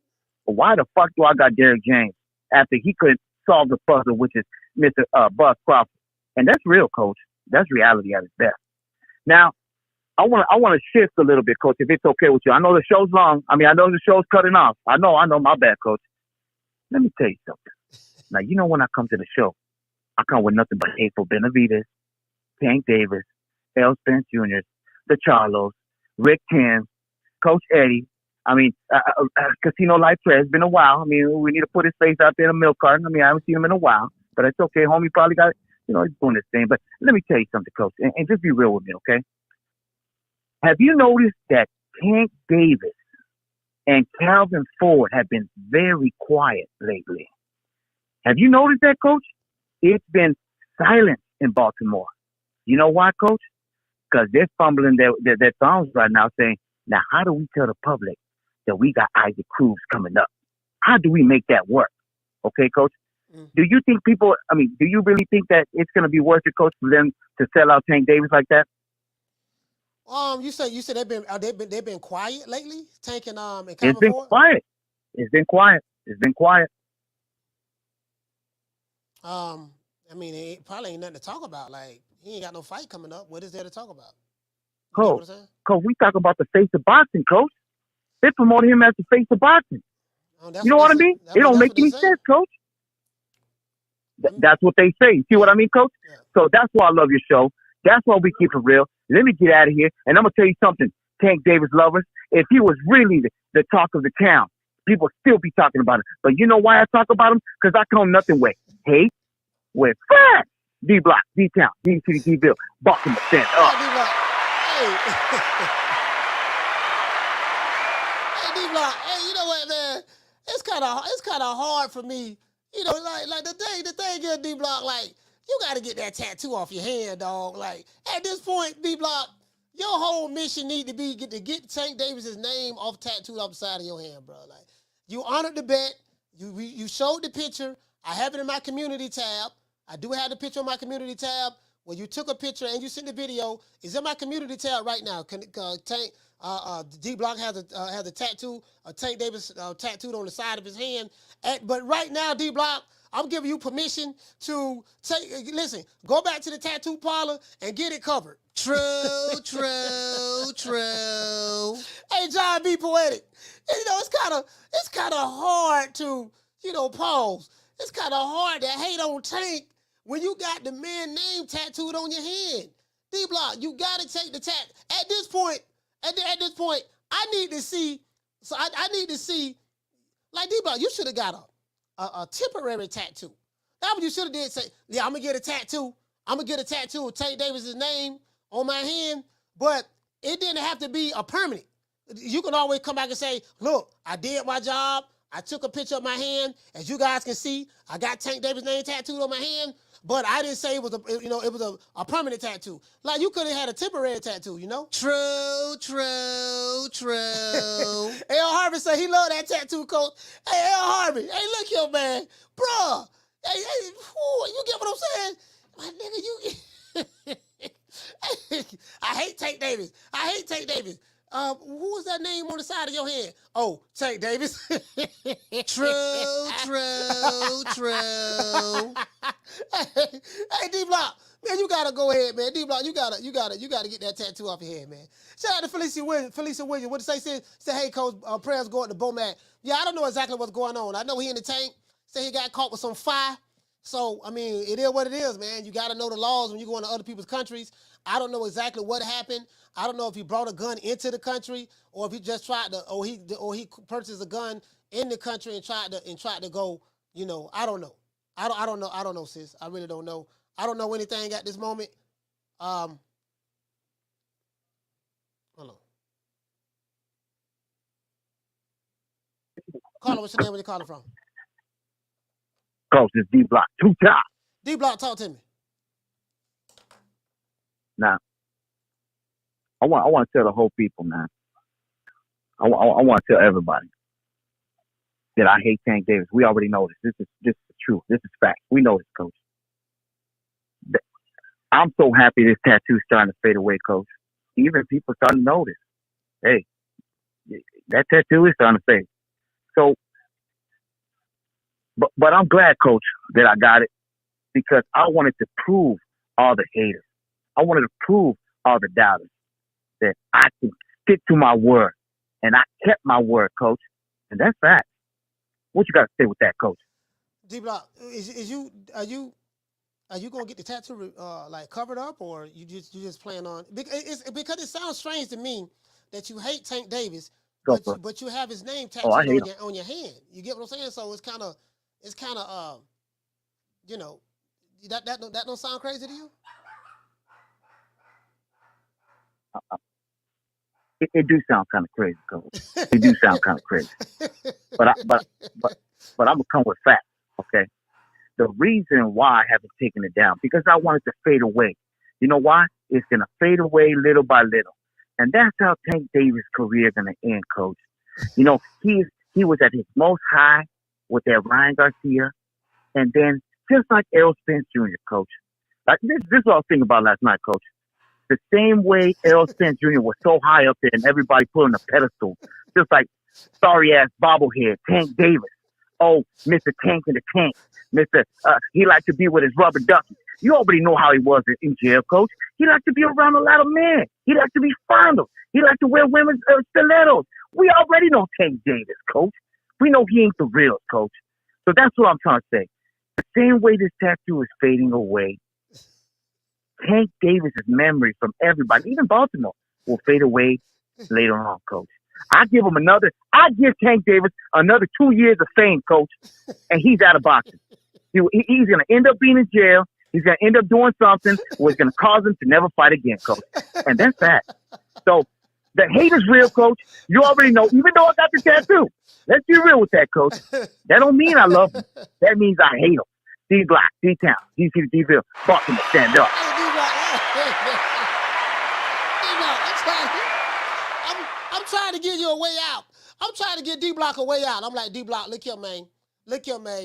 why the fuck do I got Derrick James after he couldn't solve the puzzle, which is Mr. Buzz Crawford? And that's real, Coach. That's reality at its best. Now, I want to shift a little bit, Coach, if it's okay with you. I know the show's long. I know the show's cutting off. I know, my bad, Coach. Let me tell you something. Now, when I come to the show, I come with nothing but hateful Benavides, Tank Davis, Errol Spence Jr., the Charlos, Rick Tans, Coach Eddie. Casino Life Prayer. It's been a while. We need to put his face out there in a milk carton. I haven't seen him in a while, but it's okay. Homie probably got, he's doing this thing. But let me tell you something, Coach, and just be real with me, okay? Have you noticed that Tank Davis and Calvin Ford have been very quiet lately? Have you noticed that, Coach? It's been silent in Baltimore. You know why, Coach? Because they're fumbling their thumbs right now saying, now, how do we tell the public that we got Isaac Cruz coming up? How do we make that work? Okay, Coach? Do you think do you really think that it's going to be worth it, Coach, for them to sell out Tank Davis like that? You said they've been quiet lately, Tank and Calvin It's been Ford? quiet. It's been quiet. It probably ain't nothing to talk about. Like, he ain't got no fight coming up. What is there to talk about? Coach, we talk about the face of boxing, Coach. They promote him as the face of boxing. You know what I mean? It don't make any sense, Coach. That's what they say. You see what I mean, Coach? Yeah. So that's why I love your show. That's why we keep it real. Let me get out of here, and I'm going to tell you something, Tank Davis lovers. If he was really the talk of the town, people still be talking about it. But you know why I talk about him? Because I come nothing with hate, with facts. D-Block, D-Town, D-City, D-Bill, Baltimore, stand up. Hey, D-Block. Hey, you know what, man? It's kind of hard for me. Like the thing is, D-Block, like, you got to get that tattoo off your hand, dog. Like, at this point, D-Block, your whole mission need to be to get Tank Davis's name off tattooed off the side of your hand, bro. Like, you honored the bet. You showed the picture. I have it in my community tab. I do have the picture on my community tab where you took a picture and you sent the video. It's in my community tab right now. Tank D-Block has a tattoo, a Tank Davis tattooed on the side of his hand. But right now, D-Block, I'm giving you permission to listen, go back to the tattoo parlor and get it covered. True. Hey, John, be poetic. And, it's kind of hard to, pause. It's kind of hard to hate on Tank when you got the man name tattooed on your hand. D-Block, you got to take the tat. At this point, I need to see. So I need to see. Like D-Block, you should have got a temporary tattoo. That's what you should have did. Say, yeah, I'm gonna get a tattoo. I'm gonna get a tattoo of Tank Davis's name on my hand, but it didn't have to be a permanent. You can always come back and say, look, I did my job. I took a picture of my hand. As you guys can see, I got Tank Davis' name tattooed on my hand, but I didn't say it was a permanent tattoo. Like, you could have had a temporary tattoo, True. Errol Harvey said he loved that tattoo, coach. Hey, Errol Harvey. Hey, look here, man. Bruh. Hey, you get what I'm saying? My nigga, I hate Tank Davis. Who was that name on the side of your hand? Oh, Tank Davis. True. Hey, D-Block, man, you gotta go ahead, man. D-Block, you gotta get that tattoo off your head, man. Shout out to Felicia Williams. What did say? Say, hey, coach, prayers going to Bomac. Yeah, I don't know exactly what's going on. I know he in the tank. Say he got caught with some fire. So, I mean, it is what it is, man. You got to know the laws when you go into other people's countries. I don't know exactly what happened. I don't know if he brought a gun into the country or if he just tried to, or he purchased a gun in the country and tried to go. I don't know. I don't know, sis. I really don't know. I don't know anything at this moment. Hold on. Caller, what's your name? Where you calling from? Coach, it's D-Block. 2 times. D-Block, talk to me. Now, I want to tell the whole people, man. I want to tell everybody that I hate Tank Davis. We already know this. This is true. This is fact. We know this, coach. I'm so happy this tattoo's starting to fade away, coach. Even people starting to notice. Hey, that tattoo is starting to fade. So, but I'm glad, coach, that I got it because I wanted to prove all the haters. I wanted to prove all the doubters that I can stick to my word. And I kept my word, coach. And that's fact. What you got to say with that, coach? D-Block, are you gonna get the tattoo like covered up, or you just plan on? Because it sounds strange to me that you hate Tank Davis, but you have his name tattooed on your hand. You get what I'm saying? So it's kind of that don't sound crazy to you? It do sound kind of crazy, coach. It do sound kind of crazy. But I'm gonna come with facts, okay? The reason why I haven't taken it down because I want it to fade away. You know why? It's gonna fade away little by little, and that's how Tank Davis' career gonna end, coach. He was at his most high with that Ryan Garcia, and then just like Errol Spence Jr., coach. Like this is what I was thinking about last night, coach. The same way Errol Spence Jr. was so high up there and everybody put on a pedestal, just like sorry-ass bobblehead, Tank Davis. Oh, Mr. Tank in the Tank. He liked to be with his rubber ducky. You already know how he was in jail, coach. He liked to be around a lot of men. He liked to be fondled. He liked to wear women's stilettos. We already know Tank Davis, coach. We know he ain't the real, coach. So that's what I'm trying to say. The same way this tattoo is fading away, Tank Davis' memory from everybody, even Baltimore, will fade away later on, coach. I give Tank Davis another 2 years of fame, coach, and he's out of boxing. He's going to end up being in jail. He's going to end up doing something what's going to cause him to never fight again, coach. And that's that. So the hate is real, coach. You already know, even though I got the tattoo. Let's be real with that, coach. That don't mean I love him. That means I hate him. D Block, D Town, D City, D Ville, Baltimore, stand up. I'm trying to get you a way out. I'm trying to get D Block a way out. I'm like, D Block, look here, man. Look here, man.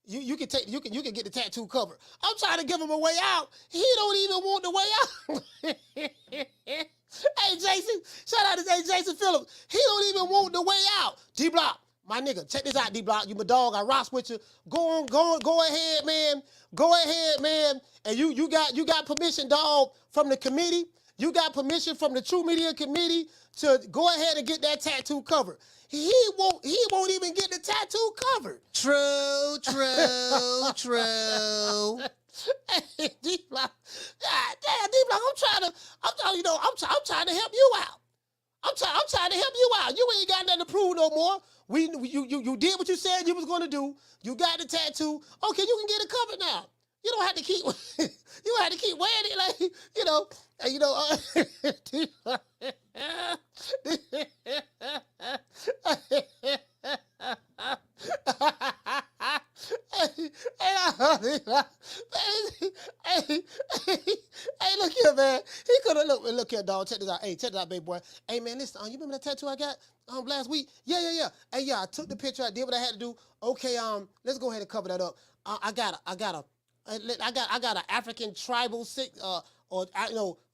You can get the tattoo covered. I'm trying to give him a way out. He don't even want the way out. Hey, Jason, shout out to Jason Phillips. He don't even want the way out. D Block, my nigga, check this out, D Block. You my dog. I rocks with you. Go ahead, man. Go ahead, man. And you got permission, dog, from the committee. You got permission from the True Media Committee to go ahead and get that tattoo covered. He won't even get the tattoo covered. True. Hey, D-Block. God damn, D-Block, I'm trying to help you out. I'm trying to help you out. You ain't got nothing to prove no more. You did what you said you was gonna do. You got the tattoo. Okay, you can get it covered now. You don't have to keep wearing it like, Hey, look here, man. He could have look here, dog. Check this out. Hey, check this out, baby boy. Hey, man, listen. You remember that tattoo I got last week? Yeah. Hey, yeah, I took the picture. I did what I had to do. Okay, let's go ahead and cover that up. I got an African tribal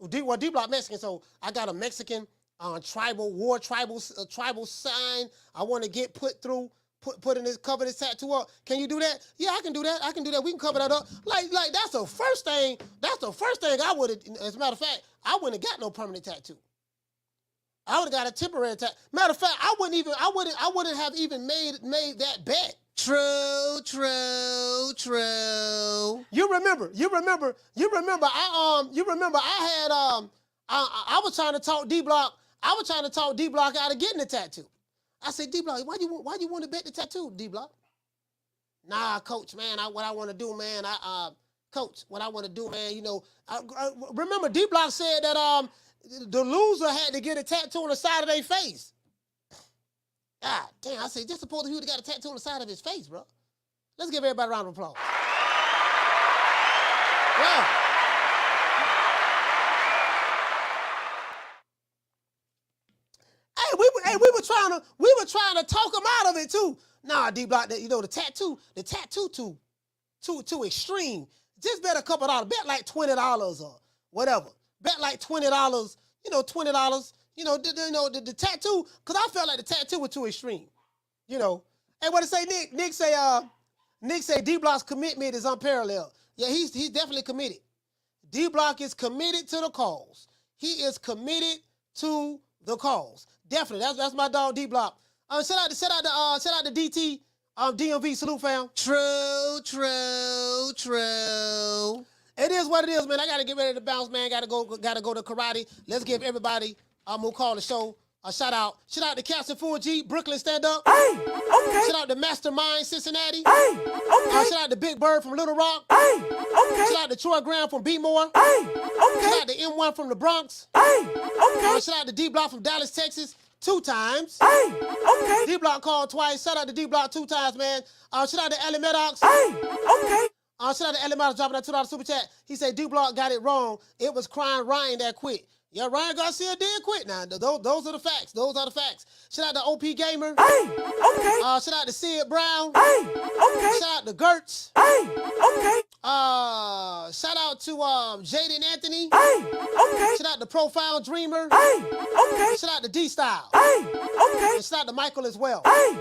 D Block Mexican, so I got a Mexican tribal sign. I want to get put in this, cover this tattoo up. Can you do that? Yeah, I can do that. We can cover that up. Like that's the first thing. I would have. As a matter of fact, I wouldn't have got no permanent tattoo. I would have got a temporary tattoo. Matter of fact, I wouldn't have even made that bet. True. You remember? I was trying to talk D Block. I was trying to talk D Block out of getting the tattoo. I said, D Block, why you want to bet the tattoo, D Block? Nah, coach, man. What I want to do, man. Coach, what I want to do, man. Remember D Block said that the loser had to get a tattoo on the side of their face. God damn, I said, just suppose he would have got a tattoo on the side of his face, bro. Let's give everybody a round of applause. Yeah. Hey, we were trying to talk him out of it too. Nah, D Block, the tattoo too extreme. Just bet a couple dollars. Bet like $20 or whatever. Bet like $20. $20. The tattoo, because I felt like the tattoo was too extreme. Hey, what to say, Nick? Nick say D Block's commitment is unparalleled. Yeah, he's definitely committed. D Block is committed to the cause. He is committed to the cause. Definitely. That's my dog D Block. Shout out to DT, DMV, salute fam. True. It is what it is, man. I gotta get ready to bounce, man. Gotta go to karate. Let's give everybody who call the show a shout out. Shout out to Captain Full G, Brooklyn Stand Up. Hey, okay. Shout out to Mastermind Cincinnati. Hey, okay. Shout out to Big Bird from Little Rock. Hey, okay. Shout out to Troy Graham from B-More. Hey, okay. Shout out to M1 from the Bronx. Hey, okay. Shout out to D Block from Dallas, Texas. 2 times. Hey, okay. D Block called twice. Shout out to D Block 2 times, man. Shout out to Ellie Maddox. Hey, okay. Shout out to Ellie Maddox dropping that $2 super chat. He said D Block got it wrong. It was crying Ryan that quit. Yeah, Ryan Garcia did quit now. Those are the facts. Shout out to OP Gamer. Hey, okay. Shout out to Sid Brown. Hey, okay. Shout out to Gertz. Hey, okay. Shout out to Jaden Anthony. Hey, okay. Shout out to Profound Dreamer. Hey, okay. Shout out to D Style. Hey, okay. And shout out to Michael as well. Hey,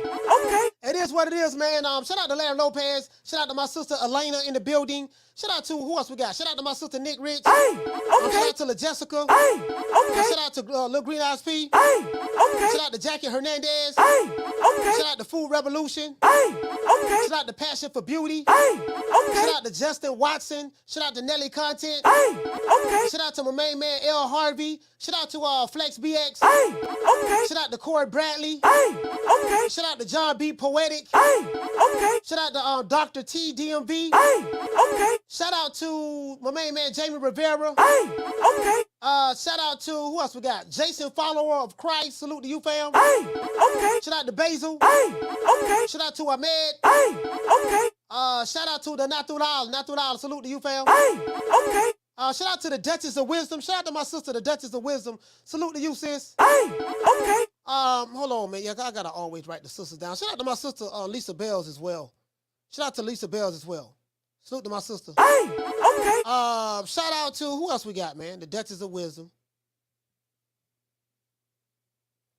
okay. It is what it is, man. Shout out to Larry Lopez. Shout out to my sister Elena in the building. Shout out to who else we got? Shout out to my sister Nick Rich. Hey, okay. Shout out to La Jessica. Hey, okay. Shout out to Lil Green Eyes P. Hey, okay. Shout out to Jackie Hernandez. Hey, okay. Shout out to Food Revolution. Hey, okay. Shout out to Passion for Beauty. Hey, okay. Shout out to Justin Watson. Shout out to Nelly Content. Hey, okay. Shout out to my main man L Harvey. Shout out to Flex BX. Hey, okay. Shout out to Corey Bradley. Hey, okay. Shout out to John B Poetic. Hey, okay. Shout out to Dr. T DMV. Hey, okay. Shout out to my main man, Jamie Rivera. Hey, okay. Shout out to, who else we got? Jason, follower of Christ. Salute to you, fam. Hey, okay. Shout out to Basil. Hey, okay. Shout out to Ahmed. Hey, okay. Shout out to the Natural. Salute to you, fam. Hey, okay. Shout out to the Duchess of Wisdom. Shout out to my sister, the Duchess of Wisdom. Salute to you, sis. Hey, okay. Hold on, man. Yeah, I gotta always write the sisters down. Shout out to my sister, Lisa Bells as well. Shout out to Lisa Bells as well. Salute to my sister. Hey, okay. Shout out to, who else we got, man? The Duchess of Wisdom.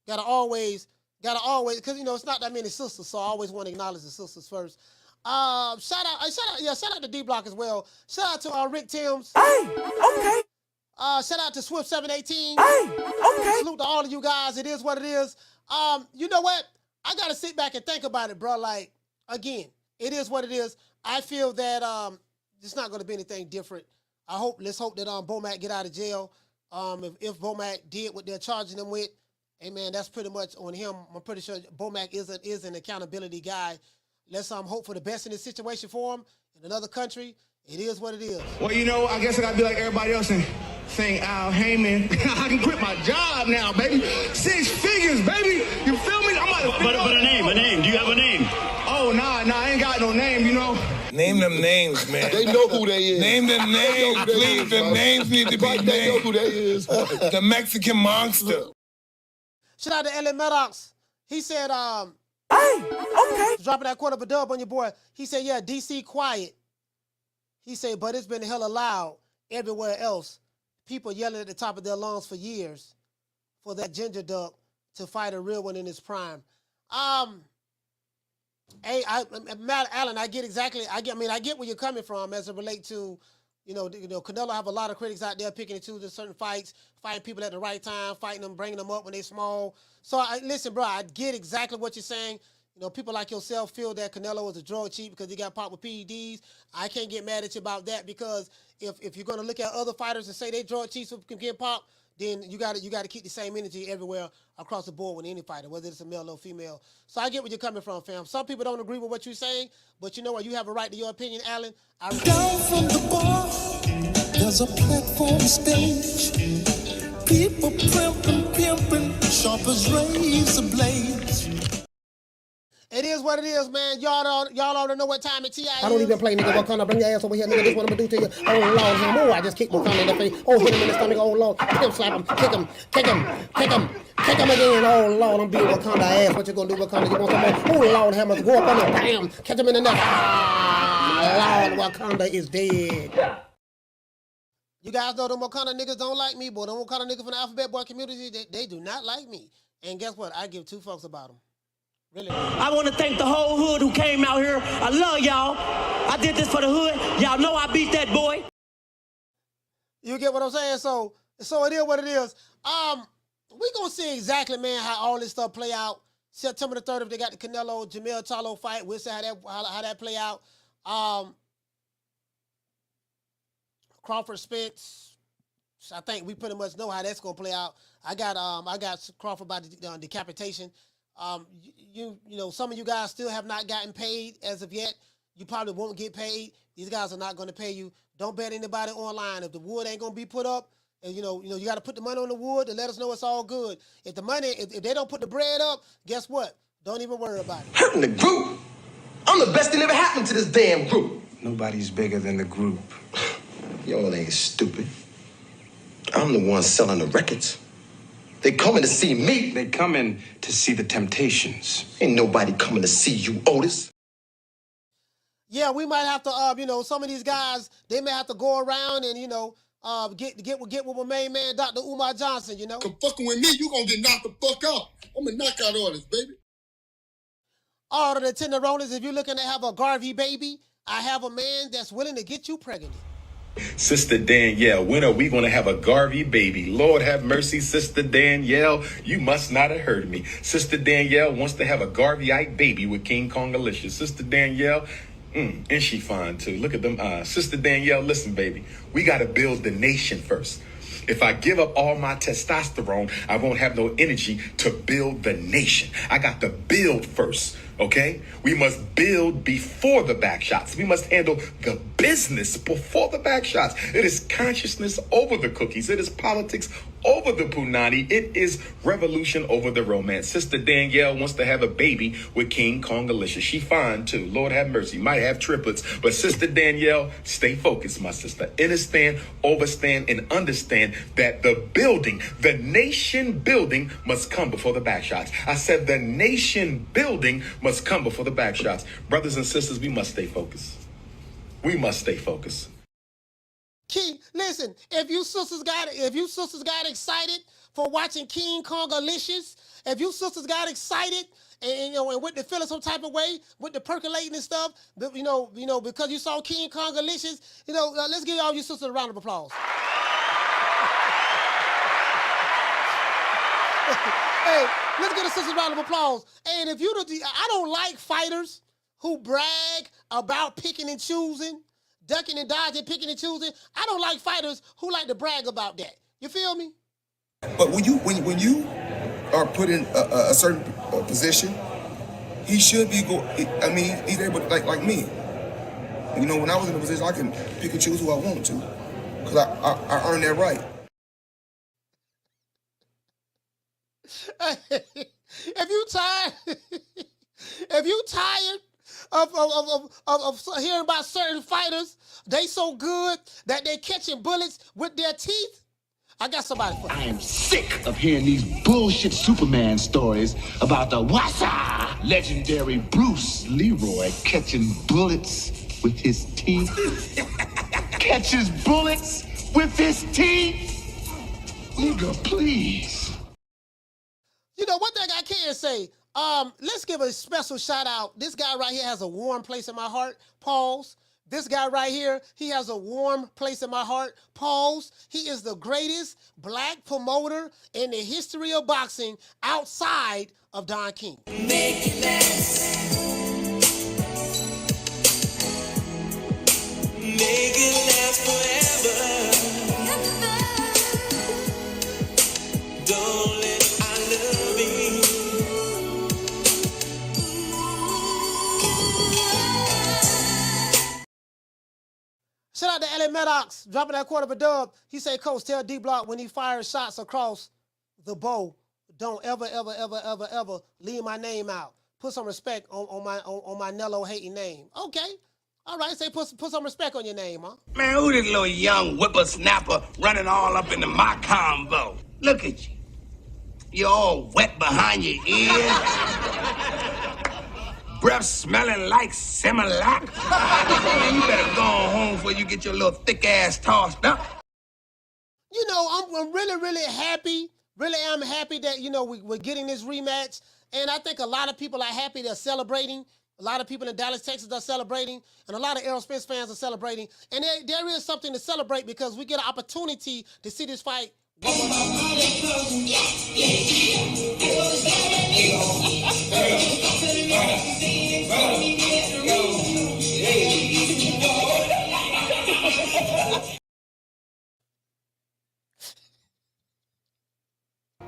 Gotta always, because it's not that many sisters, so I always want to acknowledge the sisters first. Shout out to D Block as well. Shout out to Rick Timms. Hey, okay. Shout out to Swift 718. Hey, okay. Salute to all of you guys. It is what it is. You know what? I gotta sit back and think about it, bro. Like, again, it is what it is. I feel that it's not gonna be anything different. Let's hope that Bomac get out of jail. If Bomac did what they're charging him with, hey man, that's pretty much on him. I'm pretty sure Bomac is an accountability guy. Let's hope for the best in this situation for him. In another country, it is what it is. Well, I guess I gotta be like everybody else and saying Al Heyman. I can quit my job now, baby. 6 figures, baby. You feel me? But a name. Do you have a name? Oh, nah, I ain't got no name, Name them names, man. They know who they is. Name them names, please. The names need to be named. They know who they is. The Mexican monster. Shout out to Ellen Maddox. He said, hey, okay. Dropping that quarter of a dub on your boy. He said, yeah, DC quiet. He said, but it's been hella loud everywhere else. People yelling at the top of their lungs for years for that ginger duck to fight a real one in his prime. Hey, Alan, I get where you're coming from as it relates to, Canelo have a lot of critics out there picking and choosing certain fights, fighting people at the right time, fighting them, bringing them up when they're small. So listen, bro, I get exactly what you're saying. People like yourself feel that Canelo is a drug cheat because he got popped with PEDs. I can't get mad at you about that because if you're going to look at other fighters and say they drug cheats who can get popped, then you got to keep the same energy everywhere across the board with any fighter, whether it's a male or female. So I get where you're coming from, fam. Some people don't agree with what you're saying, but you know what? You have a right to your opinion, Alan. Down from the bar, there's a platform stage. People pimping, sharp as razor blades. It is what it is, man. Y'all already know what time it is. I don't even play, nigga. Wakanda, bring your ass over here, nigga. This what I'm gonna do to you. Oh, Lord, him. Oh, I just kicked Wakanda in the face. Oh, hit him in the stomach. Oh, Lord. Him, slap him. Kick him again. Oh, Lord, I'm beating Wakanda ass. What you gonna do, Wakanda? You want some more? Oh, Lord, hammer. Go up on him. Bam. Catch him in the neck. Ah, Lord, Wakanda is dead. You guys know them Wakanda niggas don't like me, boy. Them Wakanda niggas from the Alphabet Boy community, they do not like me. And guess what? I give 2 fucks about them. Really? I want to thank the whole hood who came out here. I love y'all. I did this for the hood. Y'all know I beat that boy. You get what I'm saying? So it is what it is. We gonna see exactly, man, how all this stuff play out. September the 3rd, if they got the Canelo Jamil Charlo fight, we'll see how that play out. Crawford Spence. I think we pretty much know how that's gonna play out. I got Crawford by decapitation. Some of you guys still have not gotten paid as of yet. You probably won't get paid. These guys are not going to pay you. Don't bet anybody online. If the wood ain't going to be put up, and you got to put the money on the wood to let us know it's all good. If they don't put the bread up, guess what? Don't even worry about it. Hurting the group. I'm the best thing ever happened to this damn group. Nobody's bigger than the group. Y'all ain't stupid. I'm the one selling the records. They coming to see me. They coming to see the Temptations. Ain't nobody coming to see you, Otis. Yeah, we might have to, some of these guys, they may have to go around and, get with my main man, Dr. Umar Johnson, Come fucking with me, you gonna get knocked the fuck out. I'm a knockout artist, baby. All of the tenderonis, if you're looking to have a Garvey baby, I have a man that's willing to get you pregnant. Sister Danielle, when are we going to have a Garvey baby? Lord have mercy, Sister Danielle. You must not have heard me. Sister Danielle wants to have a Garveyite baby with King Kong Alicia. Sister Danielle, and she fine too. Look at them eyes. Sister Danielle, listen, baby. We got to build the nation first. If I give up all my testosterone, I won't have no energy to build the nation. I got to build first. Okay? We must build before the back shots. We must handle the business before the back shots. It is consciousness over the cookies. It is politics over the punani. It is revolution over the romance. Sister Danielle wants to have a baby with King Kongalicious. She fine too. Lord have mercy. Might have triplets. But Sister Danielle, stay focused, my sister. Understand, overstand, and understand that the building, the nation building must come before the back shots. I said the nation building must come before the back shots. Brothers and sisters, we must stay focused. We must stay focused. King, listen, if you sisters got excited for watching King Kongalicious, if you sisters got excited and went to feeling some type of way with the percolating and stuff, because you saw King Kongalicious, let's give all you sisters a round of applause. Hey, let's give the sisters a round of applause. And if I don't like fighters who brag about picking and choosing, ducking and dodging, picking and choosing. I don't like fighters who like to brag about that. You feel me? But when you are put in a certain position, he should be he's able to, like me. When I was in a position, I can pick and choose who I want to, because I earned that right. If you tired of hearing about certain fighters, they so good that they catching bullets with their teeth, I got somebody for you. I am sick of hearing these bullshit Superman stories about the Wassa legendary Bruce Leroy catching bullets with his teeth. Catches bullets with his teeth? Nigga, please. One thing I can say, let's give a special shout out. This guy right here has a warm place in my heart. Pause. This guy right here, he has a warm place in my heart. Pause. He is the greatest black promoter in the history of boxing outside of Don King. Make it last. Make it last forever. Don't let I love me. Shout out to LA Maddox, dropping that quarter of a dub. He said, Coach, tell D-Block when he fires shots across the bow, don't ever leave my name out. Put some respect on my Nello hating name. Okay. All right, say put some respect on your name, huh? Man, who this little young whippersnapper running all up into my combo? Look at you. You're all wet behind your ears. Breath smelling like Similac. Man, you better go on home before you get your little thick ass tossed up. I'm really happy. Really am happy that, we're getting this rematch. And I think a lot of people are happy. They're celebrating. A lot of people in Dallas, Texas are celebrating. And a lot of Errol Spence fans are celebrating. And there is something to celebrate because we get an opportunity to see this fight.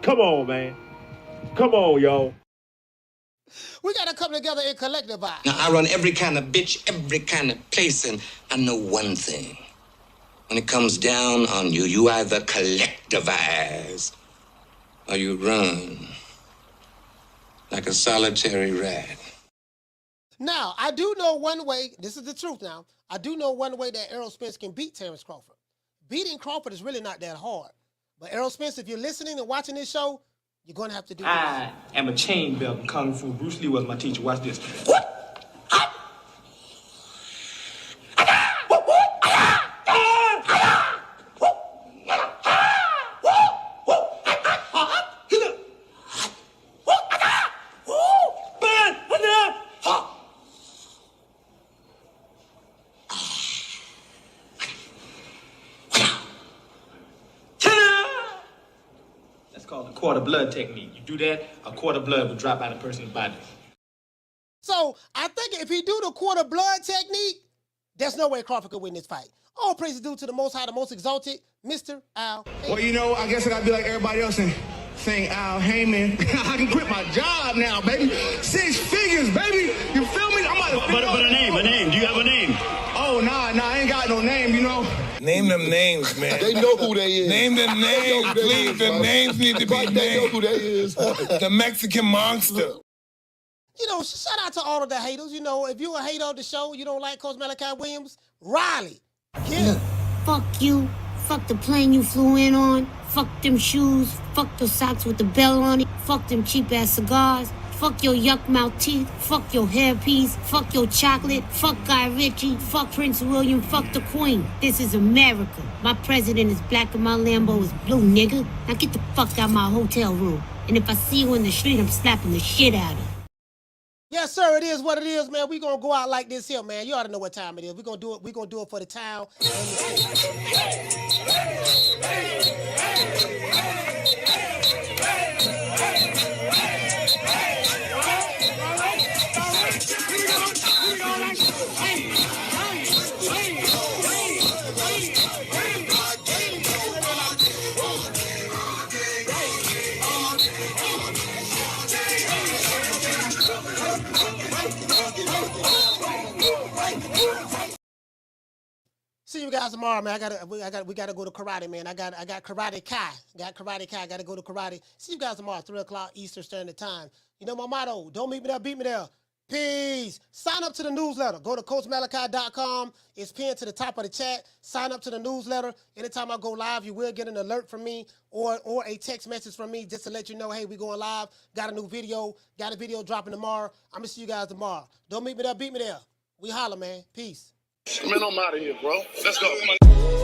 Come on, man. Come on, y'all. We got to come together and collectivize. Now, I run every kind of bitch, every kind of place, and I know one thing. When it comes down on you, you either collectivize or you run like a solitary rat. Now, I do know one way, this is the truth now, I do know one way that Errol Spence can beat Terence Crawford. Beating Crawford is really not that hard. But Errol Spence, if you're listening and watching this show, you're going to have to do this. I am a chain belt in Kung Fu. Bruce Lee was my teacher. Watch this. Called the quarter blood technique. You do that, a quarter blood will drop out of a person's body. So I think if he do the quarter blood technique, there's no way Crawford could win this fight. All praise is due to the Most High, the Most Exalted, Mr. Al. Well, I guess I gotta be like everybody else and saying Al Heyman. I can quit my job now, baby. 6 figures, baby. You feel me? I'm about to But a name. Do you have a name? Oh, nah, I ain't got no name, you know. Name them names, man. They know who they is. Name them names, please. The names need to be named. They know who they is. The Mexican monster. You know, shout out to all of the haters. You know, if you're a hater of the show, you don't like Coach Malachi Williams, Riley. Yeah. Fuck you. Fuck the plane you flew in on. Fuck them shoes. Fuck the socks with the bell on it. Fuck them cheap ass cigars. Fuck your yuck mouth teeth. Fuck your hairpiece. Fuck your chocolate. Fuck Guy Ritchie. Fuck Prince William. Fuck the Queen. This is America. My president is black and my Lambo is blue, nigga. Now get the fuck out my hotel room. And if I see you in the street, I'm slapping the shit out of you. Yes, sir, it is what it is, man. We're going to go out like this here, man. You ought to know what time it is. We're going to do it. We're going to do it for the town. See you guys tomorrow, man. We gotta go to karate, man. I got karate kai. Gotta go to karate. See you guys tomorrow, 3:00 Eastern Standard Time. You know my motto: don't meet me there, beat me there. Peace. Sign up to the newsletter. Go to CoachMalachi.com. It's pinned to the top of the chat. Sign up to the newsletter. Anytime I go live, you will get an alert from me or a text message from me just to let you know, hey, we going live. Got a new video. Got a video dropping tomorrow. I'm gonna see you guys tomorrow. Don't meet me there, beat me there. We holla, man. Peace. Man, I'm out of here, bro. Let's go.